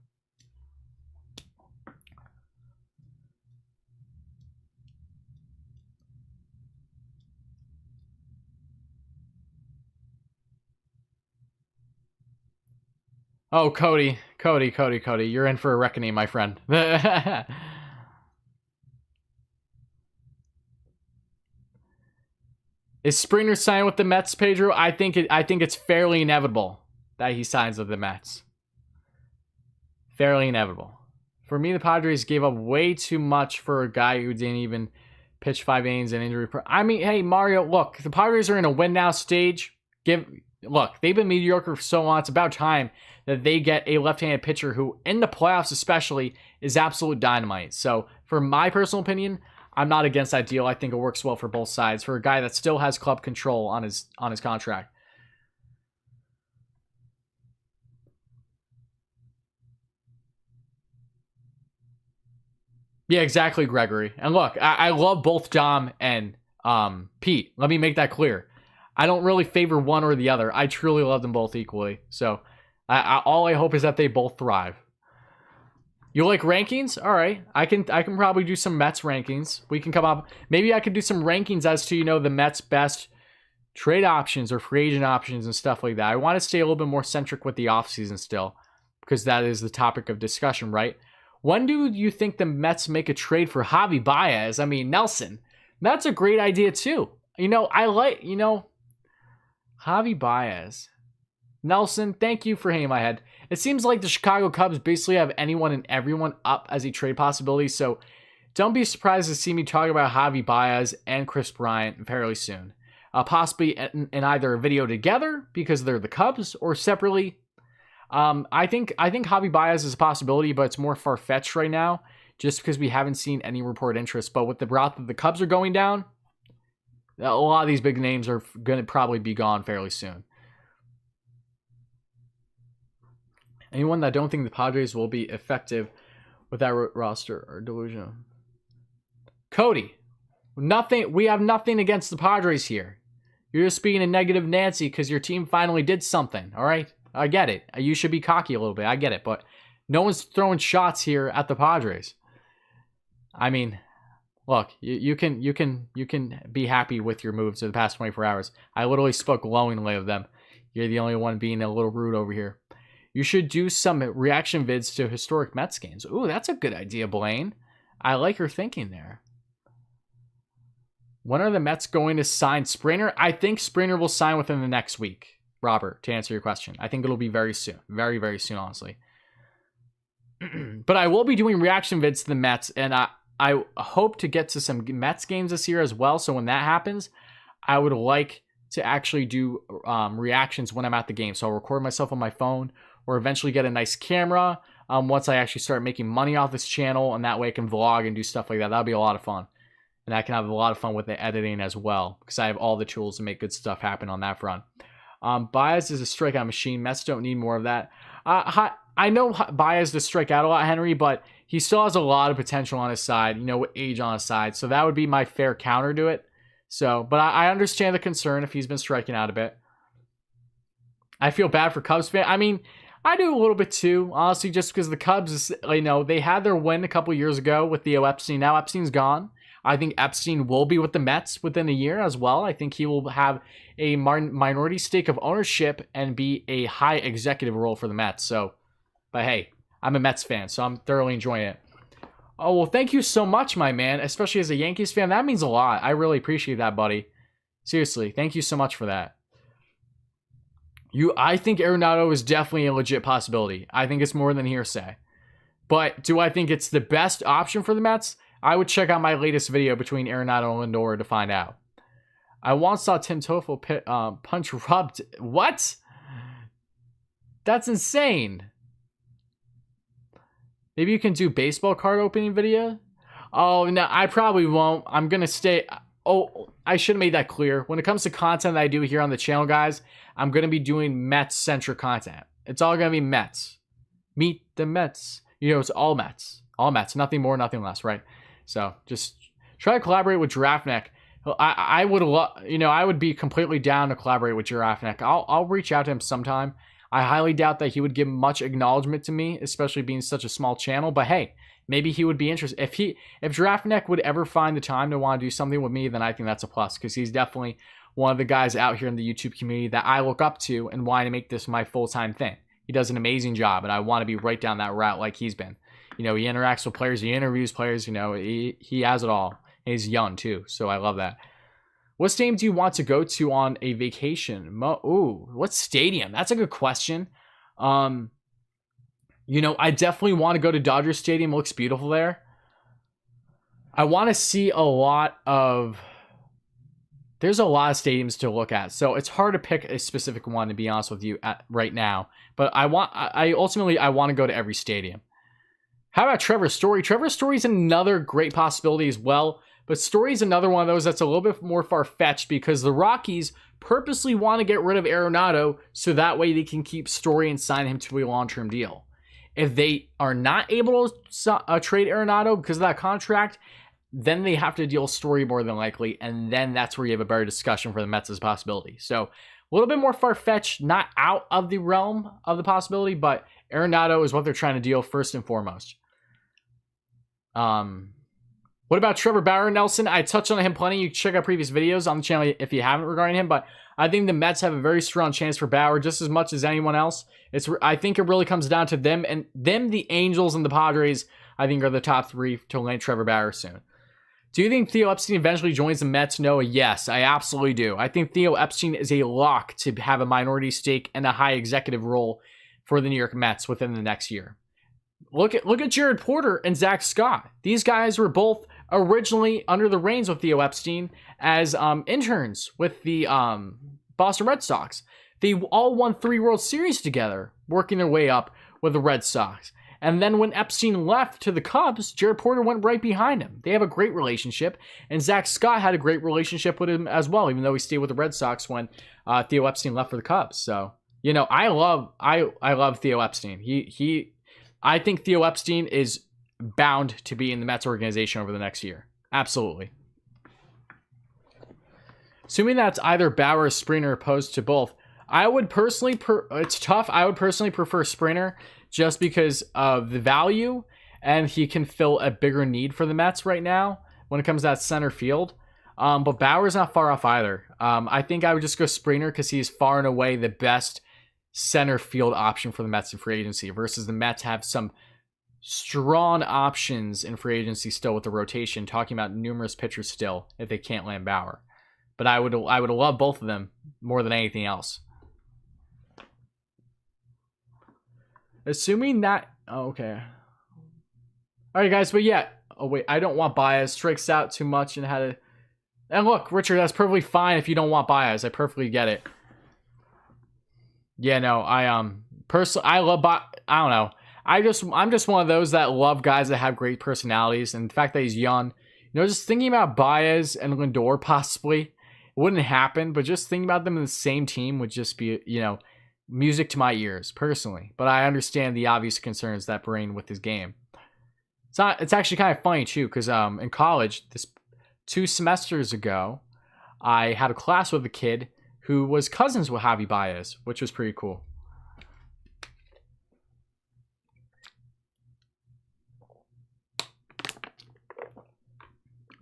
Oh, Cody, you're in for a reckoning, my friend. Is Springer signing with the Mets, Pedro? I think it's fairly inevitable that he signs with the Mets. Fairly inevitable. For me, the Padres gave up way too much for a guy who didn't even pitch 5 innings and injury. I mean, hey, Mario, look, the Padres are in a win now stage. Look, they've been mediocre for so long. It's about time that they get a left-handed pitcher who, in the playoffs especially, is absolute dynamite. So, for my personal opinion, I'm not against that deal. I think it works well for both sides. For a guy that still has club control on his contract. Yeah, exactly, Gregory. And look, I love both Dom and Pete. Let me make that clear. I don't really favor one or the other. I truly love them both equally. So, all I hope is that they both thrive. You like rankings? All right. I can probably do some Mets rankings. We can come up. Maybe I could do some rankings as to, the Mets' best trade options or free agent options and stuff like that. I want to stay a little bit more centric with the offseason still, because that is the topic of discussion, right? When do you think the Mets make a trade for Harvey Baez? I mean, Nelson. That's a great idea too. I like, Harvey Baez. Nelson, thank you for hitting my head. It seems like the Chicago Cubs basically have anyone and everyone up as a trade possibility, so don't be surprised to see me talk about Harvey Baez and Kris Bryant fairly soon. Possibly in either a video together because they're the Cubs, or separately. I think Harvey Baez is a possibility, but it's more far-fetched right now, just because we haven't seen any reported interest. But with the route that the Cubs are going down, a lot of these big names are going to probably be gone fairly soon. Anyone that don't think the Padres will be effective with that roster are delusional. Cody, we have nothing against the Padres here. You're just being a negative Nancy because your team finally did something, all right? I get it. You should be cocky a little bit. I get it, but no one's throwing shots here at the Padres. I mean, look, you can be happy with your moves in the past 24 hours. I literally spoke glowingly of them. You're the only one being a little rude over here. You should do some reaction vids to historic Mets games. Ooh, that's a good idea, Blaine. I like your thinking there. When are the Mets going to sign Springer? I think Springer will sign within the next week. Robert, to answer your question, I think it'll be very soon. Very, very soon, honestly. But I will be doing reaction vids to the Mets, and I hope to get to some Mets games this year as well. So when that happens, I would like to actually do reactions when I'm at the game. So I'll record myself on my phone, or eventually get a nice camera once I actually start making money off this channel, and that way I can vlog and do stuff like that. That'll be a lot of fun. And I can have a lot of fun with the editing as well, because I have all the tools to make good stuff happen on that front. Baez is a strikeout machine. Mets don't need more of that. I know Baez does strike out a lot, Henry, but he still has a lot of potential on his side, with age on his side. So that would be my fair counter to it. So, but I understand the concern if he's been striking out a bit. I feel bad for Cubs fans. I mean, I do a little bit too, honestly, just because the Cubs, they had their win a couple years ago with Theo Epstein. Now Epstein's gone. I think Epstein will be with the Mets within a year as well. I think he will have a minority stake of ownership and be a high executive role for the Mets. So, but hey, I'm a Mets fan, so I'm thoroughly enjoying it. Oh, well, thank you so much, my man, especially as a Yankees fan. That means a lot. I really appreciate that, buddy. Seriously, thank you so much for that. I think Aronado is definitely a legit possibility. I think it's more than hearsay. But do I think it's the best option for the Mets? I would check out my latest video between Aronado and Lindor to find out. I once saw Tim Toffel punch rubbed. What? That's insane. Maybe you can do baseball card opening video? Oh, no, I probably won't. I'm going to stay. Oh, I should have made that clear. When it comes to content that I do here on the channel, guys, I'm going to be doing Mets-centric content. It's all going to be Mets. Meet the Mets. It's all Mets. All Mets. Nothing more, nothing less, right? So just try to collaborate with Giraffe Neck. I would I would be completely down to collaborate with Giraffe Neck. I'll reach out to him sometime. I highly doubt that he would give much acknowledgement to me, especially being such a small channel. But hey, maybe he would be interested. If Giraffe Neck would ever find the time to want to do something with me, then I think that's a plus, because he's definitely one of the guys out here in the YouTube community that I look up to and want to make this my full-time thing. He does an amazing job, and I want to be right down that route like he's been. He interacts with players, he interviews players, he has it all. And he's young too, so I love that. What stadium do you want to go to on a vacation? Ooh, what stadium? That's a good question. I definitely want to go to Dodger Stadium. It looks beautiful there. I want to see a lot of... There's a lot of stadiums to look at, so it's hard to pick a specific one, to be honest with you, right now. But I want to go to every stadium. How about Trevor Story? Trevor Story is another great possibility as well, but Story is another one of those that's a little bit more far-fetched because the Rockies purposely want to get rid of Aronado so that way they can keep Story and sign him to a long-term deal. If they are not able to trade Aronado because of that contract, then they have to deal Story more than likely, and then that's where you have a better discussion for the Mets as a possibility. So a little bit more far-fetched, not out of the realm of the possibility, but Aronado is what they're trying to deal first and foremost. What about Trevor Bauer, Nelson? I touched on him plenty. You can check out previous videos on the channel if you haven't regarding him, but I think the Mets have a very strong chance for Bauer just as much as anyone else. I think it really comes down to them, and the Angels and the Padres, I think, are the top three to land Trevor Bauer soon. Do you think Theo Epstein eventually joins the Mets? No, yes, I absolutely do. I think Theo Epstein is a lock to have a minority stake and a high executive role for the New York Mets within the next year. Look at Jared Porter and Zach Scott. These guys were both originally under the reins with Theo Epstein as interns with the Boston Red Sox. They all won 3 World Series together, working their way up with the Red Sox. And then when Epstein left to the Cubs, Jared Porter went right behind him. They have a great relationship, and Zach Scott had a great relationship with him as well, even though he stayed with the Red Sox when Theo Epstein left for the Cubs. So, I love Theo Epstein. I think Theo Epstein is bound to be in the Mets organization over the next year. Absolutely. Assuming that's either Bauer or Springer opposed to both, I would personally, it's tough. I would personally prefer Springer just because of the value, and he can fill a bigger need for the Mets right now when it comes to that center field. But Bauer's not far off either. I think I would just go Springer because he's far and away the best center field option for the Mets in free agency versus the Mets have some strong options in free agency still with the rotation, talking about numerous pitchers still if they can't land Bauer. But I would love both of them more than anything else. Assuming that... Oh, okay. All right, guys. But yeah. Oh, wait. I don't want Baez. Strikes out too much and had to... And look, Richard, that's perfectly fine if you don't want Baez. I perfectly get it. Yeah, no. Personally, I love... I don't know. I'm just one of those that love guys that have great personalities. And the fact that he's young... just thinking about Baez and Lindor possibly... It wouldn't happen, but just thinking about them in the same team would just be, music to my ears, personally. But I understand the obvious concerns that Brein with his game. It's actually kind of funny, too, because in college, 2 semesters ago, I had a class with a kid who was cousins with Javi Baez, which was pretty cool.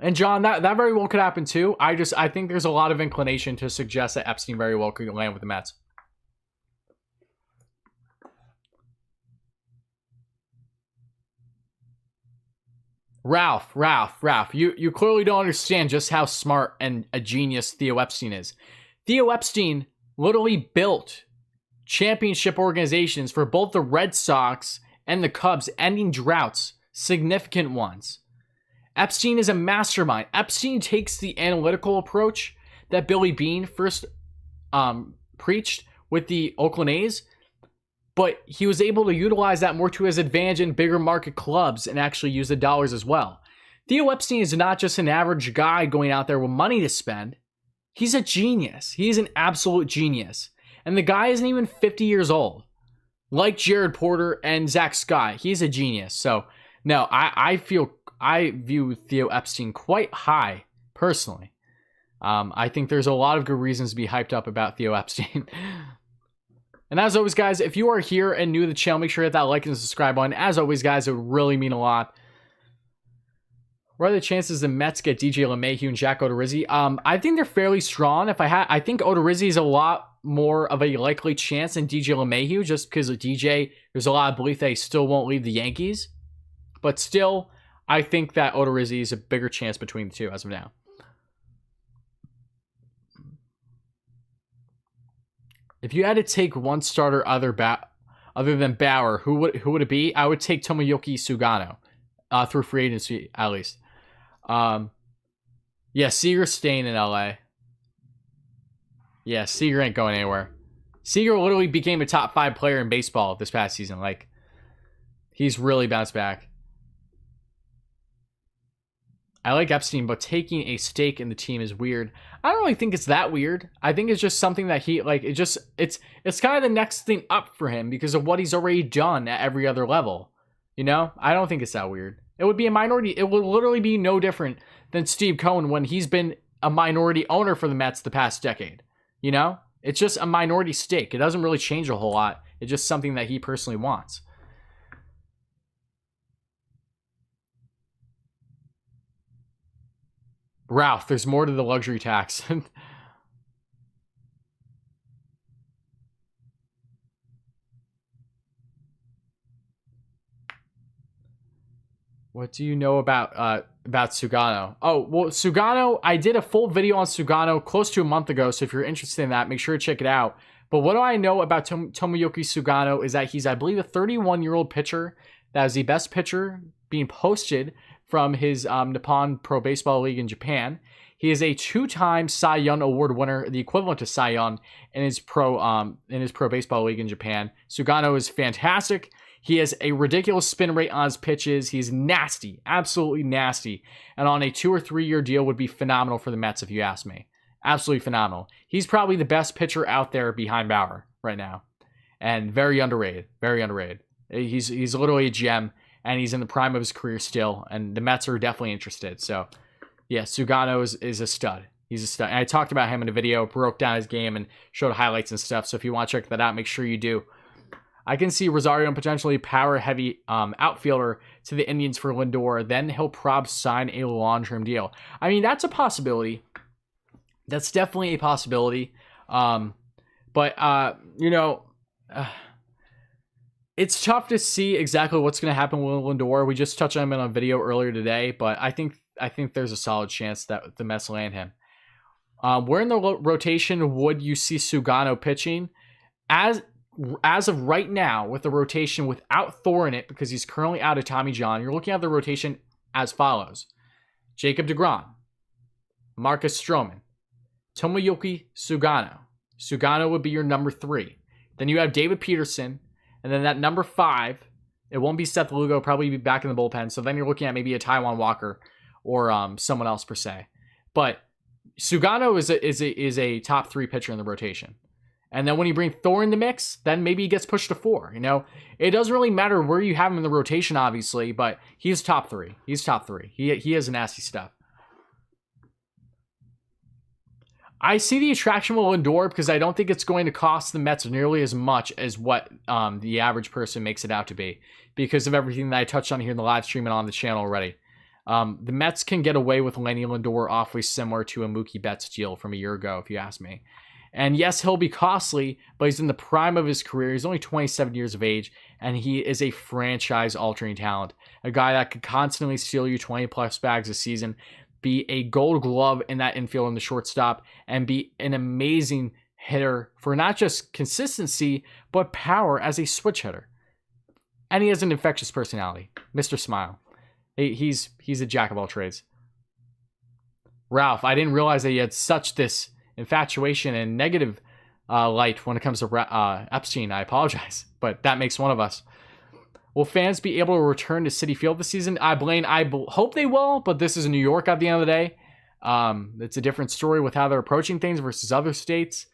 And John, that very well could happen too. I think there's a lot of inclination to suggest that Epstein very well could land with the Mets. Ralph, you clearly don't understand just how smart and a genius Theo Epstein is. Theo Epstein literally built championship organizations for both the Red Sox and the Cubs, ending droughts, significant ones. Epstein is a mastermind. Epstein takes the analytical approach that Billy Beane first preached with the Oakland A's, but he was able to utilize that more to his advantage in bigger market clubs and actually use the dollars as well. Theo Epstein is not just an average guy going out there with money to spend. He's a genius. He's an absolute genius. And the guy isn't even 50 years old. Like Jared Porter and Zach Scott, he's a genius. So, no, I view Theo Epstein quite high, personally. I think there's a lot of good reasons to be hyped up about Theo Epstein. And as always, guys, if you are here and new to the channel, make sure to hit that like and subscribe button. As always, guys, it would really mean a lot. What are the chances the Mets get DJ LeMahieu and Jack Odorizzi? I think they're fairly strong. I think Odorizzi is a lot more of a likely chance than DJ LeMahieu, just because of DJ, there's a lot of belief that he still won't leave the Yankees. But still, I think that Odorizzi is a bigger chance between the two as of now. If you had to take one starter other than Bauer, who would it be? I would take Tomoyuki Sugano, through free agency at least. Yeah, Seager's staying in LA. Yeah, Seager ain't going anywhere. Seager literally became a top 5 player in baseball this past season. Like, he's really bounced back. I like Epstein, but taking a stake in the team is weird. I don't really think it's that weird. I think it's just something that he, like, it's kind of the next thing up for him because of what he's already done at every other level. You know? I don't think it's that weird. It would be a minority. It would literally be no different than Steve Cohen when he's been a minority owner for the Mets the past decade. You know? It's just a minority stake. It doesn't really change a whole lot. It's just something that he personally wants. Ralph, there's more to the luxury tax. What do you know about Sugano? Oh, well, Sugano, I did a full video on Sugano close to a month ago, so if you're interested in that, make sure to check it out. But what do I know about Tomoyoki Sugano is that he's, I believe, a 31-year-old pitcher that is the best pitcher being posted from his Nippon Pro Baseball League in Japan. He is a 2-time Cy Young Award winner, the equivalent to Cy Young in his Pro Baseball League in Japan. Sugano is fantastic. He has a ridiculous spin rate on his pitches. He's nasty, absolutely nasty. And on a 2 or 3 year deal would be phenomenal for the Mets if you ask me. Absolutely phenomenal. He's probably the best pitcher out there behind Bauer right now. And very underrated, very underrated. He's literally a gem, and he's in the prime of his career still, and the Mets are definitely interested. So, yeah, Sugano is a stud. He's a stud. And I talked about him in a video, broke down his game, and showed highlights and stuff. So if you want to check that out, make sure you do. I can see Rosario and potentially power-heavy outfielder to the Indians for Lindor. Then he'll probably sign a long-term deal. I mean, that's a possibility. That's definitely a possibility. It's tough to see exactly what's going to happen with Lindor. We just touched on him in a video earlier today, but I think there's a solid chance that the Mets land him. Where in the rotation would you see Sugano pitching? As of right now, with the rotation without Thor in it, because he's currently out of Tommy John, you're looking at the rotation as follows. Jacob deGrom, Marcus Stroman, Tomoyoki Sugano. Sugano would be your number 3. Then you have David Peterson, and then that number 5, it won't be Seth Lugo, probably be back in the bullpen. So then you're looking at maybe a Taijuan Walker or someone else per se. But Sugano is a top 3 pitcher in the rotation. And then when you bring Thor in the mix, then maybe he gets pushed to 4. You know, it doesn't really matter where you have him in the rotation, obviously, but he's top 3. He's top 3. He has nasty stuff. I see the attraction with Lindor because I don't think it's going to cost the Mets nearly as much as what the average person makes it out to be, because of everything that I touched on here in the live stream and on the channel already. The Mets can get away with Lenny Lindor awfully similar to a Mookie Betts deal from a year ago, if you ask me. And yes, he'll be costly, but he's in the prime of his career. He's only 27 years of age, and he is a franchise-altering talent. A guy that could constantly steal you 20-plus bags a season, be a gold glove in that infield in the shortstop, and be an amazing hitter for not just consistency, but power as a switch hitter. And he has an infectious personality. Mr. Smile. He's a jack of all trades. Ralph, I didn't realize that he had such this infatuation and negative light when it comes to Epstein. I apologize, but that makes one of us. Will fans be able to return to Citi Field this season? I hope they will, but this is New York at the end of the day. It's a different story with how they're approaching things versus other states.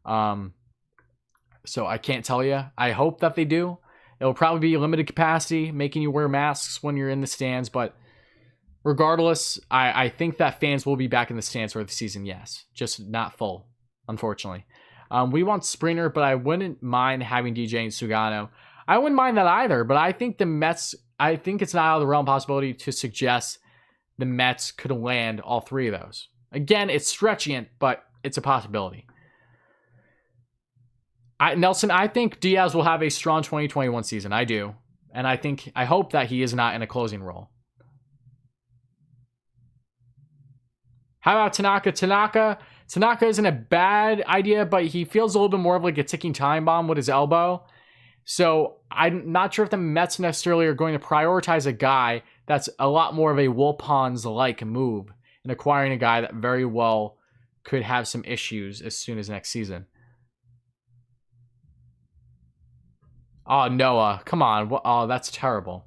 So I can't tell you. I hope that they do. It'll probably be limited capacity, making you wear masks when you're in the stands, but regardless, I think that fans will be back in the stands for the season, yes. Just not full, unfortunately. We want Springer, but I wouldn't mind having DJ and Sugano. I wouldn't mind that either, but I think the Mets, I think it's not out of the realm possibility to suggest the Mets could land all 3 of those. Again, it's stretching it, but it's a possibility. Nelson, I think Diaz will have a strong 2021 season. I do. And I hope that he is not in a closing role. How about Tanaka? Tanaka isn't a bad idea, but he feels a little bit more of like a ticking time bomb with his elbow. So I'm not sure if the Mets necessarily are going to prioritize a guy that's a lot more of a Wilpons-like move in acquiring a guy that very well could have some issues as soon as next season. Oh, Noah, come on. Oh, that's terrible.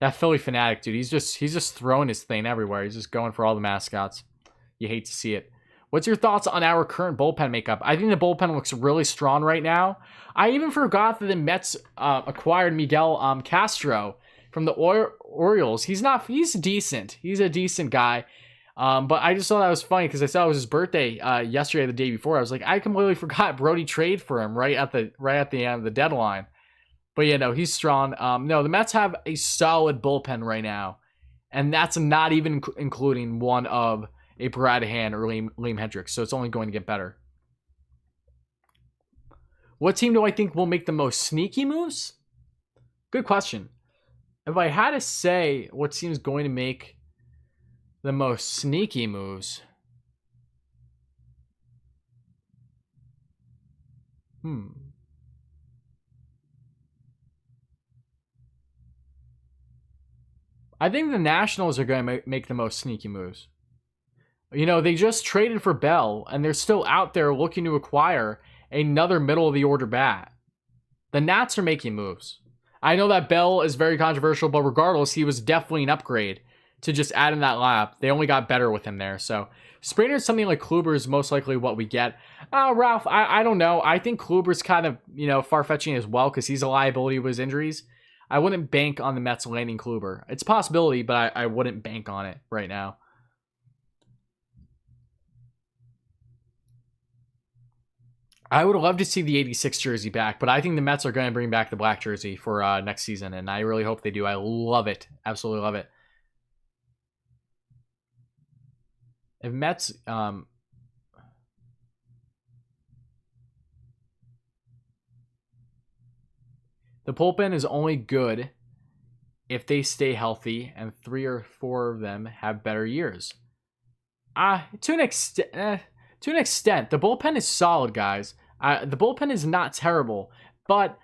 That Philly fanatic, dude, he's just throwing his thing everywhere. He's just going for all the mascots. You hate to see it. What's your thoughts on our current bullpen makeup? I think the bullpen looks really strong right now. I even forgot that the Mets acquired Miguel Castro from the Orioles. He's decent. He's a decent guy. But I just thought that was funny because I saw it was his birthday yesterday or the day before. I was like, I completely forgot Brody traded for him right at the end of the deadline. But yeah, no, he's strong. No, the Mets have a solid bullpen right now. And that's not even including one of a Brad Hand or Liam Hendricks. So it's only going to get better. What team do I think will make the most sneaky moves? Good question. If I had to say what team is going to make the most sneaky moves, I think the Nationals are going to make the most sneaky moves. You know, they just traded for Bell, and they're still out there looking to acquire another middle-of-the-order bat. The Nats are making moves. I know that Bell is very controversial, but regardless, he was definitely an upgrade to just add in that lineup. They only got better with him there. So Springer, something like Kluber is most likely what we get. Ralph, I don't know. I think Kluber's kind of, far-fetching as well because he's a liability with his injuries. I wouldn't bank on the Mets landing Kluber. It's a possibility, but I wouldn't bank on it right now. I would love to see the 86 jersey back, but I think the Mets are going to bring back the black jersey for next season, and I really hope they do. I love it. Absolutely love it. If Mets... the bullpen is only good if they stay healthy and 3 or 4 of them have better years. To an extent, the bullpen is solid, guys. The bullpen is not terrible, but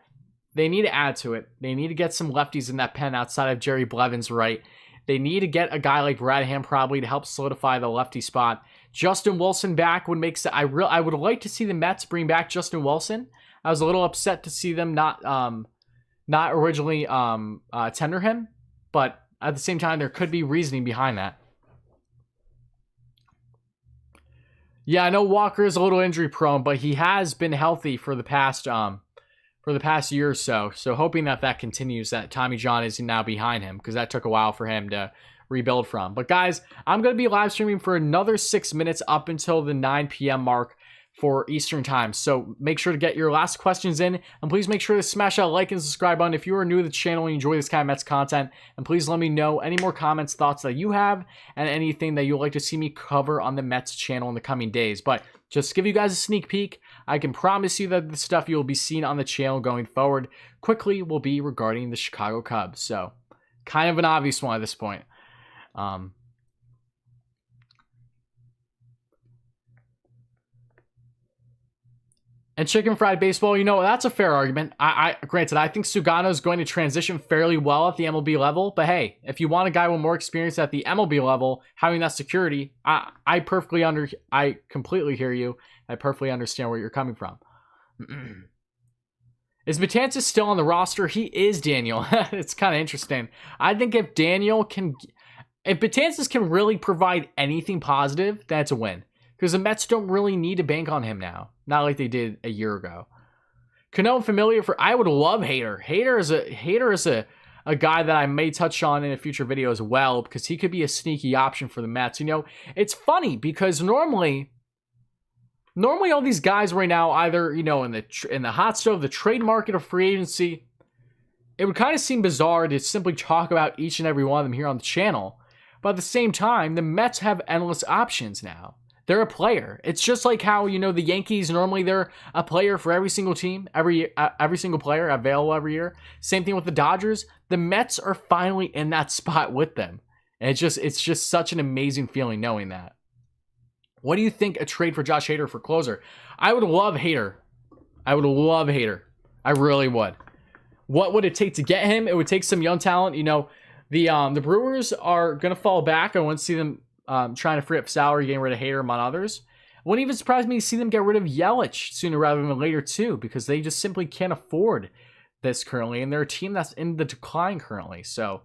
they need to add to it. They need to get some lefties in that pen outside of Jerry Blevins, right? They need to get a guy like Brad Hand probably to help solidify the lefty spot. Justin Wilson back would make sense. I would like to see the Mets bring back Justin Wilson. I was a little upset to see them not originally tender him, but at the same time, there could be reasoning behind that. Yeah, I know Walker is a little injury prone, but he has been healthy for the past year or so. So hoping that continues, that Tommy John is now behind him, because that took a while for him to rebuild from. But guys, I'm going to be live streaming for another 6 minutes up until the 9 p.m. mark for Eastern time. So make sure to get your last questions in, and please make sure to smash that like and subscribe button if you are new to the channel and enjoy this kind of Mets content. And please let me know any more comments, thoughts that you have, and anything that you'd like to see me cover on the Mets channel in the coming days. But just to give you guys a sneak peek, I can promise you that the stuff you'll be seeing on the channel going forward quickly will be regarding the Chicago Cubs. So kind of an obvious one at this point. And chicken fried baseball, that's a fair argument. Granted, I think Sugano is going to transition fairly well at the MLB level. But hey, if you want a guy with more experience at the MLB level, having that security, I completely hear you. I perfectly understand where you're coming from. Is Betances still on the roster? He is, Daniel. It's kind of interesting. I think if Betances can really provide anything positive, that's a win. Because the Mets don't really need to bank on him now. Not like they did a year ago. Cano familiar I would love Hader. Hader is a guy that I may touch on in a future video as well, because he could be a sneaky option for the Mets. It's funny because normally all these guys right now, either in the hot stove, the trade market, or free agency, it would kind of seem bizarre to simply talk about each and every one of them here on the channel. But at the same time, the Mets have endless options now. They're a player. It's just like how, the Yankees, normally they're a player for every single team, every single player available every year. Same thing with the Dodgers. The Mets are finally in that spot with them. And it's just such an amazing feeling knowing that. What do you think a trade for Josh Hader for closer? I would love Hader. I would love Hader. I really would. What would it take to get him? It would take some young talent. You know, the Brewers are going to fall back. I want to see them trying to free up salary, getting rid of Hader among others. It wouldn't even surprise me to see them get rid of Yelich sooner rather than later too, because they just simply can't afford this currently, and they're a team that's in the decline currently. So,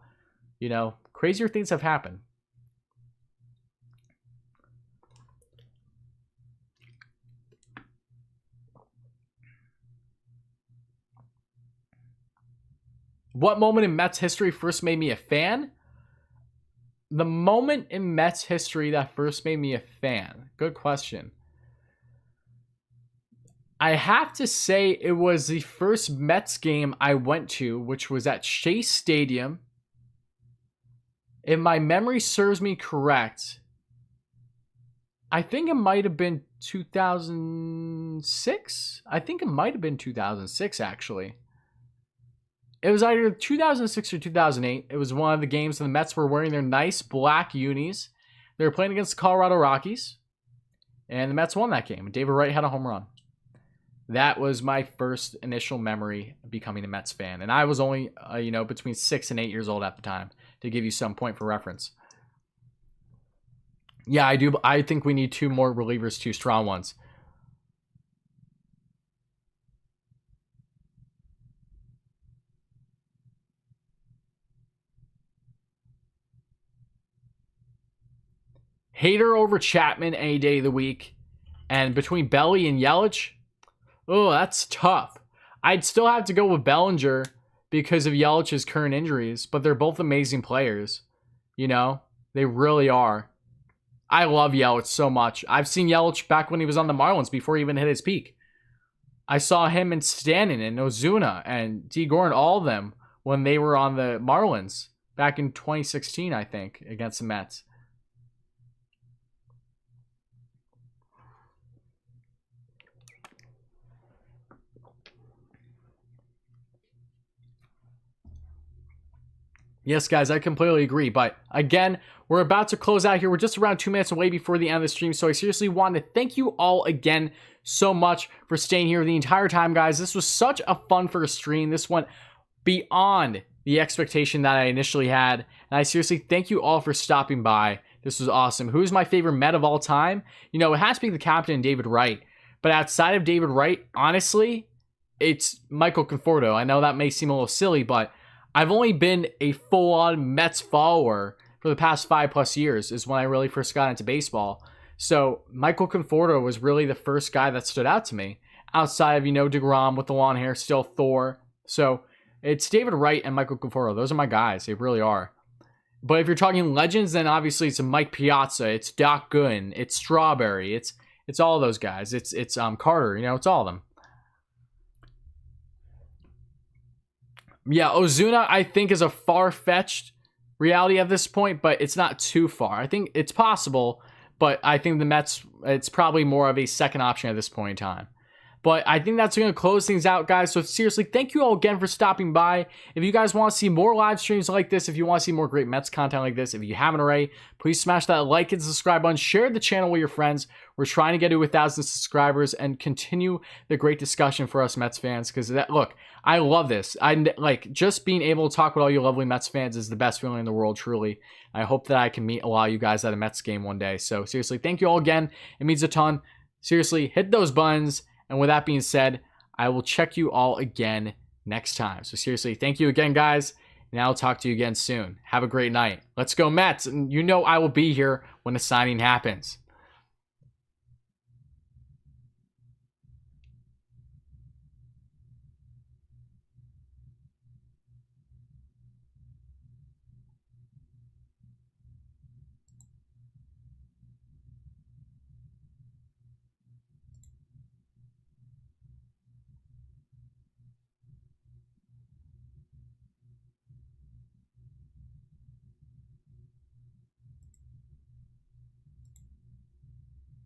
you know, crazier things have happened. What moment in Mets history first made me a fan? The moment in Mets history that first made me a fan. Good question. I have to say it was the first Mets game I went to, which was at Shea Stadium. If my memory serves me correct, I think it might have been 2006. I think it might have been 2006, actually. It was either 2006 or 2008. It was one of the games and the Mets were wearing their nice black unis. They were playing against the Colorado Rockies. And the Mets won that game. David Wright had a home run. That was my first initial memory of becoming a Mets fan. And I was only, between 6 and 8 years old at the time, to give you some point for reference. Yeah, I do. I think we need 2 more relievers, 2 strong ones. Hader over Chapman any day of the week. And between Belly and Yelich, oh, that's tough. I'd still have to go with Bellinger because of Yelich's current injuries, but they're both amazing players. You know, they really are. I love Yelich so much. I've seen Yelich back when he was on the Marlins before he even hit his peak. I saw him and Stanton and Ozuna and D. Gordon, all of them, when they were on the Marlins back in 2016, I think, against the Mets. Yes, guys, I completely agree. But again, we're about to close out here. We're just around 2 minutes away before the end of the stream. So I seriously want to thank you all again so much for staying here the entire time, guys. This was such a fun first stream. This went beyond the expectation that I initially had. And I seriously thank you all for stopping by. This was awesome. Who's my favorite Met of all time? You know, it has to be the captain, David Wright. But outside of David Wright, honestly, it's Michael Conforto. I know that may seem a little silly, but I've only been a full-on Mets follower for the past 5+ years is when I really first got into baseball. So Michael Conforto was really the first guy that stood out to me outside of, DeGrom with the long hair, still Thor. So it's David Wright and Michael Conforto. Those are my guys. They really are. But if you're talking legends, then obviously it's Mike Piazza. It's Doc Gooden. It's Strawberry. It's all those guys. It's Carter. It's all of them. Yeah, Ozuna, I think, is a far-fetched reality at this point, but it's not too far. I think it's possible, but I think the Mets, it's probably more of a second option at this point in time. But I think that's going to close things out, guys. So seriously, thank you all again for stopping by. If you guys want to see more live streams like this, if you want to see more great Mets content like this, if you haven't already, please smash that like and subscribe button. Share the channel with your friends. We're trying to get to 1,000 subscribers and continue the great discussion for us Mets fans. Because look, I love this. I like just being able to talk with all you lovely Mets fans is the best feeling in the world, truly. I hope that I can meet a lot of you guys at a Mets game one day. So seriously, thank you all again. It means a ton. Seriously, hit those buttons. And with that being said, I will check you all again next time. So seriously, thank you again, guys. And I'll talk to you again soon. Have a great night. Let's go Mets. And I will be here when the signing happens.